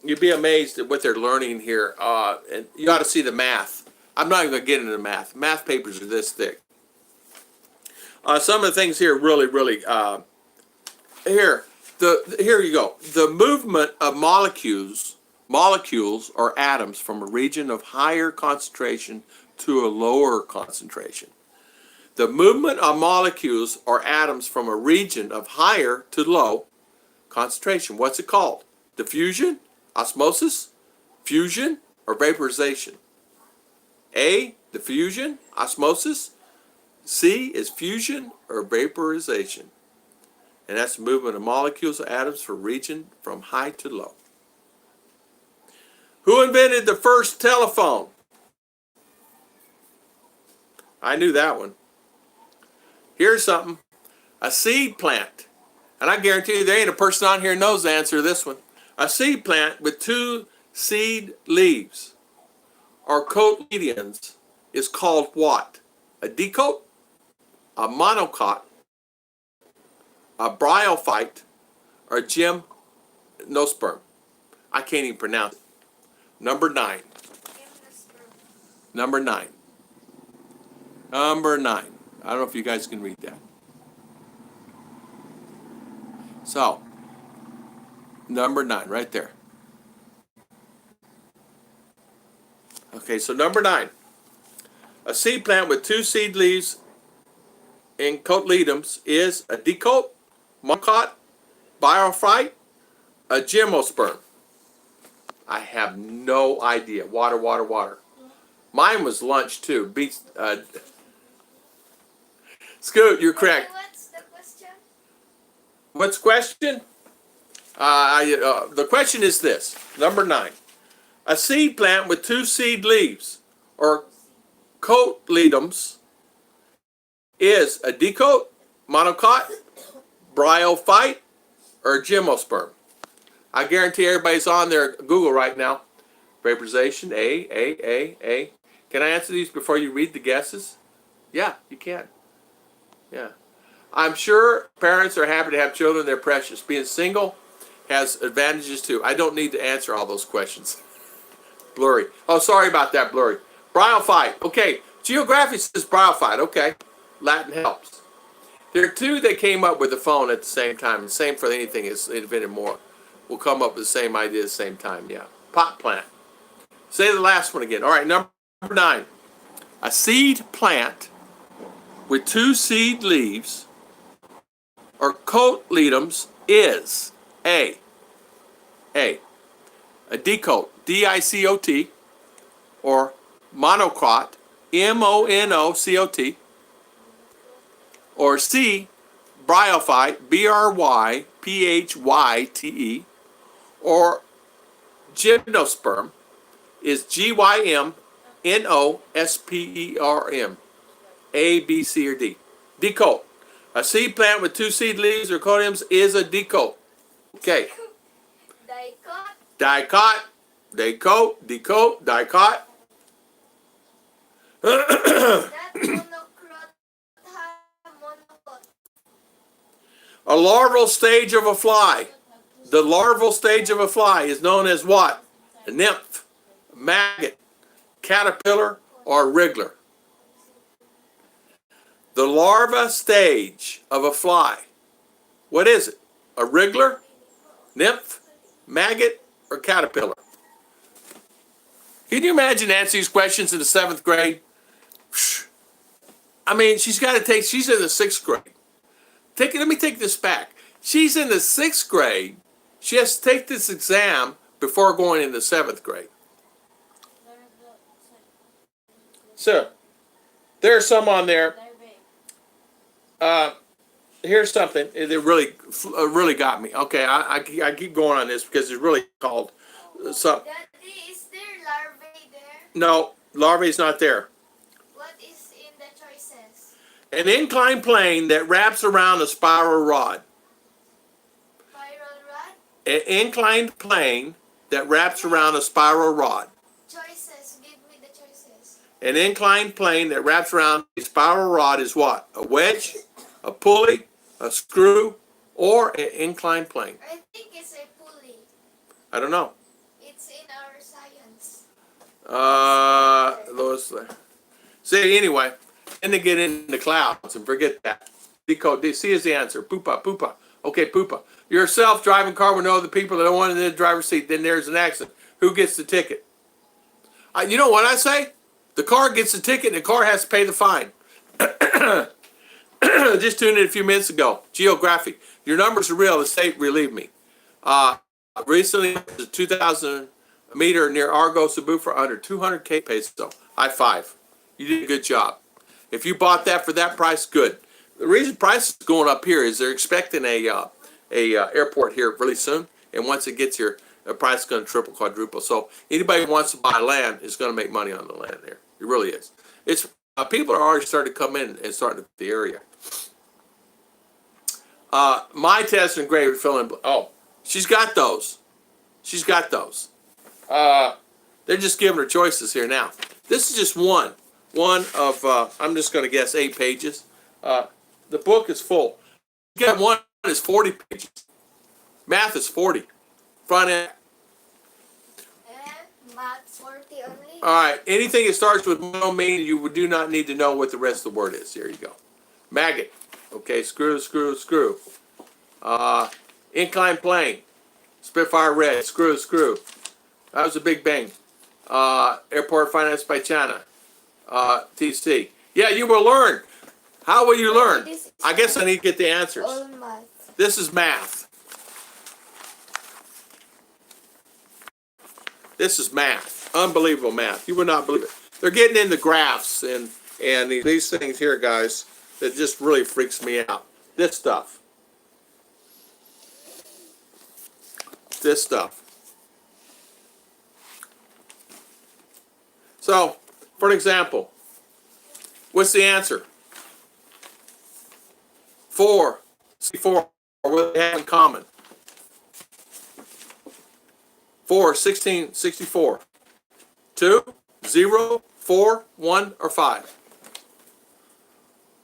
You'd be amazed at what they're learning here. And you ought to see the math. I'm not even going to get into the math. Math papers are this thick. Some of the things here really, really, here you go. The movement of molecules or atoms from a region of higher concentration to a lower concentration. The movement of molecules or atoms from a region of higher to low concentration. What's it called? Diffusion, osmosis, fusion, or vaporization? A, diffusion, osmosis. C is fusion or vaporization. And that's the movement of molecules or atoms from a region from high to low. Who invented the first telephone? I knew that one. Here's something. A seed plant. And I guarantee you there ain't a person on here who knows the answer to this one. A seed plant with 2 seed leaves or cotyledons is called what? A dicote, a monocot, a bryophyte, or a gymnosperm. I can't even pronounce it. Number 9. Number 9. Number 9. I don't know if you guys can read that. So, number 9, right there. Okay, so number 9. A seed plant with 2 seed leaves in cotyledons is a dicote, monocot, bryophyte, a gymnosperm. I have no idea. Water. Mine was lunch too. Beats. Scoot, you're correct. What's the question? What's the question? The question is this. Number 9. A seed plant with 2 seed leaves or cotyledons is a dicote, monocot, bryophyte, or gymnosperm. I guarantee everybody's on their Google right now. Vaporization, A. Can I answer these before you read the guesses? Yeah, you can. Yeah. I'm sure parents are happy to have children. They're precious. Being single has advantages too. I don't need to answer all those questions. Blurry. Oh, sorry about that, blurry. Bryophyte. Okay. Geography says bryophyte. Okay. Latin helps. There are 2 that came up with the phone at the same time. And same for anything is invented more. We'll come up with the same idea at the same time. Yeah. Pot plant. Say the last one again. All right. Number 9. A seed plant with 2 seed leaves or cotyledons is A, a dicote, D-I-C-O-T, or monocot, M-O-N-O-C-O-T, or C, bryophyte, B-R-Y-P-H-Y-T-E, or gymnosperm is G-Y-M-N-O-S-P-E-R-M, A, B, C, or D. Dicote. A seed plant with 2 seed leaves or cotyledons is a dicote. Okay. Dicot. Dicot. Dicote. Dicot. That monocrot have monocot. A larval stage of a fly. The larval stage of a fly is known as what? A nymph, maggot, caterpillar, or wriggler. The larva stage of a fly. What is it? A wriggler, nymph, maggot, or caterpillar? Can you imagine answering these questions in the 7th grade? I mean, she's in the 6th grade. Let me take this back. She's in the 6th grade. She has to take this exam before going into 7th grade. So, there's some on there. Here's something that really got me. Okay, I keep going on this because it's really called something. Daddy, is there larvae there? No, larvae is not there. What is in the choices? An inclined plane that wraps around a spiral rod. Spiral rod? An inclined plane that wraps around a spiral rod. Choices. Give me the choices. An inclined plane that wraps around a spiral rod is what? A wedge, a pulley, a screw, or an inclined plane? I think it's a pulley. I don't know. Those. See, anyway, and they get in the clouds and forget that. Decode. C is the answer. Poopa, poopa. Okay, poopa. You're a self-driving car with no other people that don't want in the driver's seat. Then there's an accident. Who gets the ticket? You know what I say? The car gets the ticket and the car has to pay the fine. Just tuned in a few minutes ago. Geographic. Your numbers are real. The state relieved me. Recently, the 2,000 meter near Argo, Cebu for under 200K peso. High five. You did a good job. If you bought that for that price, good. The reason price is going up here is they're expecting a airport here really soon, and once it gets here, the price is going to triple, quadruple. So anybody who wants to buy land is going to make money on the land there. It really is. It's people are already starting to come in and starting to the area. My test and grade fill in. Oh, she's got those. She's got those. They're just giving her choices here now. This is just one of I'm just going to guess 8 pages. The book is full. You got one is 40 pages. Math is 40. Front end. And math 40 only. All right. Anything that starts with no meaning, you do not need to know what the rest of the word is. Here you go. Maggot. Okay. Screw, screw, screw. Incline plane. Spitfire red. Screw, screw. That was a big bang. Airport financed by China. TC. Yeah, you will learn. How will you learn? I guess I need to get the answers. All math. This is math. This is math. Unbelievable math. You would not believe it. They're getting into graphs and these things here, guys, that just really freaks me out. This stuff. This stuff. So, for an example, what's the answer? 4. C4. What do they have in common? 4, 16, 64. 2, 0, 4, 1, or 5.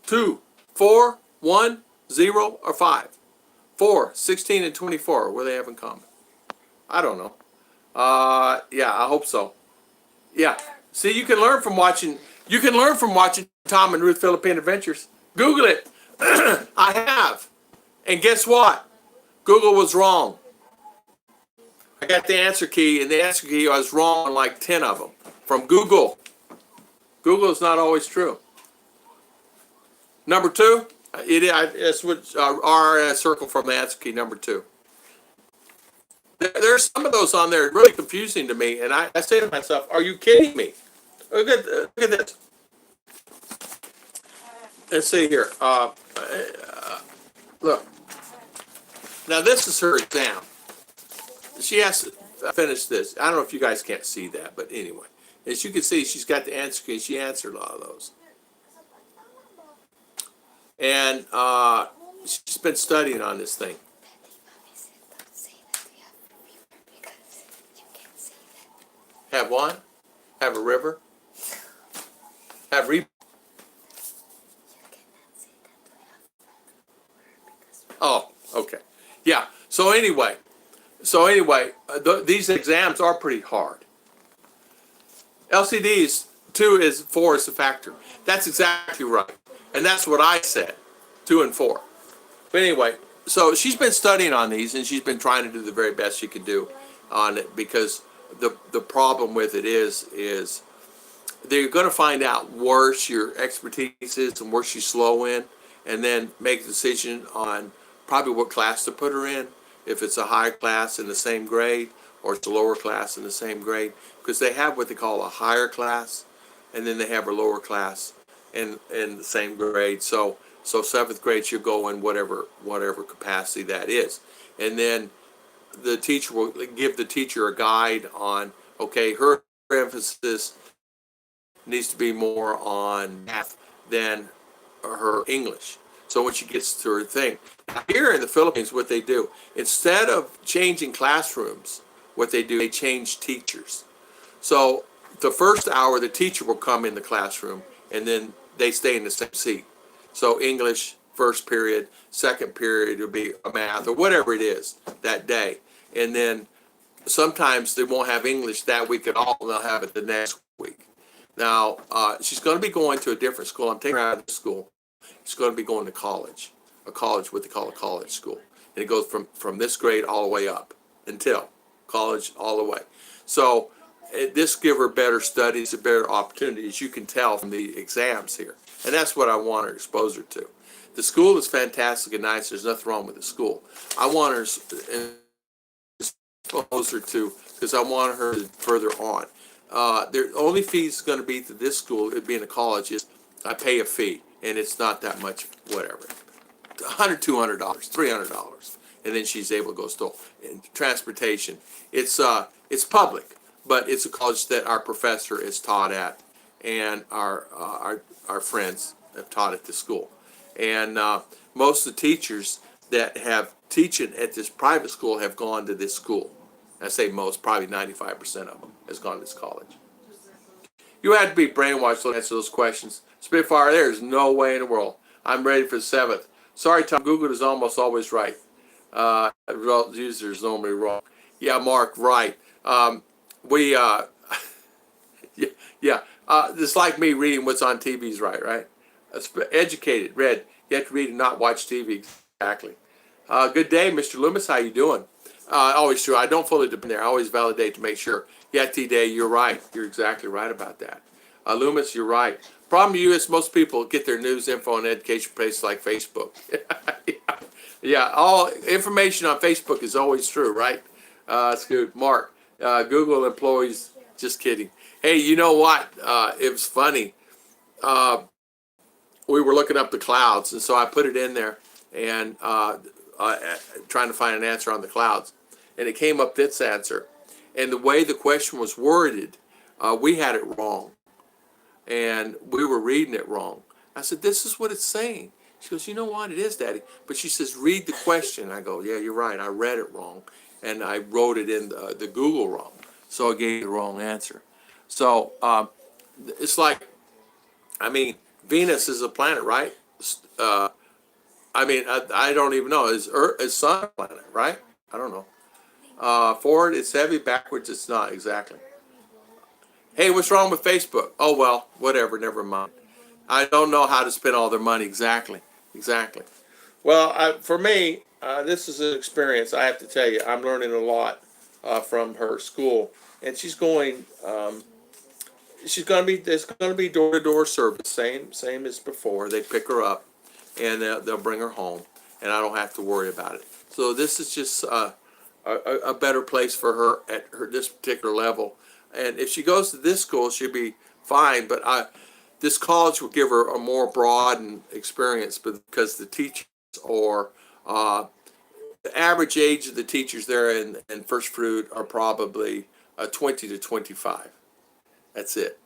2, 4, 1, 0, or 5. 4, 16, and 24. What do they have in common? I don't know. Yeah, I hope so. Yeah. See, you can learn from watching. You can learn from watching Tom and Ruth Philippine Adventures. Google it. I have. And guess what? Google was wrong. I got the answer key, and the answer key I was wrong on like 10 of them from Google. Google is not always true. Number 2, that's what R circle from the answer key. Number 2. There's some of those on there really confusing to me, and I say to myself, "Are you kidding me?" Look at this. Let's see here. Look. Now this is her exam. She has to finish this. I don't know if you guys can't see that, but anyway. As you can see, she's got the answer key. She answered a lot of those. And she's been studying on this thing. Have one? Have a river? Have Oh, okay. Yeah. So anyway, these exams are pretty hard. LCDs 4 is the factor. That's exactly right, and that's what I said. 2 and 4. But anyway, so she's been studying on these, and she's been trying to do the very best she can do on it, because the problem with it is they're going to find out where your expertise is and where she's slow in, and then make a decision on probably what class to put her in, if it's a higher class in the same grade or it's a lower class in the same grade, because they have what they call a higher class, and then they have a lower class in the same grade. So 7th grade she'll go in whatever capacity that is, and then the teacher will give the teacher a guide on, okay, her emphasis needs to be more on math than her English. So when she gets to her thing, here in the Philippines, what they do, instead of changing classrooms, what they do, they change teachers. So the first hour, the teacher will come in the classroom, and then they stay in the same seat. So English, first period, second period will be a math or whatever it is that day. And then sometimes they won't have English that week at all, and they'll have it the next week. Now, she's going to be going to a different school. I'm taking her out of the school. She's going to be going to college, what they call a college school. And it goes from this grade all the way up until college all the way. So this give her better studies, a better opportunity, as you can tell from the exams here. And that's what I want her to expose her to. The school is fantastic and nice. There's nothing wrong with the school. I want her to expose her to, because I want her further on. The only fees going to be to this school, it being a college, is I pay a fee, and it's not that much, whatever. $100, $200, $300, and then she's able to go to school. And transportation, it's public, but it's a college that our professor is taught at, and our friends have taught at the school. And most of the teachers that have teaching at this private school have gone to this school. I say most, probably 95% of them has gone to this college. You have to be brainwashed to answer those questions. Spitfire, there's no way in the world. I'm ready for the 7th. Sorry, Tom, Google is almost always right. Result user is normally wrong. Yeah, Mark, right. It's like me reading what's on TV is right? Educated, read. You have to read and not watch TV. Exactly. Good day, Mr. Loomis. How you doing? Always true. I don't fully depend there. I always validate to make sure. Yeah, T-Day, you're right. You're exactly right about that. Loomis, you're right. Problem to you is most people get their news info and education places like Facebook. Yeah, all information on Facebook is always true, right? Scoot, Mark, Google employees, just kidding. Hey, you know what? It was funny. We were looking up the clouds, and so I put it in there and trying to find an answer on the clouds. And it came up this answer. And the way the question was worded, we had it wrong. And we were reading it wrong. I said, this is what it's saying. She goes, you know what? It is, Daddy. But she says, read the question. I go, yeah, you're right. I read it wrong. And I wrote it in the Google wrong. So I gave the wrong answer. So it's like, Venus is a planet, right? I don't even know. Is Sun a planet, right? I don't know. Forward, it's heavy. Backwards, it's not. Exactly. Hey, what's wrong with Facebook? Oh, well, whatever. Never mind. I don't know how to spend all their money. Exactly. Well, for me, this is an experience. I have to tell you, I'm learning a lot from her school. And she's going, there's going to be door-to-door service, same as before. They pick her up, and they'll bring her home, and I don't have to worry about it. So this is just a better place for her at this particular level. And if she goes to this school, she'll be fine. But this college will give her a more broadened experience because the teachers are the average age of the teachers there in First Fruit are probably 20 to 25. That's it.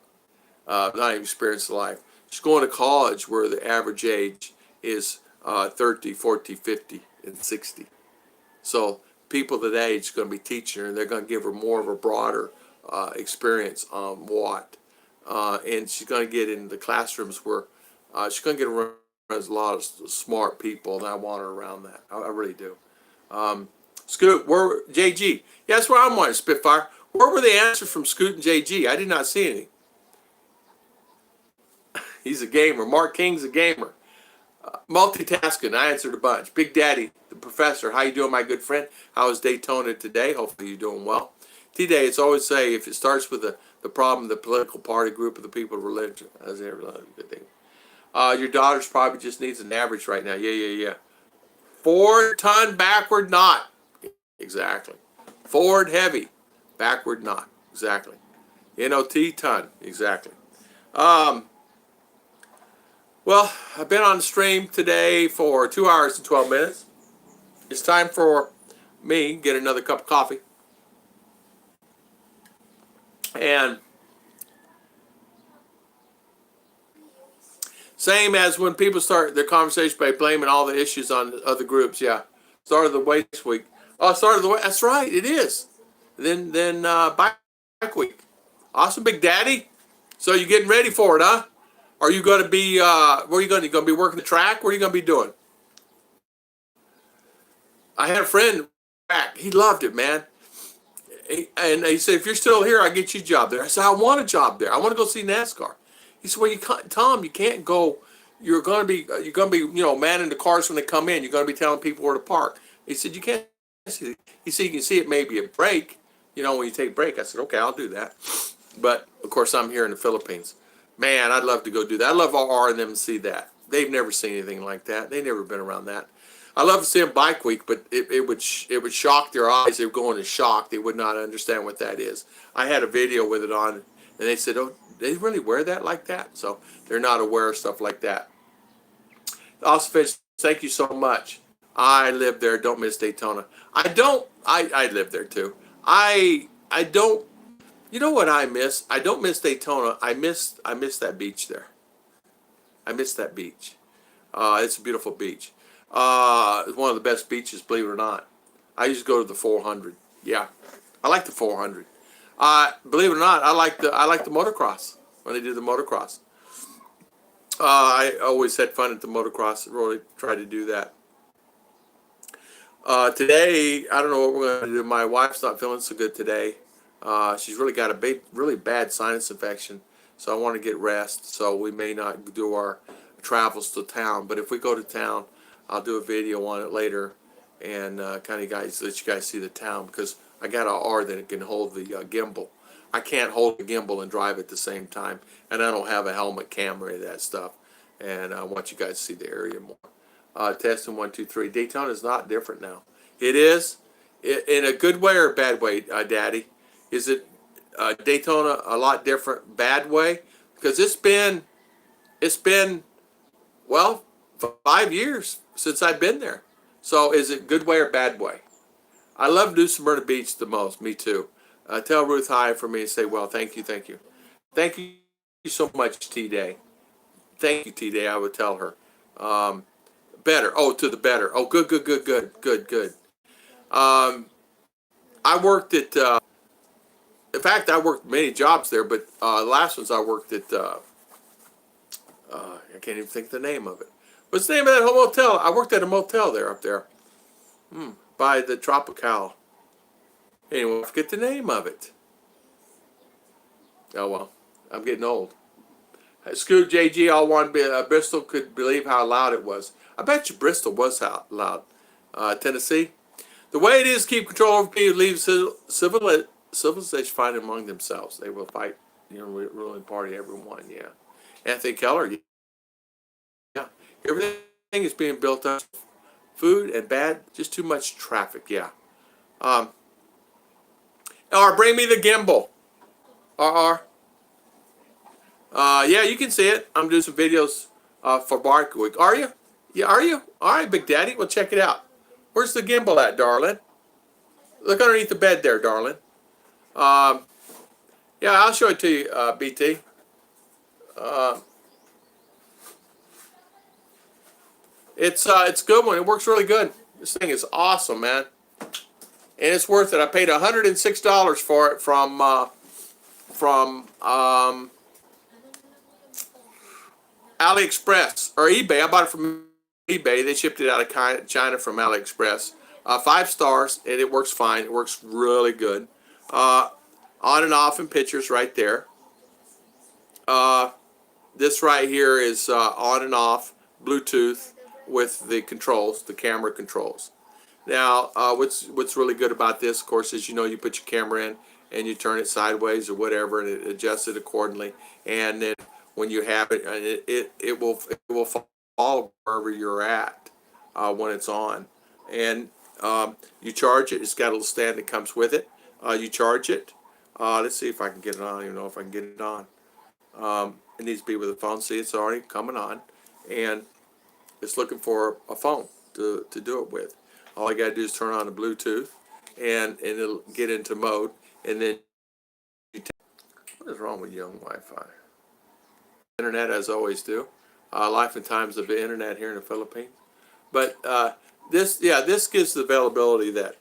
Not even experienced life. She's going to college where the average age is 30, 40, 50, and 60. So people that age are going to be teaching her, and they're going to give her more of a broader experience on what. And she's going to get in the classrooms where she's going to get around a lot of smart people, and I want her around that. I really do. Scoot, where JG? Yeah, that's where I'm wanting, Spitfire. Where were the answers from Scoot and JG? I did not see any. He's a gamer. Mark King's a gamer. Multitasking. I answered a bunch. Big Daddy, the professor. How you doing, my good friend? How is Daytona today? Hopefully you're doing well. T-Day, it's always say if it starts with the problem, the political party group of the people of religion. That's a good thing. Your daughter's probably just needs an average right now. Yeah. 4-ton backward knot. Exactly. Forward heavy. Backward knot. Exactly. NOT ton. Exactly. Well, I've been on the stream today for 2 hours and 12 minutes. It's time for me to get another cup of coffee. And same as when people start their conversation by blaming all the issues on other groups. Yeah. Start of the waste week. Oh, start of the way. That's right. It is. Then bike week. Awesome, Big Daddy. So you're getting ready for it, huh? Are you going to be, where are you going to? You going to be working the track? What are you going to be doing? I had a friend back. He loved it, man. And he said, if you're still here, I'll get you a job there. I said, I want a job there. I want to go see NASCAR. He said, well, you can't, Tom, you can't go. You're going to be, manning the cars when they come in. You're going to be telling people where to park. He said, you can't see it. He said, you can see it maybe a break, when you take a break. I said, okay, I'll do that. But, of course, I'm here in the Philippines. Man, I'd love to go do that. I'd love R and them to see that. They've never seen anything like that. They've never been around that. I love to see them Bike Week, but it would shock their eyes. They would go into shock. They would not understand what that is. I had a video with it on, and they said, oh, they really wear that like that? So they're not aware of stuff like that. Also, thank you so much. I live there. Don't miss Daytona. I live there too. I don't. You know what I miss? I don't miss Daytona. I miss that beach there. I miss that beach. It's a beautiful beach. It's one of the best beaches, believe it or not. I used to go to the 400. Yeah, I like the 400. Believe it or not, I like the motocross when they do the motocross. I always had fun at the motocross. Really tried to do that. Today, I don't know what we're going to do. My wife's not feeling so good today. She's really got a really bad sinus infection, so I want to get rest. So we may not do our travels to town, but if we go to town, I'll do a video on it later and let you guys see the town, because I got an R that can hold the gimbal. I can't hold the gimbal and drive at the same time, and I don't have a helmet camera or that stuff, and I want you guys to see the area more. Testing 1, 2, 3. Daytona is not different now. It is, in a good way or a bad way, Daddy. Is it Daytona a lot different, bad way? Because it's been, well, 5 years since I've been there. So is it good way or bad way? I love New Smyrna Beach the most. Me too. Tell Ruth hi for me and say, well, thank you. Thank you so much, T-Day. Thank you, T-Day, I would tell her. Better. Oh, to the better. Oh, good. I worked at, in fact, I worked many jobs there, but the last ones I worked at, I can't even think of the name of it. What's the name of that whole motel? I worked at a motel there up there. By the Tropical. Anyway, I forget the name of it. Oh well, I'm getting old. Scoot JG, all one Bristol could believe how loud it was. I bet you Bristol was loud. Tennessee. The way it is, keep control over people, leave civilization fight among themselves. They will fight, ruling party, everyone. Yeah. Anthony Keller. Yeah. Everything is being built up. Food and bad, just too much traffic. Yeah. R, bring me the gimbal. RR. Yeah, you can see it. I'm doing some videos for Bark Week. Are you? Yeah, are you? All right, Big Daddy. Well, check it out. Where's the gimbal at, darling? Look underneath the bed there, darling. Yeah, I'll show it to you, BT. It's a good one. It works really good. This thing is awesome, man. And it's worth it. I paid $106 for it from AliExpress or eBay. I bought it from eBay. They shipped it out of China from AliExpress. 5 stars, and it works fine. It works really good. On and off in pictures right there. This right here is on and off Bluetooth with the controls, the camera controls. Now, what's really good about this, of course, is you put your camera in and you turn it sideways or whatever, and it adjusts it accordingly. And then when you have it, it will follow wherever you're at when it's on. And you charge it. It's got a little stand that comes with it. You charge it. Let's see if I can get it on. I don't even know if I can get it on. It needs to be with a phone. See, it's already coming on, and it's looking for a phone to do it with. All I gotta do is turn on the Bluetooth, and it'll get into mode. And then what is wrong with young Wi-Fi? Internet, as always do. Life and times of the internet here in the Philippines. But this gives the availability that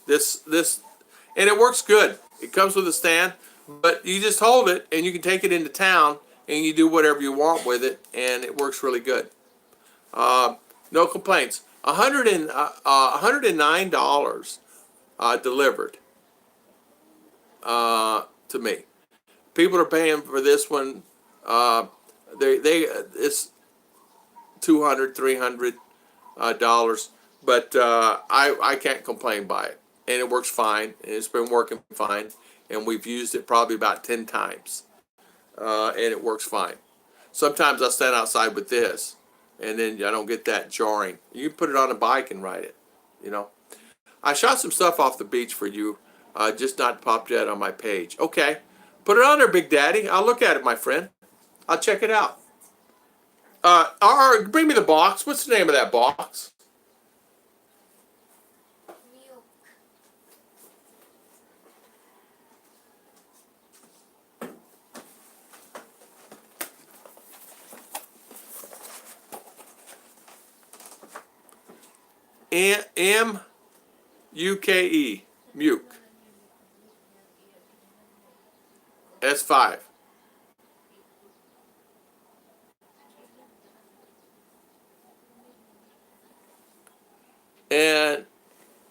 this and it works good. It comes with a stand, but you just hold it and you can take it into town and you do whatever you want with it, and it works really good. No complaints. $109 delivered to me. People are paying for this one. It's 200, $300, but I can't complain by it, and it works fine, and it's been working fine, and we've used it probably about 10 times, and it works fine. Sometimes I stand outside with this, and then I don't get that jarring. You can put it on a bike and ride it, you know. I shot some stuff off the beach for you, just not popped yet on my page. Okay, put it on there, Big Daddy. I'll look at it, my friend. I'll check it out. Bring me the box. What's the name of that box? Milk. M-U-K-E. Muke. S5. And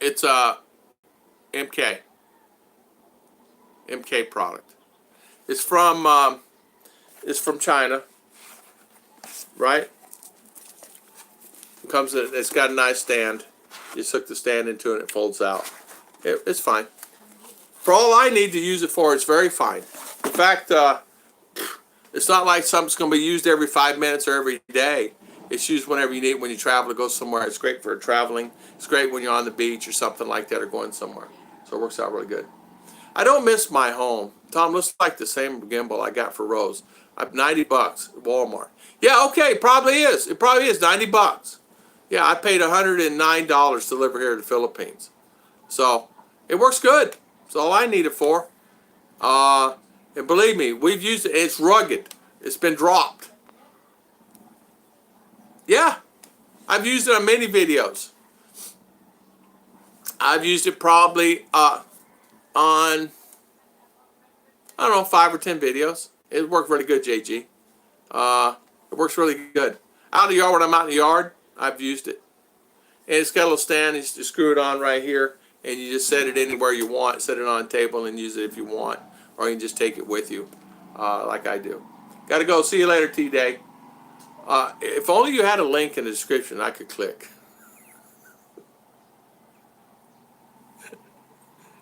it's a MK product. It's from China, right? It's got a nice stand. You just hook the stand into it and it folds out. It's fine. For all I need to use it for, it's very fine. In fact, it's not like something's going to be used every 5 minutes or every day. It's used whenever you need it, when you travel to go somewhere. It's great for traveling. It's great when you're on the beach or something like that, or going somewhere. So it works out really good. I don't miss my home. Tom, looks like the same gimbal I got for Rose. $90 at Walmart. Yeah, okay, probably is. It probably is $90. Yeah, I paid $109 to live here in the Philippines. So it works good. That's all I need it for. And believe me, we've used it. It's rugged. It's been dropped. Yeah, I've used it on many videos. I've used it probably on, I don't know, 5 or 10 videos. It worked really good, JG. It works really good. Out of the yard, when I'm out in the yard, I've used it. And it's got a little stand. You just screw it on right here, and you just set it anywhere you want. Set it on a table and use it if you want. Or you can just take it with you, like I do. Got to go. See you later, T-Day. If only you had a link in the description I could click.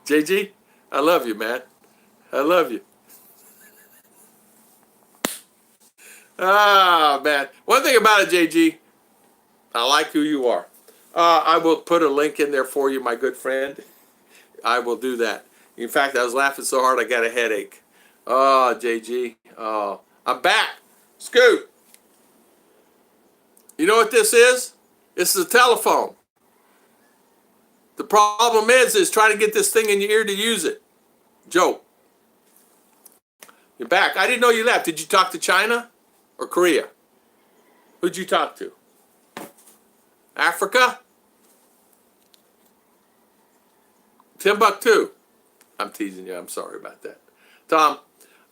JG, I love you, man. I love you. Ah, man. One thing about it, JG, I like who you are. I will put a link in there for you, my good friend. I will do that. In fact, I was laughing so hard I got a headache. Oh, JG. Oh, I'm back. Scoot. You know what this is? This is a telephone. The problem is trying to get this thing in your ear to use it. Joe, you're back. I didn't know you left. Did you talk to China or Korea? Who'd you talk to? Africa? Timbuktu? I'm teasing you. I'm sorry about that. Tom,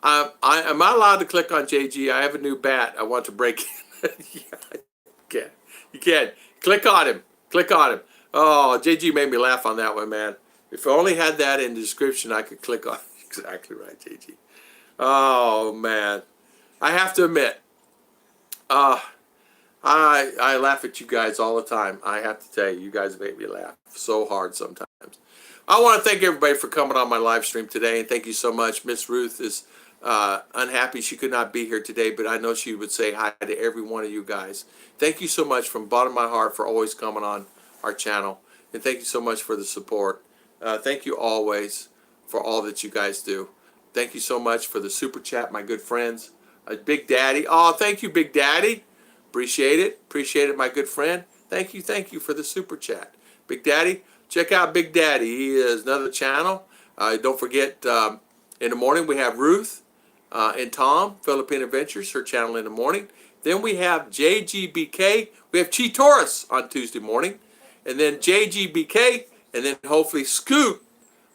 am I allowed to click on JG? I have a new bat I want to break in. Yeah, you can. Click on him. Click on him. Oh, JG made me laugh on that one, man. If I only had that in the description, I could click on it. Exactly right, JG. Oh, man. I have to admit, I laugh at you guys all the time. I have to tell you, you guys make me laugh so hard sometimes. I want to thank everybody for coming on my live stream today, and thank you so much. Miss Ruth is unhappy she could not be here today, but I know she would say hi to every one of you guys. Thank you so much from the bottom of my heart for always coming on our channel, and thank you so much for the support. Thank you always for all that you guys do. Thank you so much for the super chat, my good friends. Big Daddy. Oh, thank you, Big Daddy. Appreciate it. Appreciate it, my good friend. Thank you for the super chat. Big Daddy, check out Big Daddy. He is another channel. Don't forget, in the morning we have Ruth and Tom, Philippine Adventures, her channel in the morning. Then we have JGBK. We have Chi Taurus on Tuesday morning. And then JGBK, and then hopefully Scoot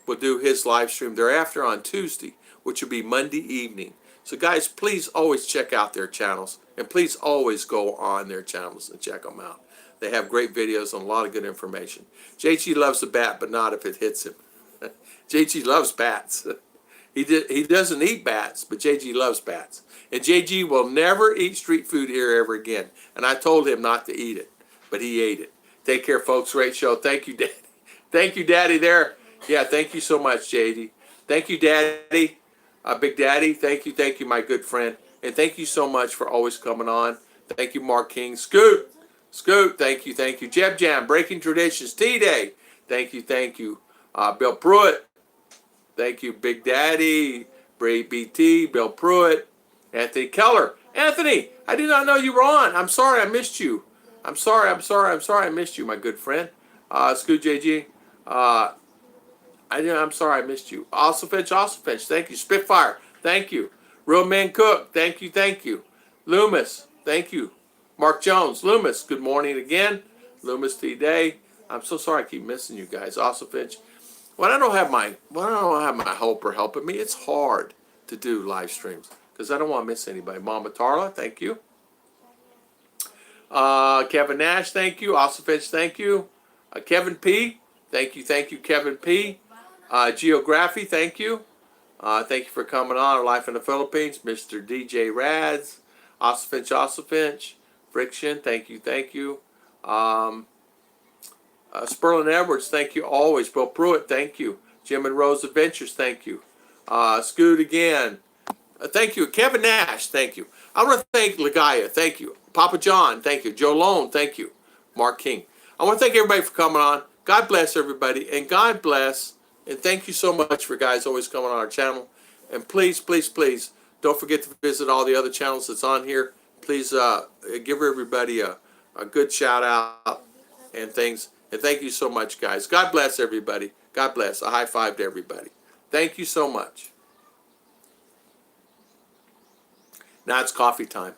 will do his live stream thereafter on Tuesday, which will be Monday evening. So guys, please always check out their channels, and please always go on their channels and check them out. They have great videos and a lot of good information. JG loves the bat, but not if it hits him. JG loves bats. He doesn't eat bats, but JG loves bats. And JG will never eat street food here ever again. And I told him not to eat it, but he ate it. Take care, folks. Great show. Thank you, Daddy. Thank you, Daddy, there. Yeah, thank you so much, JD. Thank you, Daddy. Big Daddy, thank you, my good friend. And thank you so much for always coming on. Thank you, Mark King. Scoot, thank you. Jeb Jam, Breaking Traditions, T-Day. Thank you. Bill Pruitt, thank you, Big Daddy. Bray BT, Bill Pruitt. Anthony Keller. Anthony, I did not know you were on. I'm sorry I missed you. I'm sorry I missed you, my good friend. Scoot JG. I'm sorry I missed you. Also Finch, thank you. Spitfire, thank you. Real Man Cook, thank you. Loomis, thank you. Mark Jones, Loomis, good morning again. Loomis T-Day. I'm so sorry I keep missing you guys. Also Finch. When I don't have my helper helping me, it's hard to do live streams because I don't want to miss anybody. Mama Tarla, thank you. Kevin Nash, thank you. Also Finch, thank you. Kevin P, thank you, Kevin P. Geography, thank you. Thank you for coming on. Life in the Philippines. Mr. DJ Rads. Ossofinch. Friction, thank you. Sperlin Edwards, thank you always. Bill Pruitt, thank you. Jim and Rose Adventures, thank you. Scoot again. Thank you. Kevin Nash, thank you. I want to thank Ligaya, thank you. Papa John, thank you. Joe Lone, thank you. Mark King. I want to thank everybody for coming on. God bless everybody, and God bless, and thank you so much for guys always coming on our channel. And please, don't forget to visit all the other channels that's on here. Please give everybody a good shout out and things. And thank you so much, guys. God bless everybody. God bless. A high five to everybody. Thank you so much. Now it's coffee time.